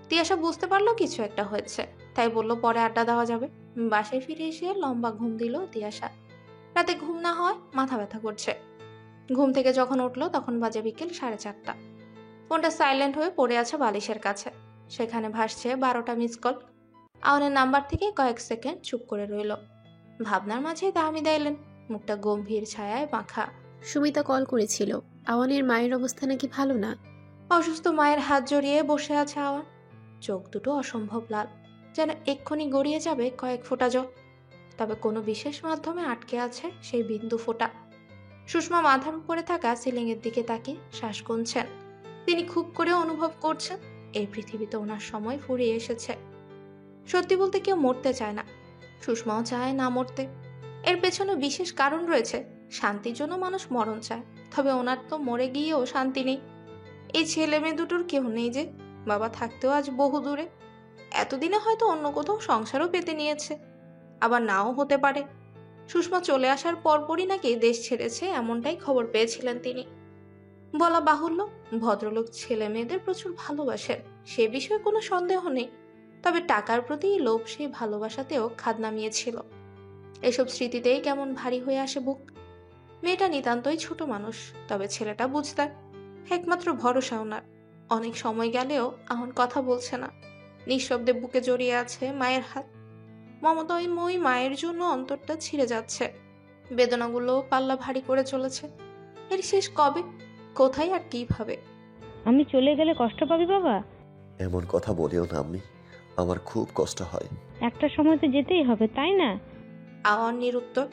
তিয়াশা বুঝতে পারলো কিছু একটা হয়েছে, তাই বলল পরে আড্ডা দেওয়া যাবে। বাসায় ফিরে এসে লম্বা ঘুম দিল তিয়াশা। রাতে ঘুম না হয় মাথা ব্যথা করছে। ঘুম থেকে যখন উঠলো তখন বাজে বিকেল 4:30। ফোনটা সাইলেন্ট হয়ে পড়ে আছে বালিশের কাছে। সেখানে ভাসছে 12টা মিস কল। আওয়ানের নাম্বার থেকে কয়েক সেকেন্ড চুপ করে রইল। ভাবনার মাঝে তাহমিদা এলেন, মুখটা গম্ভীর ছায়ায় মাখা। সুমিতা কল করেছিল, আওয়ানের মায়ের অবস্থা নাকি ভালো না। অসুস্থ মায়ের হাত জড়িয়ে বসে আছে আওয়ান। চোখ দুটো অসম্ভব লাল, যেন এক্ষুনি গড়িয়ে যাবে কয়েক ফোঁটা জল। তবে কোনো বিশেষ মাধ্যমে আটকে আছে সেই বিন্দু ফোঁটা। সুষমা মাথার উপরে থাকা সিলিং এর দিকে তাকিয়ে শ্বাস গুনছেন। তিনি খুব করে অনুভব করছেন এই পৃথিবীতে ওনার সময় ফুরিয়ে এসেছে। সত্যি বলতে কেউ মরতে চায় না, সুষমাও চায় না মরতে। এর পেছনে বিশেষ কারণ রয়েছে। শান্তির জন্য মানুষ মরণ চায়, তবে ওনার তো মরে গিয়েও শান্তি নেই। এই ছেলে মেয়ে দুটোর কেউ নেই যে। বাবা থাকতেও আজ বহু দূরে। এতদিনে হয়তো অন্য কোথাও সংসারও পেতে নিয়েছে, আবার নাও হতে পারে। সুষমা চলে আসার পরপরই নাকি দেশ ছেড়েছে, এমনটাই খবর পেয়েছিলেন তিনি। বলা বাহুল্য, ভদ্রলোক ছেলে মেয়েদের প্রচুর ভালোবাসেন, সে বিষয়ে কোনো সন্দেহ নেই। তবে টাকার প্রতি লোভ সেই ভালোবাসাতেও খাদ নামিয়েছিল। এসব স্মৃতিতেই কেমন ভারী হয়ে আসে বুক। মেয়েটা নিতান্তই ছোট মানুষ, তবে ছেলেটা বুঝতার, একমাত্র ভরসা ওনার। অনেক সময় গেলেও এখন কথা বলছে না, নিঃশব্দে বুকে জড়িয়ে আছে মায়ের হাত। মমতাময়ী মায়ের জন্য অন্তরটা ছিঁড়ে যাচ্ছে, বেদনাগুলো পাল্লা ভারী করে চলেছে। এর শেষ কবে, কোথায় আর কিভাবে? আমি চলে গেলে কষ্ট পাবি বাবা? এমন কথা বলিও না আম্মি, আমার খুব কষ্ট হয়। একটা সময় তো যেতেই হবে, তাই না? আওয়ান নিরুত্তর।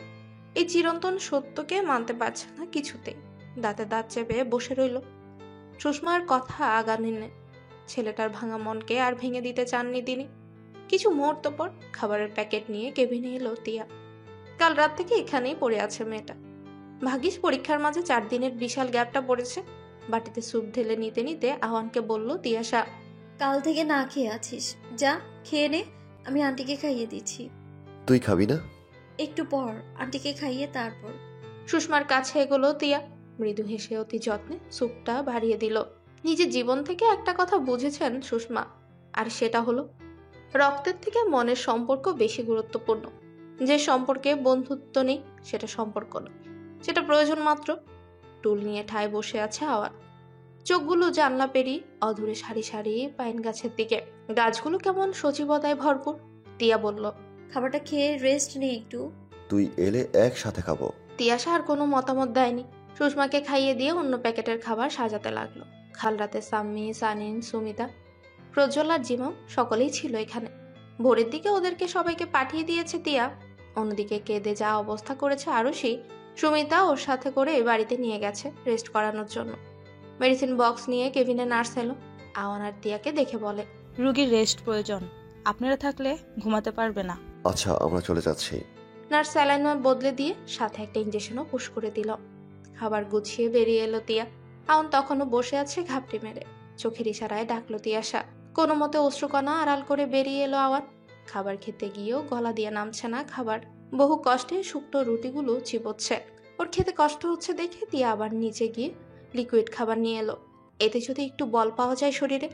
এই চিরন্তন সত্যকে মানতে পারছে না কিছুতেই। দাঁতে দাঁত চেপে বসে রইল। সুষমার কথা আগানে ছেলেটার ভাঙা মনকে আর ভেঙে দিতে চাননি তিনি। কিছু মুহূর্ত পর খাবারের প্যাকেট নিয়ে কেবিনে এলো তিয়া। কাল রাত থেকে এখানেই পড়ে আছে মেয়েটা। ভাগ্যিস পরীক্ষার মাঝে 4 দিনের বিশাল গ্যাপটা পড়েছে। বাটিতে স্যুপ ঢেলে নিতে নিতে আওয়ানকে বলল তিয়াশা, কাল থেকে না খেয়ে আছিস, যা খেয়ে নে, আমি আন্টিকে খাইয়ে দিচ্ছি। তুই খাবি না? একটু পর আন্টিকে খাইয়ে তারপর। সুষমার কাছে এগোলো তিয়া, মৃদু হেসে অতি যত্নে স্যুপটা বাড়িয়ে দিল। নিজের জীবন থেকে একটা কথা বুঝেছেন সুষমা, আর সেটা হলো রক্তের থেকে মনের সম্পর্ক বেশি গুরুত্বপূর্ণ। যে সম্পর্কে বন্ধুত্ব নেই সেটা সম্পর্ক নয়, সেটা প্রয়োজন মাত্র। টুল নিয়ে ঠায় বসে আছে আওয়ান, চোখগুলো জানলা পেরিয়ে অধুরে সারি সারি পাইন গাছের দিকে। গাছগুলো কেমন সজীবতায় ভরপুর। তিয়া বলল, খাবারটা খেয়ে রেস্ট নে একটু। তুই এলে একসাথে খাবো। তিয়াশা আর কোনো মতামত দেয়নি। সুষমাকে খাইয়ে দিয়ে অন্য প্যাকেটের খাবার সাজাতে লাগলো। কাল রাতে সাম্মি, সানিন, সুমিতা, প্রজ্জ্বল আর জিমাম সকলেই ছিল এখানে। ভোরের দিকে ওদেরকে সবাইকে পাঠিয়ে দিয়েছে তিয়া। অন্যদিকে কেঁদে যা অবস্থা করেছে আরুষি, সুমিতা ওর সাথে করে বাড়িতে নিয়ে গেছে রেস্ট করানোর জন্য। মেডিসিন বক্স নিয়ে কেবিনে নার্স এলো। আওয়ান আর তিয়াকে দেখে বলে, রুগীর রেস্ট প্রয়োজন, আপনারা থাকলে ঘুমাতে পারবে না। আচ্ছা, আমরা চলে যাচ্ছি। নার্স স্যালাইন বদলে দিয়ে সাথে একটা ইঞ্জেকশনও পুশ করে দিল। খাবার গুছিয়ে বেরিয়ে এলো তিয়া। আওয়ান তখনও বসে আছে ঘাপটি মেরে। চোখের ইশারায় ডাকলো তিয়াশা। কোনো মতে অশ্রুকণা আড়াল করে বেরিয়ে এলো আওয়ান। খাবার খেতে গিয়েও গলা দিয়ে নামছে না খাবার। বহু কষ্টে শুকনো রুটিগুলো চিবোচ্ছে। ওর খেতে কষ্ট হচ্ছে দেখে তিয়া আবার নিচে গিয়ে লিকুইড খাবার নিয়ে এলো। এতে যদি একটু বল পাওয়া যায় শরীরে।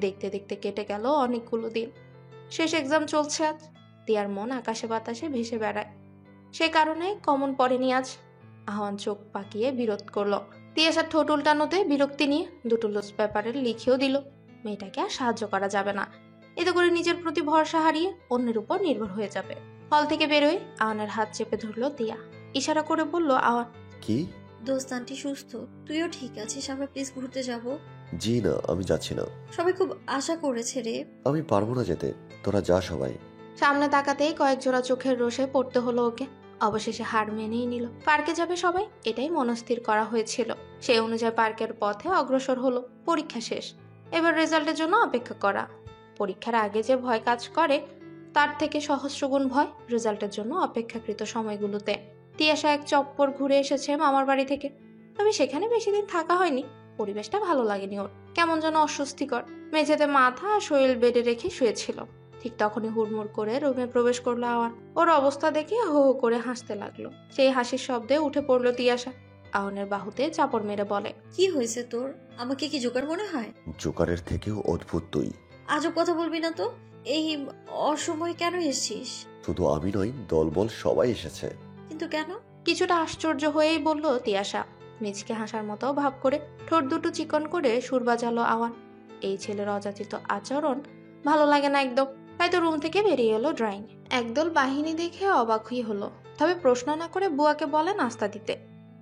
দেখতে দেখতে কেটে গেল অনেকগুলো দিন। শেষ এক্সাম চলছে আজ। তিয়ার মন আকাশে বাতাসে ভেসে বেড়ায়, সে কারণে কমন পড়েনি আজ। আহ্বান চোখ পাকিয়ে বিরোধ করলো। তিয়াশার ঠোঁট উল্টানোতে বিরক্তি নিয়ে দুটো লুজ পেপারে লিখেও দিল, মেয়েটাকে আর সাহায্য করা যাবে না। এতে করে নিজের প্রতি ভরসা হারিয়ে অন্যের উপর নির্ভর হয়ে যাবে। হল থেকে বেরোয় আওয়ানের হাত চেপে ধরলো তিয়া। ইশারা করে বলল, আওয়ান। কি? দোস্ত আন্টি সুস্থ, তুইও ঠিক আছিস? আমরা প্লিজ ঘুরতে যাব। জি না, আমি যাচ্ছি না। সবাই খুব আশা করেছে রে। আমি পারবো না যেতে, তোরা যা সবাই। সামনে তাকাতেই কয়েক জোড়া চোখের রোষে পড়তে হলো ওকে। অবশেষে হার মেনেই নিল। পার্কে যাবে সবাই, এটাই মনস্থির করা হয়েছিল। সেই অনুযায়ী পার্কের পথে অগ্রসর হলো। পরীক্ষা শেষ, এবার রেজাল্টের জন্য অপেক্ষা করা। পরীক্ষার আগে যে ভয় কাজ করে তার থেকে সহস্রগুণ ভয় রেজাল্টের জন্য অপেক্ষাকৃত সময়গুলোতে। তিয়াশা এক চপ্পর ঘুরে এসেছে মামার বাড়ি থেকে, তবে সেখানে বেশি দিন থাকা হয়নি। পরিবেশটা ভালো লাগেনি ওর, কেমন যেন অস্বস্তিকর। মেঝেতে মাথা আর শরীর বেডে রেখে শুয়েছিল। ঠিক তখনই হুড়মুড় করে রুমে প্রবেশ করলো আওয়ান। ওর অবস্থা দেখে হো হো করে হাসতে লাগলো। সেই হাসির শব্দে উঠে পড়লো তিয়াশা। আওয়ানের বাহুতে চাপড় মেরে বলে, কি হয়েছে তোর? আমাকে কি জোকার মনে হয়? জোকারের থেকেও অদ্ভুত তুই। আজব কথা বলবি না তো। এই অসময় কেন এসেছিস? শুধু আমি নই, দলবল সবাই এসেছে। কিন্তু কেন? কিছুটা আশ্চর্য হয়েই বলল তিয়াশা। মিচকে হাসার মতো ভাব করে ঠোঁট দুটো চিকন করে সুর বাজালো আওয়ান। এই ছেলের অযাচিত আচরণ ভালো লাগে না একদম। তাই তো রুম থেকে বেরিয়ে এলো ড্রয়িং। একদল বাহিনী দেখে অবাকই হলো, তবে প্রশ্ন না করে বুয়াকে বলে নাস্তা দিতে।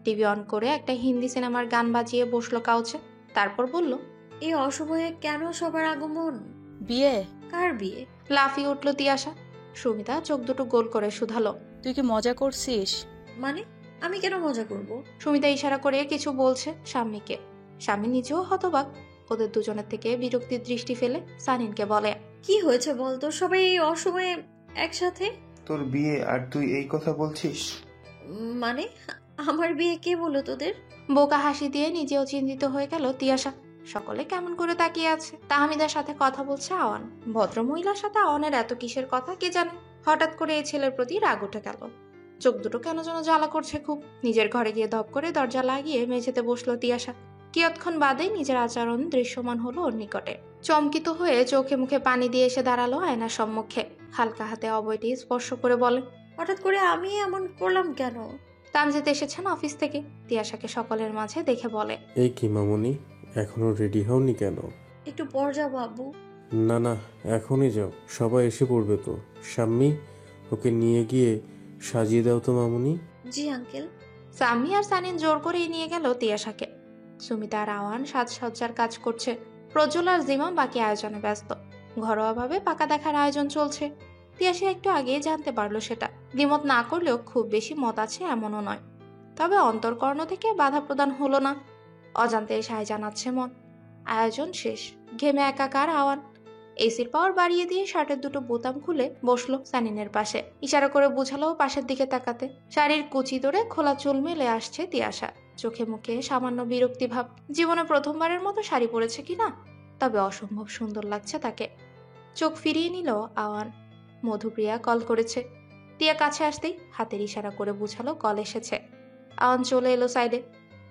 টিভি অন করে একটা হিন্দি সিনেমার গান বাজিয়ে বসলো কাউচে। তারপর বলল, এই অসময়ে কেন সবার আগমন? বিয়ে? কার বিয়ে? লাফিয়ে উঠলো তিয়াশা। সুমিতা চোখ দুটো গোল করে শুধালো, তুই কি মজা করছিস? মানে আমি কেন মজা করব? সুমিতা ইশারা করে কিছু বলছে স্বামীকে। স্বামী নিজেও হতবাক। ওদের দুজনের থেকে বিরক্তির দৃষ্টি ফেলে সানিনকে বলে, কি হয়েছে বলতো? সবাই এই অসময়ে একসাথে? তোর বিয়ে আর তুই এই কথা বলছিস? মানে আমার বিয়ে কে বলো তোদের? বোকা হাসি দিয়ে নিজেও চিন্তিত হয়ে গেল তিয়াশা। সকলে কেমন করে তাকিয়ে আছে। তাহমিদার সাথে কথা বলছে আওয়ান। ভদ্রমহিলার সাথে আওয়ানের এত কিসের কথা কে জানে। হঠাৎ করে এই ছেলের প্রতি রাগ উঠে গেল। চোখ দুটো কেন যেন জ্বালা করছে খুব। নিজের ঘরে গিয়ে ধপ করে দরজা লাগিয়ে মেঝেতে বসলো তিয়াশা। কিয়ৎক্ষণ বাদেই নিজের আচরণ দৃশ্যমান হলো ওর নিকটে। চমকিত হয়ে চোখে মুখে পানি দিয়ে এসে দাঁড়ালো আয়নার সম্মুখে। হালকা হাতে অবয়টি স্পর্শ করে বলে, হঠাৎ করে আমি এমন করলাম কেন? তামজিদ এসেছেন অফিস থেকে। তিয়াশাকে সকলের মাঝে দেখে বলে, এই কি মামুনি, এখনো রেডি হওনি কেন? একটু পর যাও বাবু। না না, এখনই যাও, সবাই এসে পড়বে তো। শাম্মী, ওকে নিয়ে গিয়ে সাজিয়ে দাও তো মামুনি। জি আঙ্কেল। সামি আর সানিন জোর করে নিয়ে গেল তিয়াশাকে। সুমিতা আর আওয়ান সাজসজ্জার কাজ করছে। প্রজ্জ্বল আর জিমা বাকি আয়োজনে ব্যস্ত। ঘরোয়াভাবে পাকা দেখার আয়োজন চলছে। তিয়াশা একটু আগেই জানতে পারলো সেটা। দ্বিমত না করলেও খুব বেশি মত আছে এমনও নয়। তবে অন্তর্কর্ণ থেকে বাধা প্রদান হলো না। অজান্তে সায় জানাচ্ছে মন। আয়োজন শেষ। ঘেমে একাকার আওয়ান। এসির পাওয়ার বাড়িয়ে দিয়ে শার্টের দুটো বোতাম খুলে বসলো সানিনের পাশে। ইশারা করে বুঝালো পাশের দিকে তাকাতে। শাড়ির কুচি ধরে খোলা চুল মেলে আসছে তিয়াশা। চোখে মুখে সামান্য বিরক্তি ভাব। জীবনে প্রথমবারের মতো শাড়ি পরেছে কিনা, তবে অসম্ভব সুন্দর লাগছে তাকে। চোখ ফিরিয়ে নিল আওয়ান। মধুপ্রিয়া কল করেছে। তিয়া কাছে আসতেই হাতের ইশারা করে বুঝালো কল এসেছে। আওয়ান চলে এলো সাইডে।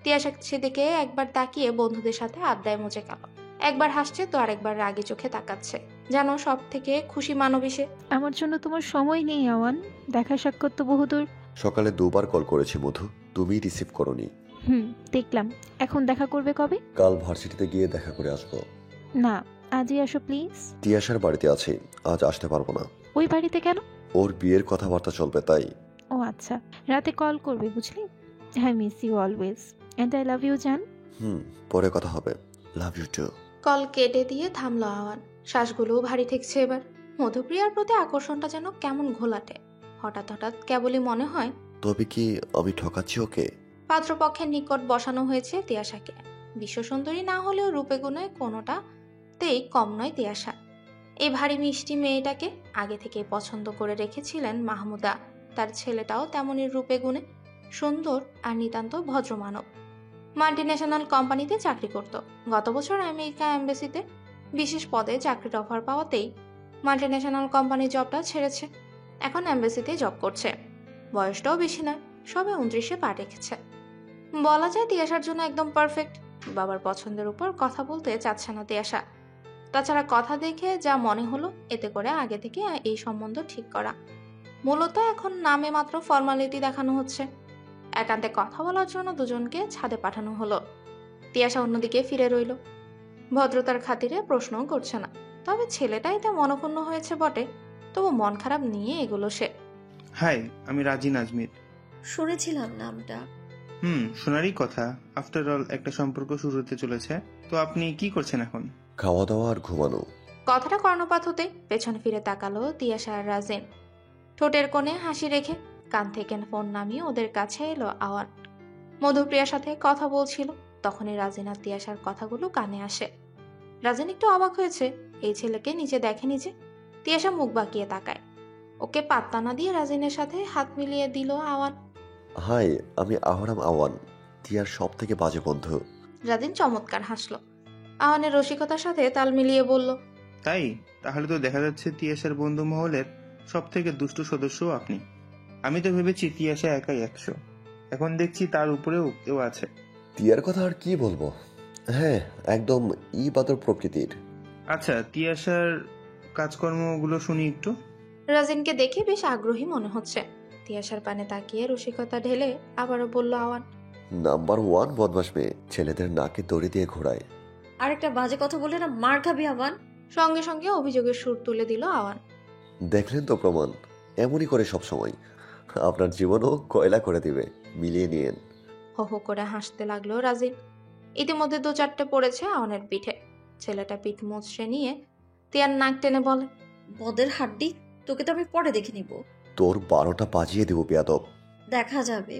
তিয়াশা সেদিকে একবার তাকিয়ে বন্ধুদের সাথে আড্ডায় মজে গেল। একবার হাসছে তো আরেকবার রাগি চোখে তাকাচ্ছে, যেন সব থেকে খুশি মানবী সে। আমার জন্য তোমার সময় নেই আওয়ান, দেখা সাক্ষাৎ তো বহুদূর। সকালে 2বার কল করেছি মধু, তুমি রিসিভ করনি। দেখলাম। এখন দেখা করবে কবে? কাল ভার্সিটিতে গিয়ে দেখা করে আসবো। না, আজই আসো প্লিজ। তিয়াশার বাড়িতে আছি, আজ আসতে পারবো না। ওই বাড়িতে কেন? ওর বিয়ের কথাবার্তা চলবে তাই। ও আচ্ছা, রাতে কল করবে বুঝলি। I miss you always and I love you জান। পরে কথা হবে। Love you two. কল কেটে দিয়ে থামলো আওয়ান। শ্বাসগুলোও ভারী ঠেকছে এবার। মধুপ্রিয়ার প্রতি আকর্ষণটা যেন কেমন ঘোলাটে। হঠাৎ হঠাৎ কেবলই মনে হয়, তবে কি আমি ঠকাচ্ছি ওকে? পাত্রপক্ষের নিকট বসানো হয়েছে তিয়াশাকে। বিশ্বসুন্দরী না হলেও রূপে গুণে কোনোটাতেই কম নয় তিয়াশা। এই ভারী মিষ্টি মেয়েটাকে আগে থেকে পছন্দ করে রেখেছিলেন মাহমুদা। তার ছেলেটাও তেমনই রূপে গুণে সুন্দর আর নিতান্ত ভদ্রমানব। মাল্টিন্যাশনাল কোম্পানিতে চাকরি করত। গত বছর আমেরিকা এম্বাসিতে বিশেষ পদে চাকরির অফার পাওয়াতেই মাল্টিন্যাশনাল কোম্পানির জবটা ছেড়েছে। এখন এম্বাসিতে জব করছে। বয়সটাও বেশি নয়, সবে 29-এ পা রেখেছে। বলা যায় তিয়াশার জন্য একদম পারফেক্ট। বাবার পছন্দের উপর কথা বলতে চাচ্ছে না তিয়াশা। তাছাড়া কথা দেখে যা মনে হলো, এতে করে আগে থেকে এই সম্বন্ধ ঠিক করা। মূলত এখন নামে মাত্র ফর্মালিটি দেখানো হচ্ছে। একান্তে কথা বলার জন্য দুজনকে ছাদে পাঠানো হলো। তিয়াশা অন্যদিকে ফিরে রইল। ভদ্রতার খাতিরে প্রশ্নও করছে না। তবে ছেলেটা এতে মনক্ষুণ্ণ হয়েছে বটে, তবু মন খারাপ নিয়ে এগুলো সে। হাই, আমি রাজি নাজমির। শুনেছিলাম নামটা। শোনারই কথা। আফটার অল একটা সম্পর্ক শুরু হতে চলেছে। তো আপনি কি করছেন এখন? খাওয়া দাওয়া আর ঘুমানো। কথাটা কর্ণপাত হতে পেছন ফিরে তাকালো তিয়াশা আর রাজিন। ঠোঁটের কোণে হাসি রেখে কান থেকে ফোন নামিয়ে ওদের কাছে এলো আওয়ান। মধুপ্রিয়ার সাথে কথা বলছিল। তখনই রাজিন আর তিয়াশার কথাগুলো কানে আসে। রাজিন একটু অবাক হয়েছে, এই ছেলেকে নিচে দেখেনি যে। তিয়াশা মুখ বাঁকিয়ে তাকায়। ওকে পাত্তা না দিয়ে রাজিনের সাথে হাত মিলিয়ে দিল আওয়ান। হাই, আমি আহরাম আওয়ান, তিয়ার সব থেকে বাজে বন্ধু। রাজিন চমৎকার হাসলো। আওয়ানের রসিকতার সাথে তাল মিলিয়ে বলল, তাই? তাহলে তো দেখা যাচ্ছে তিয়াশার বন্ধু মহলের সব থেকে দুষ্ট সদস্য আপনি। আমি তো ভেবেছি তিয়াশা একাই 100, এখন দেখছি তার উপরেও কেউ আছে। তিয়ার কথা আর কি বলবো, হ্যাঁ একদম ইবাদর প্রকৃতির। আচ্ছা, তিয়াশার কাজকর্মগুলো শুনি একটু। রাজিনকে দেখে বেশ আগ্রহী মনে হচ্ছে। তিয়াশার পানে তাকিয়ে রসিকতা ঢেলে আবারও বলল আওয়ান, নাম্বার 1 বদমাশ মেয়ে, ছেলেদের নাকে দড়ি দিয়ে ঘোরায়। আরেকটা বাজে কথা বলে না মার খাবি আওয়ান। সঙ্গে সঙ্গে অভিযোগের সুর তুলে দিল আওয়ান। দেখলেন তো প্রমাণ, এমনই করে সব সময়। আপনার জীবনও কয়লা করে দিবে, মিলিয়ে নিয়েন। হো হো করে হাসতে লাগলো রাজিন। ইতিমধ্যে 2-4টে পড়েছে আওয়ানের পিঠে। ছেলেটা পিঠ মুচড়ে নিয়ে তিয়ার নাক টেনে বলে, বদের হাড্ডি, তোকে তো আমি পরে দেখে নিব। তোর 12টা বাজিয়ে দেব বেয়াদব। দেখা যাবে।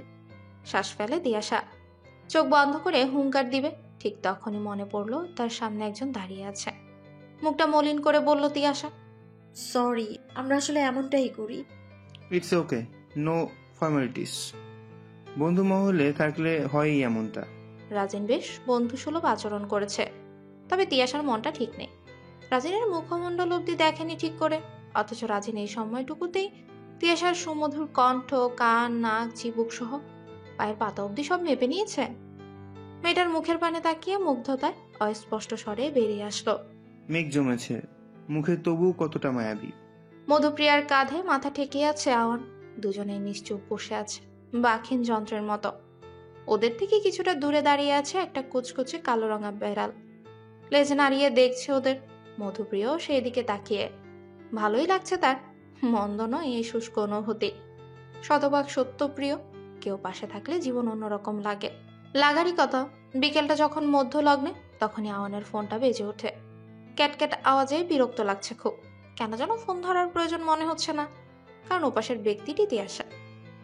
শ্বাস ফেলে তিয়াশা। চোখ বন্ধ করে হুঙ্কার দিবে, ঠিক তখনই মনে পড়লো তার সামনে একজন দাঁড়িয়ে আছে। মুখটা মলিন করে বলল তিয়াশা, সরি, আমরা আসলে এমনটাই করি। It's okay, no formalities. বন্ধু মহলে থাকলে হয়ই এমনটা। রাজিন বেশ বন্ধুসুলভ আচরণ করেছে। তবে তিয়াশার মনটা ঠিক নেই। রাজিনের মুখমণ্ডল অব্দি দেখেনি ঠিক করে, অথচ রাজিন এই সময়টুকুতেই তিয়াশার সুমধুর কণ্ঠ, কান, নাক, চিবুক সহ পায়ের পাতা অব্দি সব মেপে নিয়েছে। মেয়েটার মুখের পানে তাকিয়ে মুগ্ধতায় অস্পষ্ট স্বরে বেরিয়ে আসলো, মেঘ জমেছে মুখে, তবু কতটা মায়াবী। মধুপ্রিয়ার কাঁধে মাথা ঠেকিয়ে আছে আওয়ান। দুজনেই নিশ্চুপ বসে আছে বাখিন যন্ত্রের মতো। ওদের থেকে কিছুটা দূরে দাঁড়িয়ে আছে একটা কুচকুচে কালো রঙা বেড়াল, লেজ নাড়িয়ে দেখছে ওদের। মধুপ্রিয় সেই দিকে তাকিয়ে। ভালোই লাগছে তার, মন্দ নয় এই শুষ্ক অনুভূতি। শতভাগ সত্যপ্রিয়, কেউ পাশে থাকলে জীবন অন্যরকম লাগে। লাগারই কথা, বিকেলটা যখন মধ্য লগ্নে তখনই আওয়ানের ফোনটা বেজে ওঠে। ক্যাটক্যাট আওয়াজে বিরক্ত লাগছে খুব। কেন যেন ফোন ধরার প্রয়োজন মনে হচ্ছে না, কারণ ওপাশের ব্যক্তিটি তিয়াশা।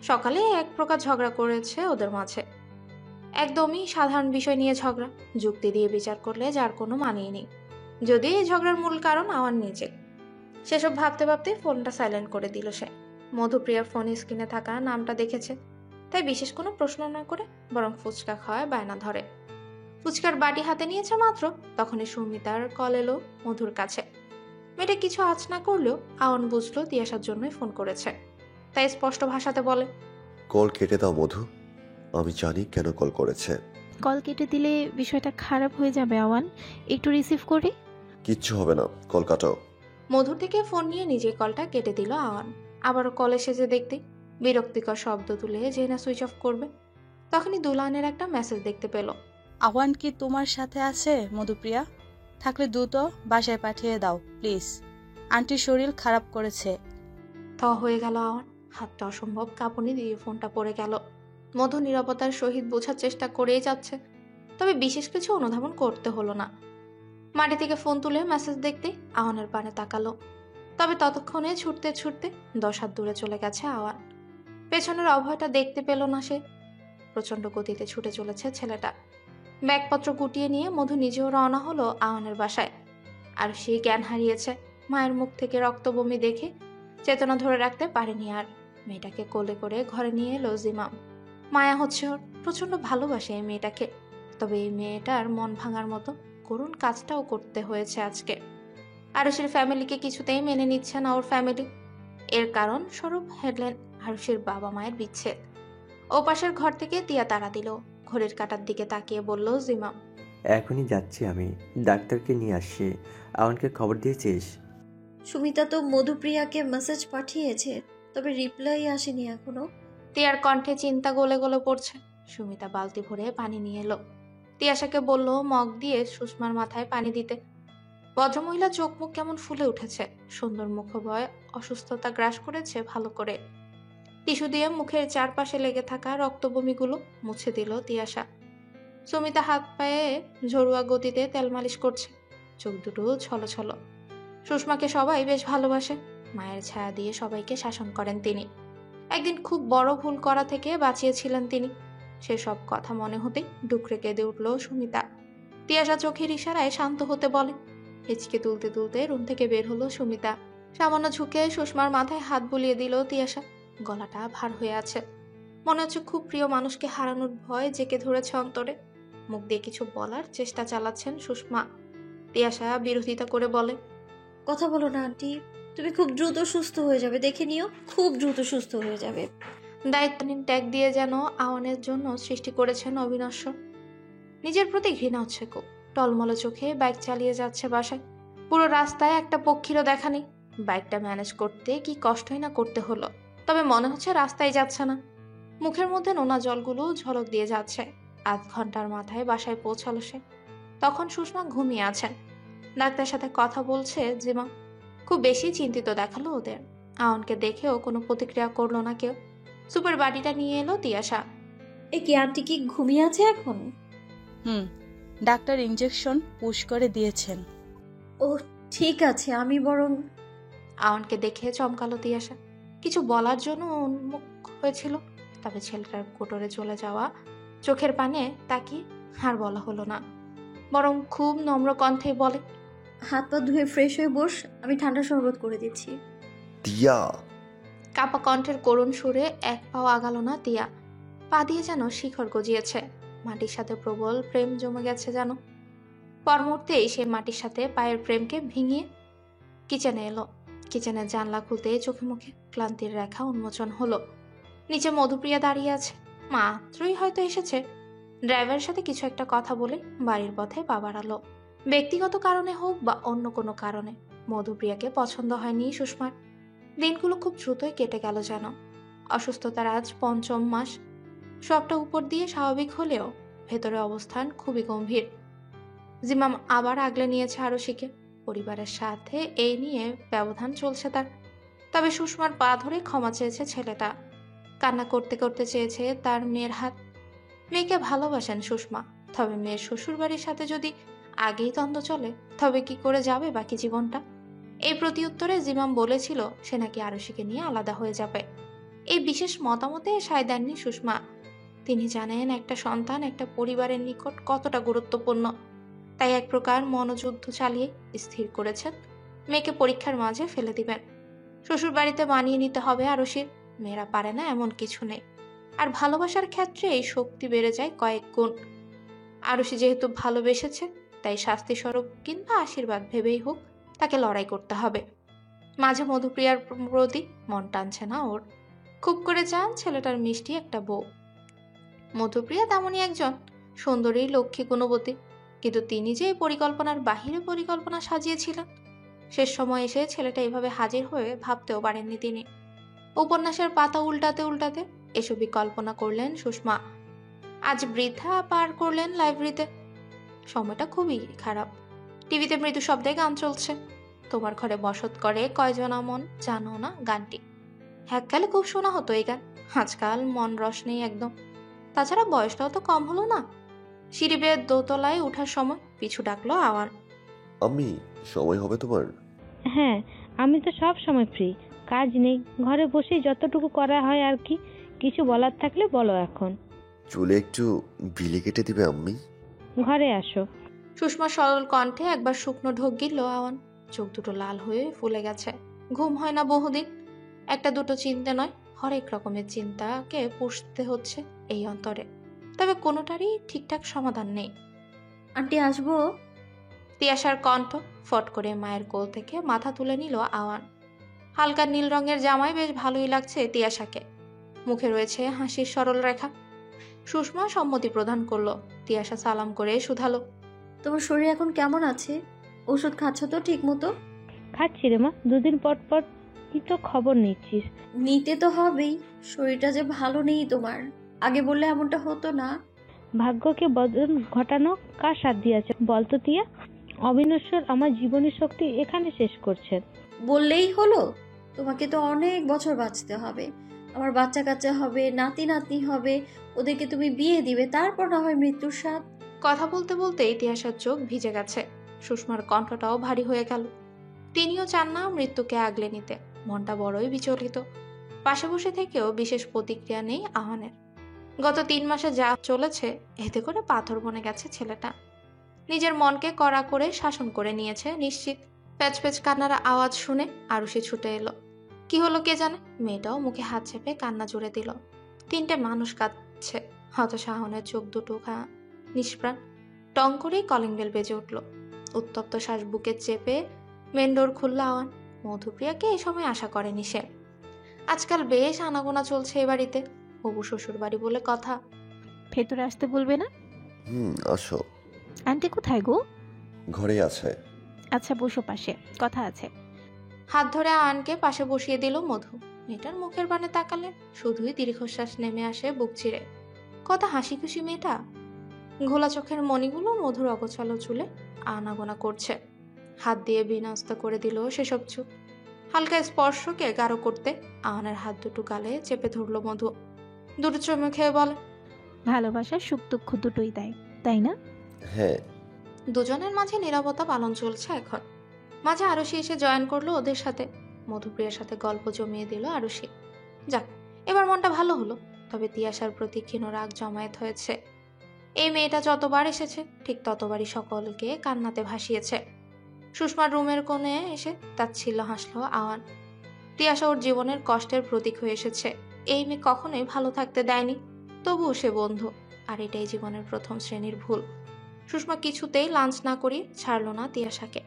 সকালে এক প্রকার ঝগড়া করেছে ওদের মাঝে, একদমই সাধারণ বিষয় নিয়ে ঝগড়া, যুক্তি দিয়ে বিচার করলে যার কোনো মানেই নেই। যদিও এই ঝগড়ার মূল কারণ আওয়ান নিজে। সেসব ভাবতে ভাবতে ফোনটা সাইলেন্ট করে দিল সে। মধুপ্রিয়ার ফোন স্ক্রিনে থাকা নামটা দেখেছে, তাই বিশেষ কোনো প্রশ্ন না করে বরং ফুচকা খাওয়ায় বায়না ধরে। ফুচকার বাটি হাতে নিয়েছে মাত্র তখনই সুমিতার কল এলো মধুর কাছে। মেয়েটা কিছু আঁচ না করলেও আওয়ান বুঝলো তিয়াশার জন্যই ফোন করেছে, তাই স্পষ্ট ভাষাতে বলে, কল কেটে দাও মধু, আমি জানি কেন কল করেছে। কল কেটে দিলে বিষয়টা খারাপ হয়ে যাবে আওয়ান, একটু রিসিভ করি। কিচ্ছু হবে না, কল কাটাও। মধুর থেকে ফোন নিয়ে নিজে কলটা কেটে দিল আওয়ান। আবারও কল এসেছে দেখতে বিরক্তিকর শব্দ তুলে যে না সুইচ অফ করবে, তখনই দুলানের একটা মেসেজ দেখতে পেল। আহ্বান কি তোমার সাথে আছে মধুপ্রিয়া? থাকলে দ্রুত বাসায় পাঠিয়ে দাও প্লিজ, আন্টির শরীর খারাপ করেছে। হয়ে গেল আওয়ান, হাতটা অসম্ভব কাঁপুনি দিয়ে ফোনটা পড়ে গেল। মধু নিরাপত্তার সহিত বোঝার চেষ্টা করেই যাচ্ছে, তবে বিশেষ কিছু অনুধাবন করতে হলো না। মাটি থেকে ফোন তুলে মেসেজ দেখতে আওয়ানের পানে তাকালো, তবে ততক্ষণে ছুটতে ছুটতে 10 হাত দূরে চলে গেছে আওয়ান। পেছনের অভয়টা দেখতে পেল না সে। প্রচন্ড গতিতে ছুটে চলেছে ছেলেটা। ব্যাগপত্র গুটিয়ে নিয়ে মধু নিজেও রওনা হলো আওয়ানের বাসায়। আর সেই জ্ঞান হারিয়েছে, মায়ের মুখ থেকে রক্ত বমি দেখে চেতনা ধরে রাখতে পারেনি আর। মেয়েটাকে কোলে করে ঘরে নিয়ে এলো জিমাম। মায়া হচ্ছে ওর, প্রচন্ড ভালোবাসে এই মেয়েটাকে। তবে এই মেয়েটার মন ভাঙার মতো করুণ কাজটাও করতে হয়েছে আজকে। আরুষের ফ্যামিলিকে কিছুতেই মেনে নিচ্ছে না ওর ফ্যামিলি। এর কারণ স্বরূপ হেডলেন আরুষের বাবা মায়ের বিচ্ছেদ। ও পাশের ঘর থেকে তিয়া তাড়া দিল। ঘড়ির কাঁটার দিকে তাকিয়ে বলল জিমাম, এখনই যাচ্ছি আমি, ডাক্তারকে নিয়ে আসছি। আমাকে খবর দিয়েছিস? সুমিতা তো মধুপ্রিয়াকে মেসেজ পাঠিয়েছে, তবে রিপ্লাই আসেনি এখনো। তিয়ার কণ্ঠে চিন্তা গলে গলে পড়ছে। সুমিতা বালতি ভরে পানি নিয়ে এলো। তিয়াশাকে বলল মগ দিয়ে সুষমার মাথায় পানি দিতে। ভদ্রমহিলা চোখ মুখ কেমন ফুলে উঠেছে, সুন্দর মুখভয় অসুস্থতা গ্রাস করেছে ভালো করে। টিস্যু দিয়ে মুখের চারপাশে লেগে থাকা রক্তবমিগুলো মুছে দিল তিয়াশা। সুমিতা হাত পায়ে ঝরুয়া গতিতে তেল মালিশ করছে, চোখ দুটো ছলছল। সুষমাকে সবাই বেশ ভালোবাসে, মায়ের ছায়া দিয়ে সবাইকে শাসন করেন তিনি। একদিন খুব বড় ভুল করা থেকে বাঁচিয়েছিলেন তিনি। সেসব কথা মনে হতেই ডুকরে কেঁদে উঠল সুমিতা। তিয়াশা চোখের ইশারায় শান্ত হতে বলে। হেঁচকে তুলতে তুলতে রুম থেকে বের হলো সুমিতা। সামান্য ঝুঁকে সুষমার মাথায় হাত বুলিয়ে দিল তিয়াশা। গলাটা ভার হয়ে আছে, মনে হচ্ছে খুব প্রিয় মানুষকে হারানোর ভয় জেঁকে ধরেছে অন্তরে। মুখ দিয়ে কিছু বলার চেষ্টা চালাচ্ছেন সুষমা। তিয়াশা বিরোধিতা করে বলে, কথা বলো না আন্টি, তুমি খুব দ্রুত সুস্থ হয়ে যাবে, দেখে নিও, খুব দ্রুত সুস্থ হয়ে যাবে। দায়িত্বহীন ট্যাগ দিয়ে যেন আওয়ানের জন্য সৃষ্টি করেছেন অবিনশ্বর। নিজের প্রতি ঘৃণা হচ্ছে খুব। টলমলে চোখে বাইক চালিয়ে যাচ্ছে বাসায়। পুরো রাস্তায় একটা পক্ষীরও দেখা নেই। বাইকটা ম্যানেজ করতে কি কষ্টই না করতে হলো, তবে মনে হচ্ছে রাস্তায় যাচ্ছে না। মুখের মধ্যে নোনা জলগুলো ঝলক দিয়ে যাচ্ছে। 8 ঘন্টার মাথায় বাসায় পৌঁছালো সে। তখন সুষমা ঘুমিয়ে আছেন। ডাক্তারের সাথে কথা বলছে জিমা। খুব বেশি চিন্তিত দেখালো ওদের। আওয়ানকে দেখেও কোনো প্রতিক্রিয়া করলো না কেউ। সুপার বাড়িটা নিয়ে এলো তিয়াশা। এ কি আন্টি কি ঘুমিয়ে আছে এখন? ডাক্তার ইনজেকশন পুশ করে দিয়েছেন। ও ঠিক আছে, আমি বরং। আওয়ানকে দেখে চমকালো তিয়াশা। কিছু বলার জন্য উন্মুখ হয়েছিল, তবে ছেলেটার কোটরে চলে যাওয়া চোখের পানে তাকিয়ে আর বলা হলো না, বরং খুব নম্র কণ্ঠে বলে, হাত পা ধুয়ে ফ্রেশ হয়ে বস, আমি ঠান্ডা শরবত করে দিচ্ছি। তিয়া। কাপা কণ্ঠের করুণ সুরে এক পাও আগালো না তিয়া। পা দিয়ে যেন শিখর গজিয়েছে, মাটির সাথে প্রবল প্রেম জমে গেছে যেন। পর মুহূর্তেই সে মাটির সাথে পায়ের প্রেমকে ভিঙিয়ে কিচেনে এলো। কিচেনের জানলা খুলতে চোখে মুখে ক্লান্তির রেখা উন্মোচন হলো। নিচে মধুপ্রিয়া দাঁড়িয়ে আছে, মাত্রই হয়তো এসেছে। ড্রাইভারের সাথে কিছু একটা কথা বলে বাড়ির পথে পা বাড়ালো। ব্যক্তিগত কারণে হোক বা অন্য কোনো কারণে মধুপ্রিয়াকে পছন্দ হয়নি সুষমার। দিনগুলো খুব দ্রুতই কেটে গেল যেন। অসুস্থতার আজ ৫ম মাস। সবটা উপর দিয়ে স্বাভাবিক হলেও ভেতরে অবস্থান খুবই গম্ভীর। জিমাম আবার আগলে নিয়েছে আরশিকে। পরিবারের সাথে এই নিয়ে ব্যবধান চলছে তার। তবে সুষমার পা ধরে ক্ষমা চেয়েছে ছেলেটা। কান্না করতে করতে চেয়েছে তার মেয়ের হাত। মেয়েকে ভালোবাসেন সুষমা, তবে মেয়ের শ্বশুর বাড়ির সাথে যদি আগেই দ্বন্দ্ব চলে তবে কি করে যাবে বাকি জীবনটা? এই প্রতিউত্তরে জিমাম বলেছিল সে নাকি আরশিকে নিয়ে আলাদা হয়ে যাবে। এই বিশেষ মতামতে সায় দেননি সুষমা। তিনি জানেন একটা সন্তান একটা পরিবারের নিকট কতটা গুরুত্বপূর্ণ। তাই এক প্রকার মনোযুদ্ধ চালিয়ে স্থির করেছেন মেয়েকে পরীক্ষার মাঝে ফেলে দিবেন। শ্বশুর বাড়িতে মানিয়ে নিতে হবে আরশির। মেয়েরা পারে না এমন কিছু নেই। আর ভালোবাসার ক্ষেত্রে এই শক্তি বেড়ে যায় কয়েক গুণ। আরশি যেহেতু ভালোবেসেছে, তাই শাস্তি স্বরূপ কিংবা আশীর্বাদ ভেবেই হোক তাকে লড়াই করতে হবে। মাঝে মধুপ্রিয়ার প্রতি মন টানছে না ওর। খুব করে চান ছেলেটার মিষ্টি একটা বউ। মধুপ্রিয়া তেমনই একজন সুন্দরী, লক্ষ্মী, গুণবতী। কিন্তু তিনি যে এই পরিকল্পনার বাহিরে পরিকল্পনা সাজিয়েছিলেন, শেষ সময় এসে ছেলেটা এভাবে হাজির হয়ে ভাবতেও পারেননি তিনি। উপন্যাসের পাতা উল্টাতে উল্টাতে এসবই কল্পনা করলেন সুষমা। আজ বৃথা পার করলেন লাইব্রেরিতে। সময়টা খুবই খারাপ। টিভিতে মৃদু শব্দে গান চলছে। তোমার ঘরে বসত করে কয়জন মন জানো না গানটি। এককালে খুব শোনা হতো এই গান। আজকাল মন রস নেই একদম। তাছাড়া বয়সটাও তো কম হলো না। সিঁড়ি বেয়ে দোতলায় উঠার সময় পিছু ডাকলো আওয়ান। আমি সময় হবে তোমার? হ্যাঁ, আমি তো সব সময় ফ্রি। কাজ নেই, ঘরে বসেই যতটুকু করা হয় আর কি। কিছু বলার থাকলে বলো এখন। চুলে একটু বিলি কেটে দিবে আম্মি? ঘরে আসো। সুষমা সরল কণ্ঠে একবার শুকনো ঢোক গিলল আওয়ান। চোখ দুটো লাল হয়ে ফুলে গেছে। ঘুম হয় না বহুদিন। একটা দুটো চিন্তা নয়, হরেক রকমের চিন্তাকে পুষতে হচ্ছে এই অন্তরে। তবে কোনোটারই ঠিকঠাক সমাধান নেই। আন্টি আসবো? তিয়াশার কণ্ঠ। ফট করে মায়ের কোল থেকে মাথা তুলে নিল আওয়ান। হালকা নীল রঙের জামায় বেশ ভালোই লাগছে তিয়াশাকে। মুখে রয়েছে হাসির সরল রেখা। সুষমা সম্মতি প্রদান করলো। তিয়াশা সালাম করে শুধালো, তোমার শরীর এখন কেমন আছে? ওষুধ খাচ্ছ তো ঠিক মতো? খাচ্ছি রে মা, দুদিন পর পর। কি তো খবর নিচ্ছিস? নিতে তো হবেই। শরীরটা যে ভালো নেই তোমার। আগে বললে এমনটা হতো না। ভাগ্যকে বদল ঘটানো কার সাথ দিয়েছে বলতো তিয়া? অবিনশ্বর আমার জীবনের শক্তি এখানে শেষ করছেন। বললেই হলো? তোমাকে তো অনেক বছর বাঁচতে হবে। আমার বাচ্চা কাচ্চা হবে, নাতি নাতনি হবে। ওদেরকে তুমি বিয়ে দিবে, তারপর না হয় মৃত্যুর স্বাদ। কথা বলতে বলতে ইতিহাসের চোখ ভিজে গেছে। সুষমার কণ্ঠটাও ভারী হয়ে গেল। তিনিও চান না মৃত্যুকে আগলে নিতে। মনটা বড়ই বিচলিত। পাশে বসে থেকেও বিশেষ প্রতিক্রিয়া নেই আহনের। গত ৩ মাসে যা চলেছে এতে করে পাথর বনে গেছে ছেলেটা। নিজের মনকে কড়া করে শাসন করে নিয়েছে নিশ্চিত। প্যাচ প্যাচ কান্নার আওয়াজ শুনে আরুষি ছুটে এলো। কি হলো কে জানে। মেয়েটাও মুখে হাত চেপে কান্না জুড়ে দিল। 3টে মানুষ কাঁদছে। হতাশা আহনের চোখ দুটো নিষ্প্রাণ। টং করেই কলিং বেল বেজে উঠল। উত্তপ্ত শ্বাস বুকে চেপে মেন ডোর খুলল আওয়ান। মধুপ্রিয়াকে এই সময় আশা করেনি সে। আজকাল বেশ আনাগোনা চলছে এ বাড়িতে। হবু শ্বশুর বাড়ি বলে কথা। ভেতরে আসতে বলবে না? আসো। আন্টি কোথায় গো? ঘরে আছে। আচ্ছা বসো, পাশে কথা আছে। হাত ধরে আওয়ানকে পাশে বসিয়ে দিল মধু। মেয়েটার মুখের বানে তাকালেন। শুধুই দীর্ঘশ্বাস নেমে আসে বুক চিরে। কত হাসি খুশি মেয়েটা। ঘোলা চোখের মণিগুলো মধুর অগোছালো চুলে আনাগোনা করছে। হাত দিয়ে বিন্যস্ত করে দিল সেসব চুপ। হালকা স্পর্শকে গাঢ় করতে আওয়ানের হাত দুটো গালে চেপে ধরল মধু। দুটো চমে খেয়ে বলে, ভালোবাসার সুখ দুঃখ দুটোই দেয়, তাই না? হ্যাঁ। দুজনের মাঝে নীরবতা পালন চলছে এখন। মাঝে আরুষি এসে জয়েন করলো ওদের সাথে। মধুপ্রিয়ার সাথে গল্প জমিয়ে দিল আরুষি। যাক, এবার মনটা ভালো হলো। তবে তিয়াশার প্রতি ক্ষীণ রাগ জমায়েত হয়েছে। এই মেয়েটা যতবার এসেছে ঠিক ততবারই সকলকে কান্নাতে ভাসিয়েছে। সুষমার রুমের কোণে এসে তাচ্ছিল্য হাসলো আওয়ান। তিয়াশা ওর জীবনের কষ্টের প্রতীক হয়ে এসেছে। এই মেয়ে কখনোই ভালো থাকতে দেয়নি, তবুও সে বন্ধু। আর এটাই জীবনের প্রথম শ্রেণীর ভুল। সুষমা কিছুতেই লাঞ্চ না করি ছাড়ল না তিয়াশাকে।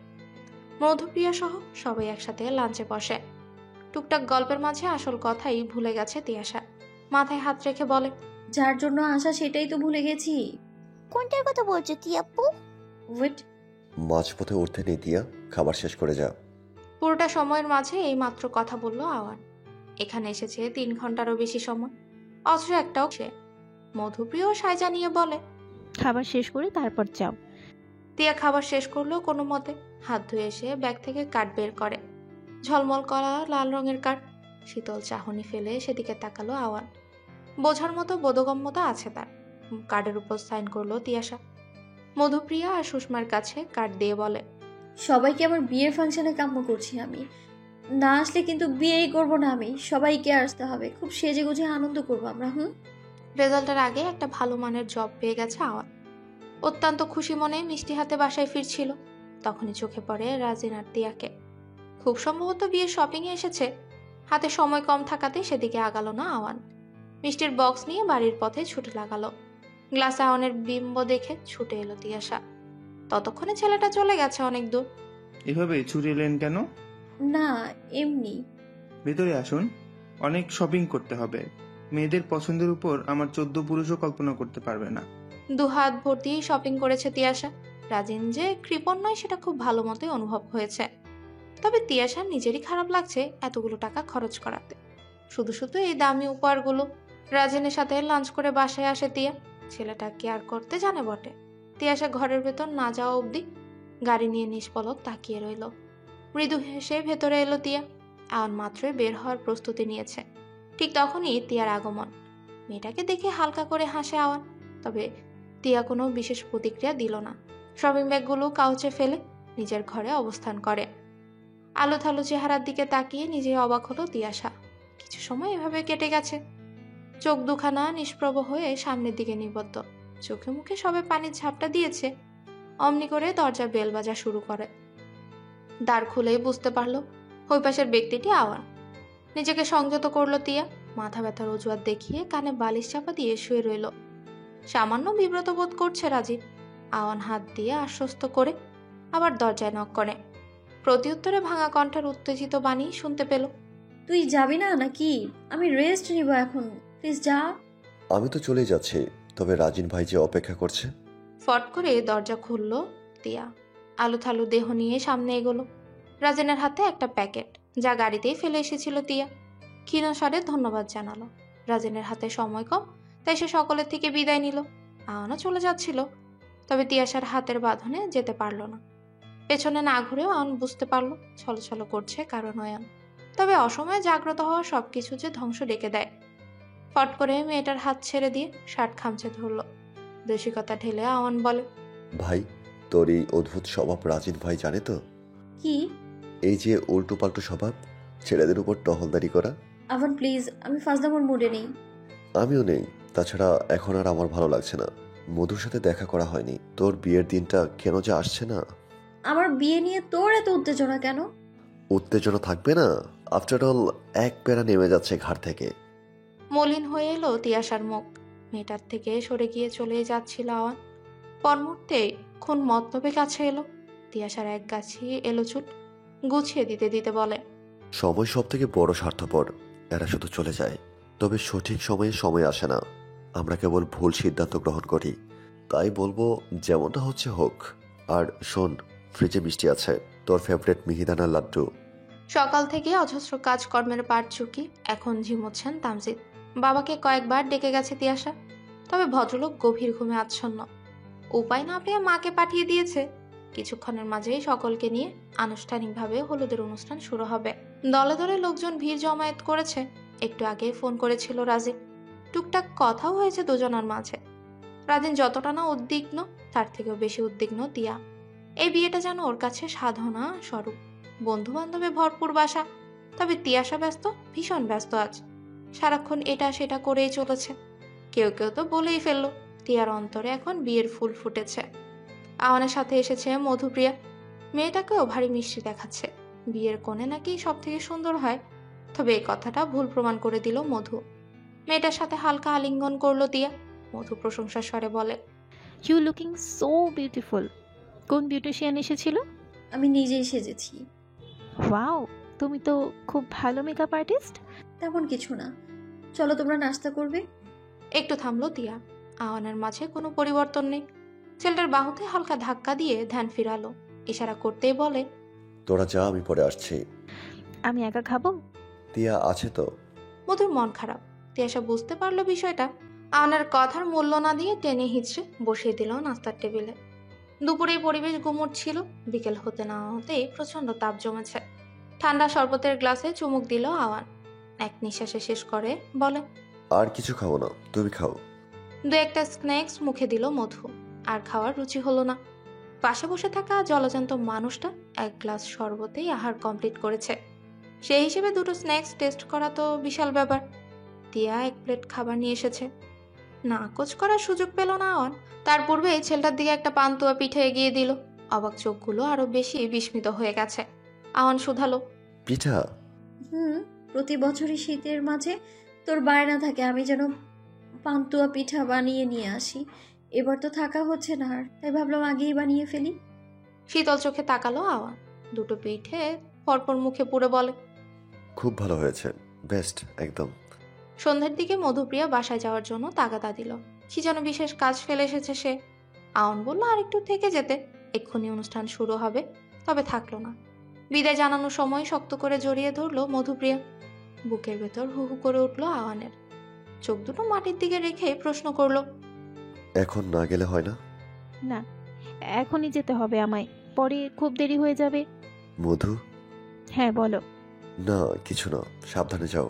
মধুপ্রিয়া সহ সবাই একসাথে লাঞ্চে বসে। টুকটাক গল্পের মাঝে আসল কথাই ভুলে গেছে তিয়াশা। মাথায় হাত রেখে বলে, যার জন্য আসা সেটাই তো ভুলে গেছি। কোনটার কথা বলছো টিয়াপু? ওয়েট, মাঝপথে উঠতে নেই দিয়া, খাবার শেষ করে যা। পুরোটা সময়ের মাঝে এই মাত্র কথা বলল আওয়ান। এখানে এসেছে 3 ঘন্টারও বেশি সময়, অথচ একটাও সে। মধুপ্রিয় সায় জানিয়ে বলে, খাবার শেষ করে তারপর যাও। তিয়া খাবার শেষ করলো কোনো মতে। হাত ধুয়ে এসে ব্যাগ থেকে কার্ড বের করে, ঝলমল করা লাল রঙের কার্ড। শীতল চাহনি ফেলে সেদিকে তাকালো আওয়ান। বোঝার মতো বোধগম্যতা আছে তার। কার্ডের উপর সাইন করলো তিয়াশা। মধুপ্রিয়া আর সুষমার কাছে কার্ড দিয়ে বলে, সবাইকে আমার বিয়ের ফাংশনে কাম্য করছি আমি। না আসলে কিন্তু বিয়েই করবো না আমি। সবাইকে আসতে হবে, খুব সেজে গুজে আনন্দ করবো আমরা। রেজাল্টের আগে একটা ভালো মানের জব পেয়ে গেছে আওয়ান। অত্যন্ত খুশি মনে মিষ্টি হাতে বাসায় ফিরছিল, তখনই চোখে পড়ে রাজিন আর তিয়াকে। খুব সম্ভবত বিয়ে শপিংয়ে এসেছে। হাতে সময় কম থাকাতে সেদিকে আগালো না আওয়ান। মিষ্টির বক্স নিয়ে বাড়ির পথে ছুটে লাগালো। গ্লাসে আওয়ানের বিম্ব দেখে ছুটে এলো তিয়াশা। ততক্ষণে ছেলেটা চলে গেছে অনেক দূর। এভাবে ছুটে এলেন কেন? না, এমনি। ভেতরে আসুন, অনেক শপিং করতে হবে। মেয়েদের পছন্দের উপর আমার 14 পুরুষও কল্পনা করতে পারবে না। 2 হাত ভর্তি শপিং করেছে তিয়াশা। রাজিন যে কৃপণ নয় সেটা খুব ভালো মতোই অনুভব হয়েছে। তবে তিয়াশার নিজেরই খারাপ লাগছে এতগুলো টাকা খরচ করাতে। শুধু শুধু এই দামি উপহারগুলো। রাজিনের সাথে লাঞ্চ করে বাসায় আসে তিয়া। ছেলেটা কেয়ার করতে জানে বটে। তিয়াশা ঘরের ভেতর না যাওয়া অবধি গাড়ি নিয়ে নিষ্পলক তাকিয়ে রইল। মৃদু হেসে ভেতরে এলো তিয়া। আওয়ান মাত্রই বের হওয়ার প্রস্তুতি নিয়েছে। ঠিক তখনই তিয়ার আগমন। মেয়েটাকে দেখে হালকা করে হাসে আওয়ান। তবে তিয়া কোনো বিশেষ প্রতিক্রিয়া দিল না। শপিং ব্যাগগুলো কাউচে ফেলে নিজের ঘরে অবস্থান করে। আলো থালো চেহারার দিকে তাকিয়ে নিজে অবাক হলো তিয়াশা। কিছু সময় এভাবে কেটে গেছে। চোখ দুখানা নিষ্প্রভ হয়ে সামনের দিকে নিবদ্ধ। চোখে মুখে সবে পানির ঝাপটা দিয়েছে, অমনি করে দরজা বেল বাজা শুরু করে। দ্বার খুলেই বুঝতে পারলো ওই পাশের ব্যক্তিটি আওয়ান। নিজেকে সংযত করলো তিয়া। মাথা ব্যথার অজুহাত দেখিয়ে কানে বালিশ চাপা দিয়ে শুয়ে রইল। সামান্য বিব্রত বোধ করছে রাজীব। আওয়ান হাত দিয়ে আশ্বস্ত করে আবার দরজায় নক করে। প্রত্যুত্তরে ভাঙা কণ্ঠের উত্তেজিত বাণী শুনতে পেল, তুই যাবি না নাকি? আমি রেস্ট নিব এখন, প্লিজ যা। আমি তো চলে যাচ্ছি, তবে রাজিন ভাই যে অপেক্ষা করছে। ফট করে দরজা খুলল তিয়া। আলু থালু দেহ নিয়ে সামনে এগোলো। রাজিনের হাতে একটা প্যাকেট, যা গাড়িতেই ফেলে এসেছিল তিয়া। ক্ষীণ স্বরে ধন্যবাদ জানালো। রাজিনের হাতে সময় কম, তাই সে সকলের থেকে বিদায় নিল। আওয়ানও চলে যাচ্ছিল, তবে তিয়াশার হাতের বাঁধনে যেতে পারল না। পেছনে না ঘুরেও আওয়ান বুঝতে পারল ছলছল করছে কারো নয়ন। তবে অসময়ে জাগ্রত হওয়া সবকিছু যে ধ্বংস ডেকে দেয়। ফট করে মেয়েটার হাত ছেড়ে দিয়ে শার্ট খামচে ধরল। রসিকতা ঢেলে আওয়ান বলে, ভাই, তোর এই অদ্ভুত স্বভাব রাজিন ভাই জানে তো? কি? এই যে উল্টো পাল্টো স্বভাব, ছেলেদের উপর টহলদারি করা। আবার প্লিজ, আমি ফাজলামোর মুডে নেই। আমিও নেই। তাছাড়া এখন আর আমার ভালো লাগছে না। মধুর সাথে দেখা করা হয়নি। তোর বিয়ের দিনটা কেন যে আসছে না? আমার বিয়ে নিয়ে তোর এত উত্তেজনা কেন? উত্তেজনা থাকবে না? আফটার অল এক প্যারা নেমে যাচ্ছে ঘাট থেকে। মলিন হয়ে এলো তিয়াশার মুখ। মেয়েটার থেকে সরে গিয়ে চলে যাচ্ছিল আওয়ান। পর মুহূর্তে খুন মতলবে কাছে এলো। তিয়াশার এক গাছি এলো চুল গুছিয়ে দিতে দিতে বলে, সময় সব থেকে বড় স্বার্থপর। এরা শুধু চলে যায়, তবে সঠিক সময়ে সময় আসে না। আমরা কেবল ভুল সিদ্ধান্ত গ্রহণ করি। তাই বলবো যেমনটা হচ্ছে হোক। আর শোন, ফ্রিজে মিষ্টি আছে, তোর ফেভারিট মিহিদানার লাড্ডু। সকাল থেকে অজস্র কাজকর্মের পাট চুকি এখন ঝিমোচ্ছেন তামজিদ। বাবাকে কয়েকবার ডেকে গেছে তিয়াশা, তবে ভদ্রলোক গভীর ঘুমে আচ্ছন্ন। উপায় না পেয়ে মাকে পাঠিয়ে দিয়েছে। কিছুক্ষণের মাঝেই সকলকে নিয়ে আনুষ্ঠানিকভাবে হলুদের অনুষ্ঠান শুরু হবে। দলে দলে লোকজন ভিড় জমায়েত করেছে। একটু আগে ফোন করেছিল রাজিন। টুকটাক কথাও হয়েছে দুজনের মাঝে। রাজিন যতটা না উদ্বিগ্ন, তার থেকেও বেশি উদ্বিগ্ন তিয়া। এই বিয়েটা যেন ওর কাছে সাধনা স্বরূপ। বন্ধু বান্ধবে ভরপুর বাসা, তবে তিয়াশা ব্যস্ত, ভীষণ ব্যস্ত আজ। সারাক্ষণ এটা সেটা করেই চলেছে। কেউ কেউ তো বলেই ফেললো তিয়ার অন্তরে এখন বিয়ের ফুল ফুটেছে। আওয়ানের সাথে এসেছে মধুপ্রিয়া। মেয়েটাকেও ভারী মিষ্টি দেখাচ্ছে। বিয়ের কোণে নাকি সব থেকে সুন্দর হয়, তবে এই কথাটা ভুল প্রমাণ করে দিল মধু। মেয়েটার সাথে হালকা আলিঙ্গন করলো তিয়া। মধু প্রশংসার স্বরে বলে, ইউ লুকিং সো বিউটিফুল। কোন বিউটিশিয়ান এসেছিল? আমি নিজেই সেজেছি। ওয়াও, তুমি তো খুব ভালো মেকআপ আর্টিস্ট। তেমন কিছু না, চলো তোমরা নাস্তা করবে। একটু থামলো তিয়া। আওয়ানের মাঝে কোনো পরিবর্তন নেই। ছেলেটার বাহুতে হালকা ধাক্কা দিয়ে ধ্যান ফিরালো। ইশারা করতেই বলে, তোরা যা, আমি পরে আসছি। আমি একা খাবো? তিয়া আছে তো? মধুর মন খারাপ। তিয়াসা বুঝতে পারলো বিষয়টা। আওয়ানের কথার মূল্য না দিয়ে টেনে হিচড়ে বসিয়ে দিল নাস্তার টেবিলে। দুপুরে পরিবেশ গুমট ছিল। বিকেল হতে না হতেই প্রচন্ড তাপ জমেছে। ঠান্ডা শরবতের গ্লাসে চুমুক দিল আওয়ান। এক নিঃশ্বাসে শেষ করে বলে, আর কিছু খাবো না, তুমি খাও। দু একটা স্ন্যাক্স মুখে দিল মধু। আর খাওয়ার রুচি হলো না। পাশে বসে থাকা জলজান্ত মানুষটা এক গ্লাস শরবতেই আহার কমপ্লিট করেছে। সেই হিসেবে দুটো স্ন্যাক্স টেস্ট করা তো বিশাল ব্যাপার। তিয়া এক প্লেট খাবার নিয়ে এসেছে। নাকচ করার সুযোগ পেল না আওয়ান। তার পূর্বে ছেলেটার দিকে একটা পান্তুয়া পিঠে এগিয়ে দিল। অবাক চোখগুলো আরো বেশি বিস্মিত হয়ে গেছে। আওয়ান শুধালো, পিঠা? প্রতি বছরই শীতের মাঝে তোর বায়না থাকে আমি যেন পান্তুয়া পিঠা বানিয়ে নিয়ে আসি। এবার তো থাকা হচ্ছে না, আর তাই ভাবলাম আগেই বানিয়ে ফেলি। শীতল চোখে তাকালো আওয়ান। দুটো পিঠে পরপর মুখে পুরে বলে, খুব ভালো হয়েছে, বেস্ট একদম। সন্ধ্যের দিকে মধুপ্রিয়া বাসায় যাওয়ার জন্য তাগাদা দিল। কি যেন বিশেষ কাজ ফেলে এসেছে সে। আওয়ান বলল আর একটু থেকে যেতে, এক্ষুনি অনুষ্ঠান শুরু হবে। তবে থাকলো না। বিদায় জানানোর সময় শক্ত করে জড়িয়ে ধরলো মধুপ্রিয়া। বুকের ভেতর হু হু করে উঠল আওয়ানের। চোখ দুটো মাটির দিকে রেখে প্রশ্ন করলো, এখন না গেলে হয় না? না, এখনই যেতে হবে আমায়, পরে খুব দেরি হয়ে যাবে। মধু? হ্যাঁ বলো। না কিছু না, সাবধানে যাও।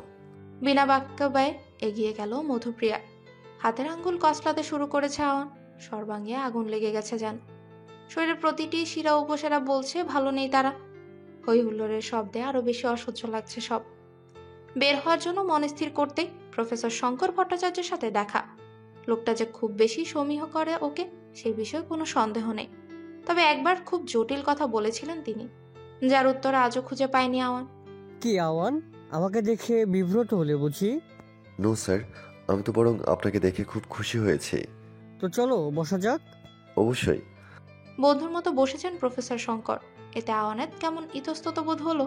বিনা বাক্য ব্যয় এগিয়ে গেল মধুপ্রিয়া। হাতের আঙ্গুল কসলাতে শুরু করেছে আওয়ান। সর্বাঙ্গে আগুন লেগে গেছে যেন। শরীরের প্রতিটি শিরা উপসেরা বলছে ভালো নেই তারা। হই হুল্লোড়ের শব্দে আরো বেশি অসহ্য লাগছে সব। বের হওয়ার জন্য মন স্থির করতেই প্রফেসর শঙ্কর ভট্টাচার্যের সাথে দেখা। লোকটা যে খুব বেশি সমীহ করে ওকে, সেই বিষয়ে কোনো সন্দেহ নেই। তবে একবার খুব জটিল কথা বলেছিলেন তিনি, যার উত্তর আজও খুঁজে পায়নি আওয়ান। কি আওয়ান, আমাকে দেখে বিব্রত হলে বুঝি? নো স্যার, আমি তো বরং আপনাকে দেখে খুব খুশি হয়েছি। তো চলো বসা যাক। অবশ্যই। বন্ধুর মতো বসেছেন প্রফেসর শঙ্কর। এতে আওয়ানের কেমন ইতস্তত বোধ হলো।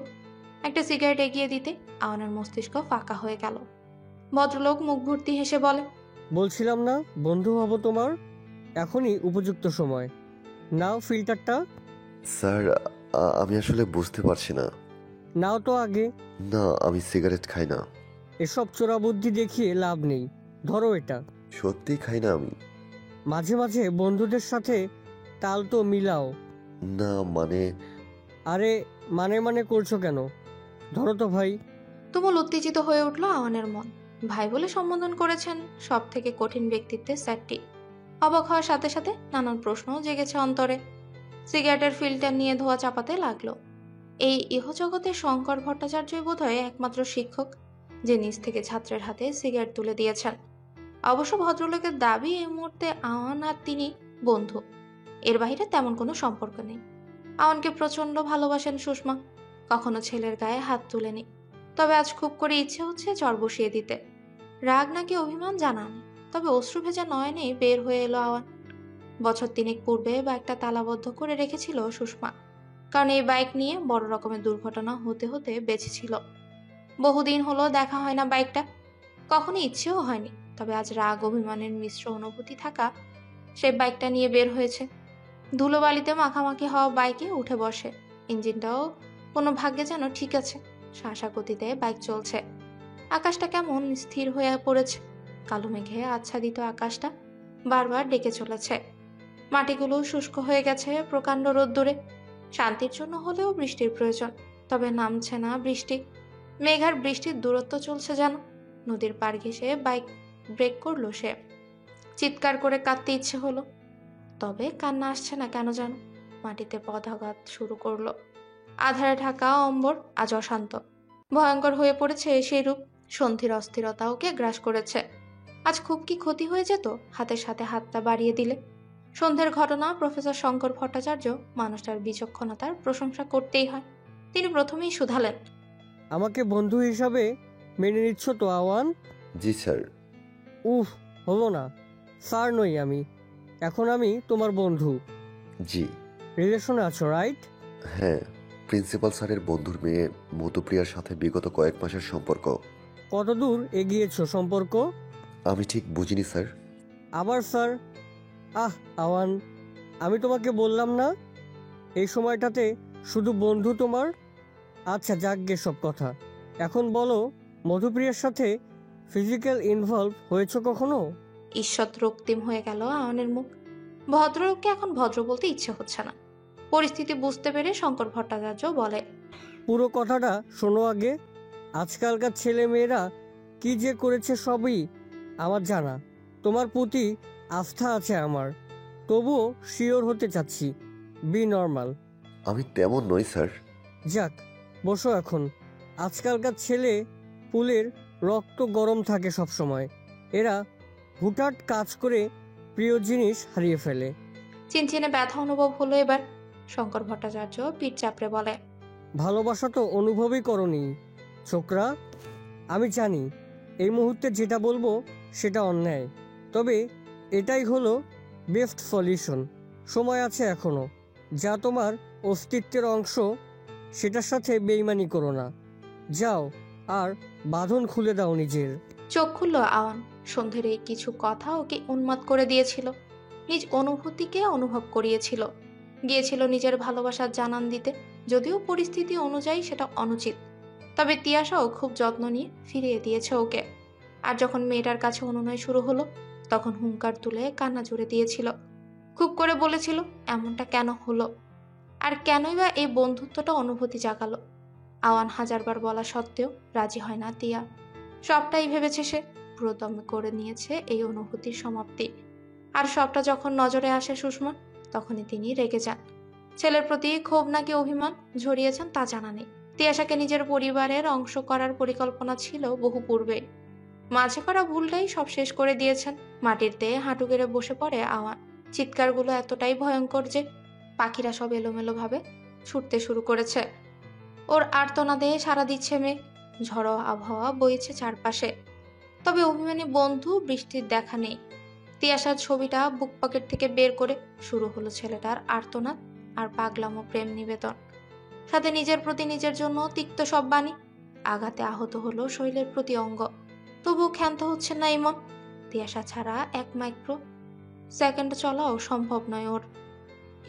একটা সিগারেট এগিয়ে দিতে আওয়ানের মস্তিষ্ক ফাঁকা হয়ে গেল। ভদ্রলোক মুখ ভর্তি হেসে বলে, বলছিলাম না বন্ধু হব তোমার, এখনই উপযুক্ত সময়। নাও ফিল্টারটা। স্যার আমি আসলে বুঝতে পারছি না। নাও তো আগে। না, আমি সিগারেট খাই না। এসব চোরা বুদ্ধি দেখিয়ে লাভ নেই, ধরো এটা। সত্যি খাই না আমি। মাঝে মাঝে বন্ধুদের সাথে তাল তো মিলাও। না মানে। আরে মানে করছো কেন? ধরো তো ভাই। তুমুল উত্তেজিত হয়ে উঠল আওয়ানের মন। ভাই বলে সম্বোধন করেছেন সব থেকে কঠিন ব্যক্তিত্বের স্যারটি। অবাক হওয়ার সাথে সাথে নানান প্রশ্নও জেগেছে অন্তরে। সিগারেটের ফিল্টার নিয়ে ধোয়া চাপাতে লাগলো। এই ইহজগতে শঙ্কর ভট্টাচার্যই বোধহয় একমাত্র শিক্ষক যে নিজ থেকে ছাত্রের হাতে সিগারেট তুলে দিয়েছেন। অবশ্য ভদ্রলোকের দাবি এই মুহূর্তে আওয়ান আর তিনি বন্ধু, এর বাহিরে তেমন কোনো সম্পর্ক নেই। আওয়ানকে প্রচন্ড ভালোবাসেন সুষমা, কখনো ছেলের গায়ে হাত তুলেনি। তবে আজ খুব করে ইচ্ছে হচ্ছে চর বসিয়ে দিতে। রাগ নাকি অভিমান জানানি, তবে অশ্রু ভেজা নয়নে বের হয়ে এলো আওয়ান। বছর 3 পূর্বে বাইকটা তালাবদ্ধ করে রেখেছিল সুষমা, কারণ এই বাইক নিয়ে বড় রকমের দুর্ঘটনা হতে হতে বেঁচেছিল। বহুদিন হলো দেখা হয় না বাইকটা, কখনো ইচ্ছেও হয়নি। তবে আজ রাগ অভিমানের মিশ্র অনুভূতি থাকা সে বাইকটা নিয়ে বের হয়েছে। ধুলোবালিতে মাখামাখি হওয়া বাইকে উঠে বসে। ইঞ্জিনটাও কোনো ভাগ্যে যেন ঠিক আছে। শাঁসা গতিতে বাইক চলছে। আকাশটা কেমন স্থির হয়ে পড়েছে। কালো মেঘে আচ্ছাদিত আকাশটা বারবার ডেকে চলেছে। মাটিগুলো শুষ্ক হয়ে গেছে প্রকাণ্ড রোদ্দুরে। শান্তির জন্য হলেও বৃষ্টির প্রয়োজন, তবে নামছে না বৃষ্টি। মেঘ আর বৃষ্টির দূরত্ব চলছে যেন। নদীর পাড় ঘেঁষে বাইক ব্রেক করলো সে। চিৎকার করে কাঁদতে ইচ্ছে হলো, তবে কান্না আসছে না কেন যেন। মাটিতে পদাঘাত শুরু করলো। আধারে ঢাকা অম্বর আজ অশান্ত, ভয়ঙ্কর হয়ে পড়েছে সেই রূপ। সন্ধির অস্থিরতা ওকে গ্রাস করেছে। আজ খুব কি ক্ষতি হয়ে যেত হাতের সাথে হাতটা বাড়িয়ে দিলে। সন্ধ্যের ঘটনা প্রফেসর শঙ্কর ভট্টাচার্য মানুষটার বিচক্ষণতার প্রশংসা করতেই হয়। তিনি প্রথমেই শুধালেন, আমাকে বন্ধু হিসাবে মেনে নিচ্ছ তো আওয়ান? জি স্যার। উফ, হলো না। স্যার নই আমি, এখন আমি তোমার বন্ধু। জি। রিলেশনে আছো, রাইট? হ্যাঁ, প্রিন্সিপাল স্যারের বন্ধুর মেয়ে মধুপ্রিয়ার সাথে বিগত কয়েক মাসের সম্পর্ক। কতদূর এগিয়েছো সম্পর্ক? আমি ঠিক বুঝিনি স্যার। আবার স্যার? আওয়ান, আমি তোমাকে বললাম না এই সময়টাতে শুধু বন্ধু তোমার। আচ্ছা, যাকগে সব কথা। এখন বলো, মধুপ্রিয়ার সাথে ফিজিক্যাল ইনভলভ হয়েছো কখনো? ঈশ্বর রক্তিম হয়ে গেল আওয়ানের মুখ। ভদ্রলোককে এখন ভদ্র বলতে ইচ্ছে হচ্ছে না। পরিস্থিতি বুঝতে পেরে শঙ্কর ভট্টাচার্য বলে, পুরো কথাটা শোনো আগে। আজকালকার ছেলে মেয়েরা কি যে করেছে সবই আমার জানা। তোমার প্রতি আস্থা আছে আমার, তবুও শিওর হতে চাচ্ছি। Be normal. আমি তেমন নই স্যার। যাক, বসো এখন। আজকালকার ছেলে পুলের রক্ত গরম থাকে সব সময়। এরা হুটহাট কাজ করে প্রিয় জিনিস হারিয়ে ফেলে। চিনচিনে ব্যথা অনুভব হলো এবার। শঙ্কর ভট্টাচার্য পিঠ চাপড়ে বলে, ভালোবাসা তো অনুভবই করনি ছোকরা। আমি জানি এই মুহূর্তে যেটা বলবো সেটা অন্যায়, তবে এটাই হলো বেস্ট সলিউশন। সময় আছে এখনো। যা তোমার অস্তিত্বের অংশ সেটার সাথে বেইমানি করো না। যাও আর বাঁধন খুলে দাও নিজের। চোখ খুলল আওয়ান। সন্ধ্যের এই কিছু কথা ওকে উন্মাদ করে দিয়েছিল। নিজ অনুভূতিকে অনুভব করিয়েছিল। গিয়েছিল নিজের ভালোবাসার জানান দিতে, যদিও পরিস্থিতি অনুযায়ী সেটা অনুচিত। তবে তিয়াশাও খুব যত্ন নিয়ে ফিরিয়ে দিয়েছে ওকে। আর যখন মেয়েটার কাছে অনুনয় শুরু হলো, তখন হুঙ্কার তুলে কান্না জুড়ে দিয়েছিল। খুব করে বলেছিল এমনটা কেন হলো, আর কেনই বা এই বন্ধুত্বটা অনুভূতি জাগালো। আওয়ান হাজারবার বলা সত্ত্বেও রাজি হয় না তিয়া। সবটাই ভেবেছে সে, পুরোদমে করে নিয়েছে এই অনুভূতির সমাপ্তি। আর সবটা যখন নজরে আসে সুষমা, তখনই তিনি রেগে যান। ছেলের প্রতি ক্ষোভ নাকি অভিমান ঝরিয়েছেন তা জানা নেই। তিয়াশাকে নিজের পরিবারের অংশ করার পরিকল্পনা ছিল বহু পূর্বে। মাঝে করা ভুলটাই সব শেষ করে দিয়েছেন। মাটির দেহে হাঁটু গেড়ে বসে পড়ে আওয়ান। চিৎকারগুলো এতটাই ভয়ঙ্কর যে পাখিরা সব এলোমেলো ভাবে ছুটতে শুরু করেছে। ওর আর্তনাদে সাড়া দিচ্ছে মেঘ। ঝড়ো আবহাওয়া বইছে চারপাশে। তবে অভিমানী বন্ধু বৃষ্টির দেখা নেই। তিয়াশার ছবিটা বুক পকেট থেকে বের করে শুরু হলো ছেলেটার আর্তনাদ আর পাগলামো প্রেম নিবেদন, সাথে নিজের প্রতি নিজের জন্য তিক্ত সব বাণী। আঘাতে আহত হলো শৈলের প্রতি অঙ্গ, তবুও ক্ষান্ত হচ্ছে না এই মন। তিয়াশা ছাড়া এক মাইক্রো সেকেন্ড চলাও সম্ভব নয় ওর।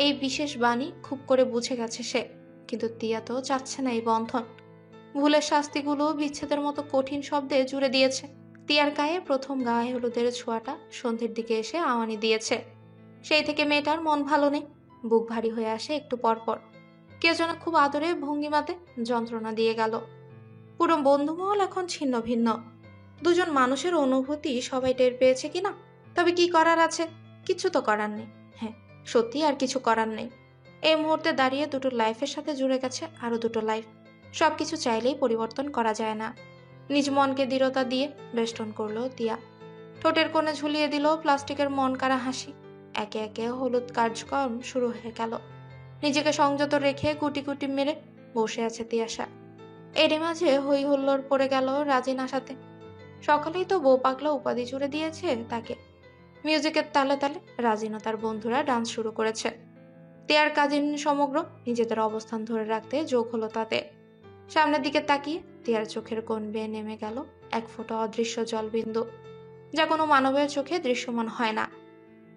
এই বিশেষ বাণী খুব করে বুঝে গেছে সে, কিন্তু তিয়া তো চাচ্ছে না এই বন্ধন। ভুলের শাস্তিগুলো বিচ্ছেদের মতো কঠিন শব্দে জুড়ে দিয়েছে। তিয়ার গায়ে প্রথম গায়ে হলুদের ছোঁয়াটা সন্ধ্যের দিকে এসে আওয়ানি দিয়েছে। সেই থেকে মেয়েটার মন ভালো নেই। বুক ভারী হয়ে আসে একটু পরপর। কে যেন খুব আদরে ভঙ্গিমাতে যন্ত্রণা দিয়ে গেল। পুরো বন্ধুমহল এখন ছিন্ন ভিন্ন। দুজন মানুষের অনুভূতি সবাই টের পেয়েছে কিনা, তবে কি করার আছে? কিছু তো করার নেই। হ্যাঁ, সত্যি আর কিছু করার নেই। এই মুহূর্তে দাঁড়িয়ে দুটো লাইফের সাথে জুড়ে গেছে আরো দুটো লাইফ। সবকিছু চাইলেই পরিবর্তন করা যায় না। নিজ মনকে দৃঢ়তা দিয়ে বেষ্টন করলো তিয়া। ঠোঁটের কোণে ঝুলিয়ে দিল প্লাস্টিকের মন কাড়া হাসি। একে একে হলুদ কার্যক্রম শুরু হয়ে গেল। নিজেকে সংযত রেখে গুটি গুটি মেরে বসে আছে তিয়াশা। এরই মাঝে হই হুল্লোড় পড়ে গেল রাজিন আসাতে। সকালেই তো বউ পাগলা উপাধি জুড়ে দিয়েছে তাকে। মিউজিকের তালে তালে রাজিন ও তার বন্ধুরা ডান্স শুরু করেছে। তিয়ার কাজিন সমগ্র নিজেদের অবস্থান ধরে রাখতে যোগ হলো তাতে। সামনের দিকে তাকিয়ে তিয়ার চোখের কোণ বেয়ে নেমে গেল এক ফোঁটা অদৃশ্য জলবিন্দু, যা কোনো মানবের চোখে দৃশ্যমান হয় না।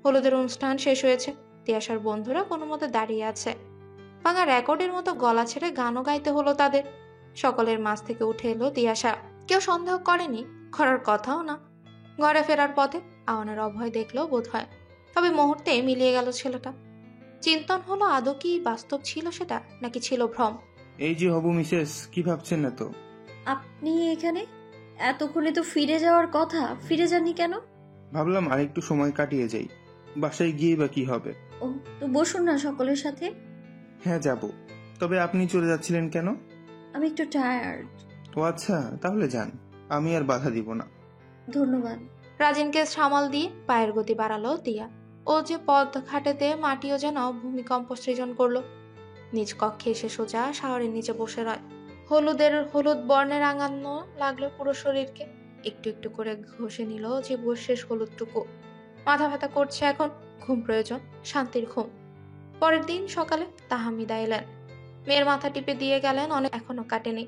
হলুদের অনুষ্ঠান শেষ হয়েছে। তিয়াশার বন্ধুরা কোনো মতে দাঁড়িয়ে আছে। ভাঙা রেকর্ডের মতো গলা ছেড়ে গানও গাইতে হলো তাদের। সকলের মাঝ থেকে উঠে এলো তিয়াশা। কেউ সন্দেহ করেনি, করার কথাও না। ঘরে ফেরার পথে আওয়ানের অভয় দেখলেও বোধ হয়, তবে মুহূর্তে মিলিয়ে গেল ছেলেটা। চিন্তন হলো আদৌ কি বাস্তব ছিল সেটা, নাকি ছিল ভ্রম। এই যে হবু মিসেস, কি ভাবছেন না তো? আপনি এখানে? এতক্ষণে তো ফিরে যাওয়ার কথা, ফিরে যাননি কেন? ভাবলাম আরেকটু সময় কাটিয়ে যাই। বাসায় গিয়ে বা কি হবে? ও তো বসুন না সকলের সাথে। হ্যাঁ যাব, তবে আপনি চলে যাচ্ছিলেন কেন? আমি একটু টায়ার্ড। ও আচ্ছা, তাহলে যান, আমি আর বাধা দিব না। ধন্যবাদ। রাজিনকে সামাল দিয়ে পায়ের গতি বাড়ালো তিয়া। ও যে পথ ঘাটেতে মাটিও যেন ভূমিকম্প সৃজন করলো। নিজ কক্ষে এসে সোজা শাওয়ারের নিচে বসে রয়। হলুদ বর্ণে রাঙানো লাগলো পুরো শরীরকে। একটু একটু করে ঘষে নিল যে শেষ হলুদটুকু। মাথা ব্যথা করছে এখন। ঘুম প্রয়োজন, শান্তির ঘুম। পরের দিন সকালে তাহমিদা এলেন, মেয়ের মাথা টিপে দিয়ে গেলেন। অনেক এখনো কাটেনি।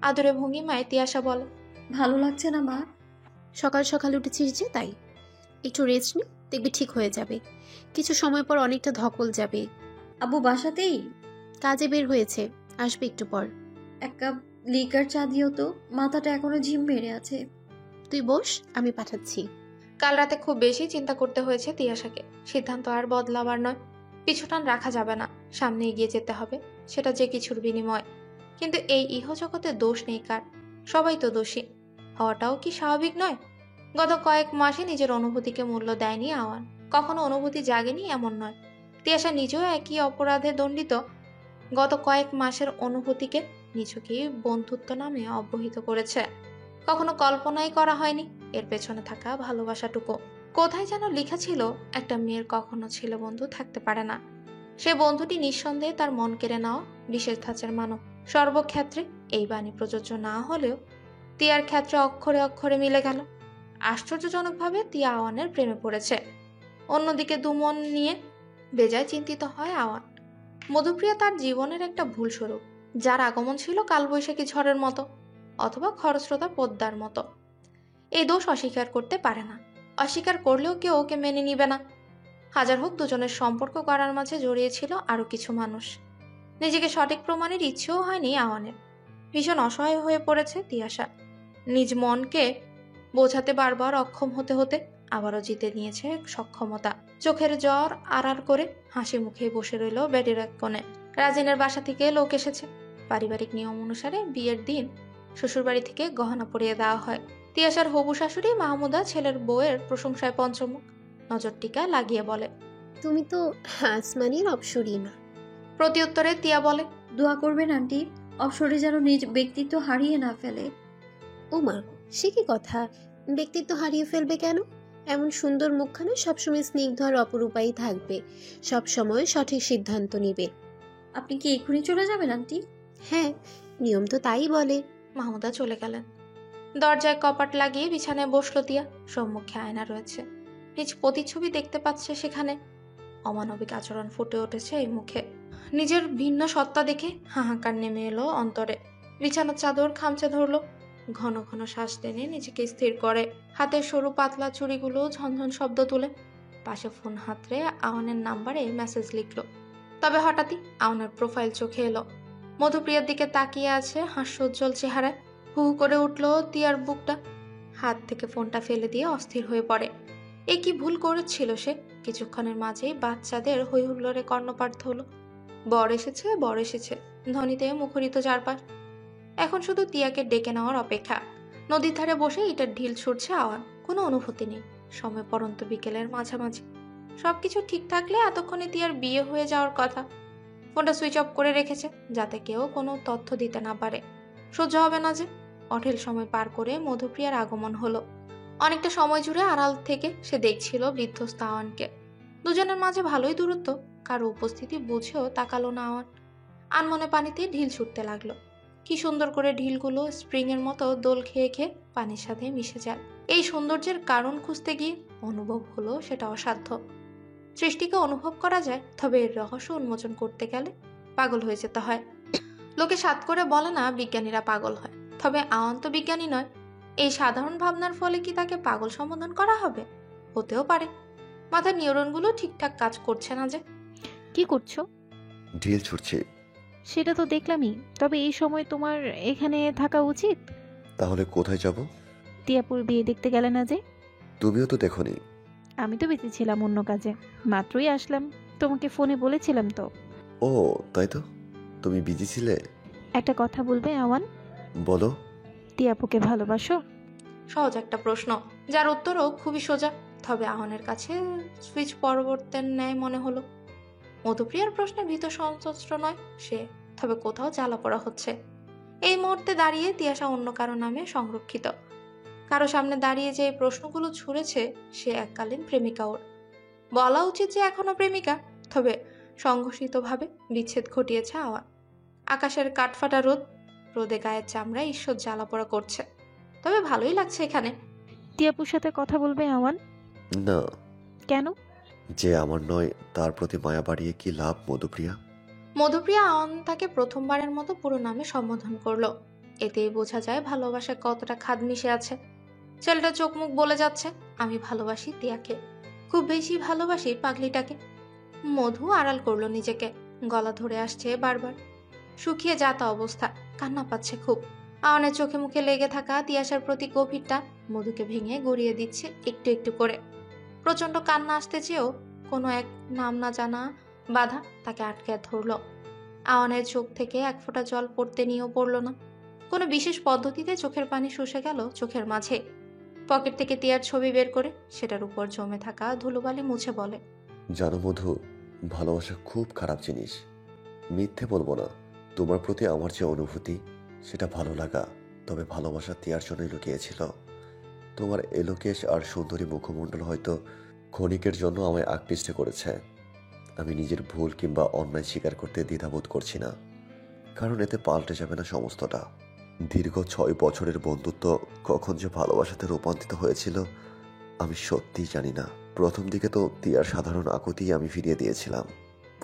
আদুরে ভঙ্গিমায় তিয়াশা বলে, ভালো লাগছে না মা? সকাল সকাল উঠেছিস যে তাই। একটু রেস্ট নি, দেখবি ঠিক হয়ে যাবে। কিছু সময় পর অনেকটা ধকল যাবে। আব্বু বাসাতেই? কাজে বের হয়েছে, আসবে একটু পর। এক কাপ লিকার চা দিও তো, মাথাটা এখনো ঝিম মেরে আছে। তুই বস, আমি পাঠাচ্ছি। কাল রাতে খুব বেশি চিন্তা করতে হয়েছে তিয়াশাকে। সিদ্ধান্ত আর বদলাবার নয়, পিছুটান রাখা যাবে না, সামনে এগিয়ে যেতে হবে, সেটা যে কিছুর বিনিময়। কিন্তু এই ইহজগতে দোষ নেই কার, সবাই তো দোষী। হওয়াটাও কি স্বাভাবিক নয়? গত কয়েক মাসে নিজের অনুভূতিকে মূল্য দেয়নি আওয়ান। কখনো অনুভূতি জাগেনি এমন নয়। তিয়াশা নিজেও একই অপরাধে দণ্ডিত। গত কয়েক মাসের অনুভূতিকে নিজেকেই বন্ধুত্ব নামে অবহিত করেছে। কখনো কল্পনাই করা হয়নি এর পেছনে থাকা ভালোবাসাটুকু। কোথায় যেন লেখা ছিল, একটা মেয়ের কখনো ছেলে বন্ধু থাকতে পারে না। সে বন্ধুটি নিঃসন্দেহে তার মন কেড়ে নেওয়া বিশেষ ধাঁচের মানব। সর্বক্ষেত্রে এই বাণী প্রযোজ্য না হলেও তিয়ার ক্ষেত্রে অক্ষরে অক্ষরে মিলে গেল। আশ্চর্যজনকভাবে তিয়া আওয়ানের প্রেমে পড়েছে। অন্যদিকে দুমন নিয়ে বেজায় চিন্তিত হয় আওয়ান। মধুপ্রিয়া তার জীবনের একটা ভুল স্বরূপ, যার আগমন ছিল কালবৈশাখী ঝড়ের মতো, অথবা খরস্রোতা পদ্মার মতো। এই দোষ অস্বীকার করতে পারে না। অস্বীকার করলেও কেউ ওকে মেনে নিবে না। হাজার হোক, দুজনের সম্পর্ক করার মাঝে জড়িয়েছিল আরো কিছু মানুষ। নিজেকে সঠিক প্রমাণের ইচ্ছেও হয়নি আওয়ানের। ভীষণ অসহায় হয়ে পড়েছে তিয়াশা। নিজ মনকে বোঝাতে বারবার অক্ষম হতে হতে আবারও জিতে নিয়েছে সক্ষমতা। চোখের জ্বর আড়ার করে হাসি মুখে বসে রইল বেডের এক কোণে। রাজিনের বাসা থেকে লোক এসেছে। পারিবারিক নিয়ম অনুসারে বিয়ের দিন শ্বশুরবাড়ি থেকে গহনা পরিয়ে দেওয়া হয়। তিয়াশার হবু শাশুড়ি মাহমুদা ছেলের বউয়ের প্রশংসায় পঞ্চমুখ। নজর টিকা লাগিয়ে বলে, তুমি তো আসমানির অপসরী না। প্রত্যুত্তরে তিয়া বলে, দোয়া করবেন আন্টি, অপসরে যেন নিজ ব্যক্তিত্ব হারিয়ে না ফেলে। ওমা, সে কি কথা? ব্যক্তিত্ব হারিয়ে ফেলবে কেন? এমন সুন্দর মুখখানা সবসময় স্নিগ্ধ আর অপরূপাই থাকবে, সবসময় সঠিক সিদ্ধান্ত নিবে। আপনি কি এক্ষুনি চলে যাবেন আন্টি? হ্যাঁ, নিয়ম তো তাই বলে। মাহমুদা চলে গেলেন। দরজায় কপাট লাগিয়ে বিছানায় বসলো তিয়া। সম্মুখে আয়না রয়েছে, নিজ প্রতিচ্ছবি দেখতে পাচ্ছে সেখানে। অমানবিক আচরণ ফুটে উঠেছে এই মুখে। নিজের ভিন্ন সত্তা দেখে হাহাকার নেমে এলো অন্তরে। বিছানার চাদর খামচে ধরলো। ঘন ঘন শ্বাস টেনে নিজেকে স্থির করে। হাতের সরু পাতলা চুড়িগুলো ঝনঝন শব্দ তুলে পাশে ফোন হাতড়ে আওয়ানের নাম্বারে মেসেজ লিখলো। তবে হঠাৎই আওয়ানের প্রোফাইল চোখে এলো। মধুপ্রিয়ার দিকে তাকিয়ে আছে হাস্যোজ্জ্বল চেহারায়। হু হু করে উঠল তিয়ার বুকটা। হাত থেকে ফোনটা ফেলে দিয়ে অস্থির হয়ে পড়ে। এ কি ভুল করেছিল সে? কিছুক্ষণের মাঝেই বাচ্চাদের হৈহুল্লোড়ে কর্ণপাত হলো। বর এসেছে, বর এসেছে ধ্বনিতে মুখরিত চারপাশ। এখন শুধু তিয়াকে ডেকে নেওয়ার অপেক্ষা। নদীর ধারে বসে ইটার ঢিল ছুটছে আওয়ান। কোনো অনুভূতি নেই। সময় পরন্ত বিকেলের মাঝামাঝি। সবকিছু ঠিক থাকলে এতক্ষণে তিয়ার বিয়ে হয়ে যাওয়ার কথা। ফোনটা সুইচ অফ করে রেখেছে, যাতে কেউ কোনো তথ্য দিতে না পারে। সহ্য হবে না যে। অঢেল সময় পার করে মধুপ্রিয়ার আগমন হলো। অনেকটা সময় জুড়ে আড়াল থেকে সে দেখছিল বিধ্বস্ত আওয়ানকে। দুজনের মাঝে ভালোই দূরত্ব। কারো উপস্থিতি বুঝেও তাকালো না আওয়ান। আনমনে পানিতে ঢিল ছুটতে লাগলো। কি সুন্দর করে ঢিলগুলো স্প্রিং এর মতো দোল খেয়ে খেয়ে পানির সাথে মিশে যায়। এই সৌন্দর্যের কারণ খুঁজতে গিয়ে অনুভব হলো সেটা অসাধ্য। সৃষ্টিকে অনুভব করা যায়, তবে এর রহস্য উন্মোচন করতে গেলে পাগল হয়ে যেতে হয়। লোকে সাত করে বলে না বিজ্ঞানীরা পাগল হয়, তবে আওয়ান তো বিজ্ঞানী নয়। এই সাধারণ ভাবনার ফলে কি তাকে পাগল সম্বোধন করা হবে? হতেও পারে। মাথার নিউরনগুলো ঠিকঠাক কাজ করছে না যে। কি করছো? ঢিল ছুটছি। সেটা তো দেখলামই, তবে এই সময় তোমার এখানে থাকা উচিত। তাহলে কোথায় যাব? টিয়াপুর বিয়ে দেখতে গেলে না যে? তুমিও তো দেখোনি। আমি তো বেঁচে ছিলাম অন্য কাজে, মাত্রই আসলাম। তোমাকে ফোনে বলেছিলাম তো। ও তাই তো, তুমি বিজি ছিলে। একটা কথা বলবে আওয়ান? বলো। টিয়াপুকে ভালোবাসো? সহজ একটা প্রশ্ন, যার উত্তরও খুবই সোজা। তবে আওয়ানের কাছে সুইচ পরবর্তের ন্যায় মনে হলো। মধুপ্রিয়ার প্রশ্নে ভীত সন্ত্রস্ত নয় সে, তবে কোথাও জ্বালা পড়া হচ্ছে। এই মুহূর্তে দাঁড়িয়ে তিয়াশা অন্য কারো নামে সংরক্ষিত। কারো সামনে দাঁড়িয়ে যে এই প্রশ্নগুলো ছুঁড়েছে সে এককালীন প্রেমিকা ওর। বলা উচিত যে এখনো প্রেমিকা, তবে সংঘর্ষিতভাবে বিচ্ছেদ ঘটিয়েছে আওয়ান। আকাশের কাঠফাটা রোদ, রোদে গায়ের চামড়ায় ঈশ্বর জ্বালা পড়া করছে। তবে ভালোই লাগছে এখানে। টিয়াপুর সাথে কথা বলবে আওয়ান? না। কেন? যে আমার নয় তার প্রতি মায়া বাড়িয়ে কি লাভ মধুপ্রিয়া? মধুপ্রিয়া আওয়ান তাকে প্রথমবারের মতো পুরো নামে সম্বোধন করলো। এতেই বোঝা যায় ভালোবাসায় কতটা খাদ মিশে আছে। ছেলেটা চোখ মুখ বলে যাচ্ছে, আমি ভালোবাসি তিয়াকে, খুব বেশি ভালোবাসি পাগলিটাকে। মধু আড়াল করলো নিজেকে, গলা ধরে আসছে বারবার, শুকিয়ে যাতা অবস্থা, কান্না পাচ্ছে খুব। আওয়ানের চোখে মুখে লেগে থাকা তিয়াসার প্রতি গভীরটা মধুকে ভেঙে গড়িয়ে দিচ্ছে একটু একটু করে। প্রচন্ড কান্না আসতে চেয়েও কোনো এক নাম না জানা বাধা তাকে আটকে ধরল। আওয়ানের চোখ থেকে এক ফোঁটা জল পড়তে নিয়েও পড়ল না। কোনো বিশেষ পদ্ধতিতে চোখের পানি শুষে গেল চোখের মাঝে। পকেট থেকে তিয়ার ছবি বের করে সেটার উপর জমে থাকা ধুলোবালি মুছে বলে, জানো মধু, ভালোবাসা খুব খারাপ জিনিস। মিথ্যে বলবো না, তোমার প্রতি আমার যে অনুভূতি সেটা ভালো লাগা, তবে ভালোবাসা তিয়ার জন্যই লুকিয়েছিল। তোমার এলোকেশ আর সুন্দরী মুখমণ্ডল হয়তো ক্ষণিকের জন্য আমায় আকৃষ্ট করেছে। আমি নিজের ভুল কিংবা অন্যায় স্বীকার করতে দ্বিধাবোধ করছি না, কারণ এতে পাল্টে যাবে না সমস্তটা। দীর্ঘ 6 বছরের বন্ধুত্ব কখন যে ভালোবাসাতে রূপান্তরিত হয়েছিল আমি সত্যিই জানি না। প্রথম দিকে তো তিয়ার সাধারণ আকুতিই আমি ফিরিয়ে দিয়েছিলাম,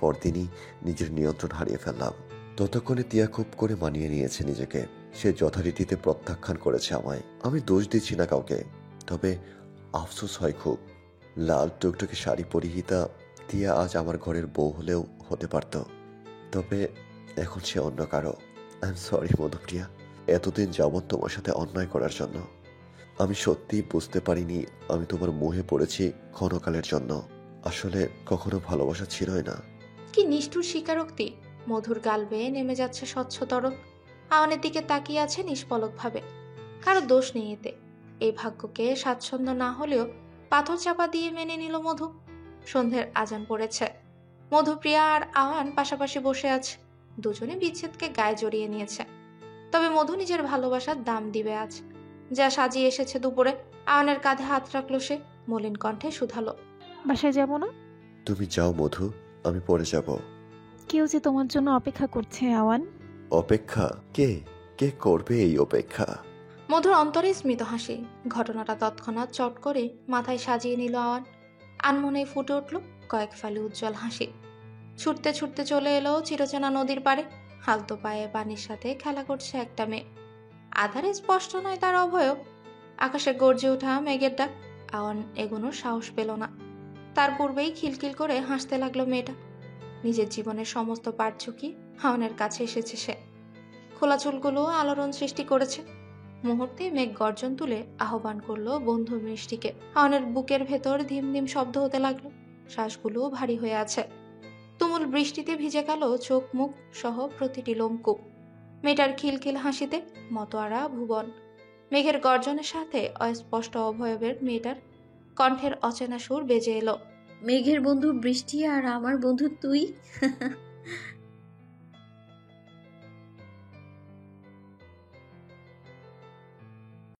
পরদিনই নিজের নিয়ন্ত্রণ হারিয়ে ফেললাম। ততক্ষণে তিয়া খুব করে মানিয়ে নিয়েছে নিজেকে, সে যথারীতিতে প্রত্যাখ্যান করেছে আমায়। আমি দোষ দিচ্ছি না কাউকে, তবে আফসোস হয় খুব। লাল টুকটুকে শাড়ি পরিহিতা তিয়া আজ আমার ঘরের বউ হলেও হতে পারত, তবে এখন সে অন্য কারো। আই এম সরি মধুপ্রিয়া, এতদিন যাবৎ তোমার সাথে অন্যায় করার জন্য। আমি সত্যিই বুঝতে পারিনি আমি তোমার মোহে পড়েছি ক্ষণকালের জন্য। আসলে কখনো ভালোবাসা ছিলই না। কি নিষ্ঠুর স্বীকারোক্তি। মধুর গাল বেয়ে নেমে যাচ্ছে স্বচ্ছ তরল। আওয়ানের দিকে তাকিয়ে আছে নিষ্পলক ভাবে। কারো দোষ নেই এতে। এই ভাগ্যকে স্বাচ্ছন্দ্য না হলেও পাথর চাপা দিয়ে মেনে নিল মধু। সন্ধ্যের আজান পড়েছে। মধুপ্রিয়া আর আওয়ান পাশাপাশি বসে আছে। দুজনে বিচ্ছেদকে গায়ে জড়িয়ে নিয়েছে। তবে মধু নিজের ভালোবাসার দাম দিবে আজ। যা সাজিয়ে এসেছে দুপুরে। আওয়ানের কাঁধে হাত রাখলো সে, মলিন কণ্ঠে শুধালো, বাসায় যাব না? তুমি যাও মধু, আমি পরে যাব। কেউ যে তোমার জন্য অপেক্ষা করছে আওয়ান। অপেক্ষা? কে কে করবে এই অপেক্ষা? মধুর অন্তরে স্মিত হাসি। ঘটনাটা তৎক্ষণাৎ চট করে মাথায় সাজিয়ে নিল আওয়ান। আনমনে ফুটে উঠল কয়েক ফালি উজ্জ্বল হাসি। ছুটতে ছুটতে চলে এলো চিরচেনা নদীর পাড়ে। হালতো পায়ে পানির সাথে খেলা করছে একটা মেয়ে। আধারে স্পষ্ট নয় তার অভয়ব। আকাশে গর্জে ওঠা মেঘের ডাক। আওয়ান এগোনোর সাহস পেল না। তার পূর্বেই খিলখিল করে হাসতে লাগলো মেয়েটা। নিজের জীবনের সমস্ত পাট ঝুঁকি আওয়ানের কাছে এসেছে সে। খোলা চুলগুলো আলোড়ন সৃষ্টি করেছে। মুহূর্তে মেঘ গর্জন তুলে আহ্বান করলো বন্ধু মিষ্টিকে। আওয়ানের বুকের ভেতর ধিম ধিম শব্দ হতে লাগলো। শ্বাসগুলো ভারী হয়ে আছে। তুমুল বৃষ্টিতে ভিজে গেল চোখ মুখ সহ প্রতিটি লোমকূপ। মেয়েটার খিলখিল হাসিতে মতোয়ারা ভুবন। মেঘের গর্জনের সাথে অস্পষ্ট অভয়বের মেয়েটার কণ্ঠের অচেনা সুর বেজে এলো, মেঘের বন্ধু বৃষ্টি আর আমার বন্ধু তুই।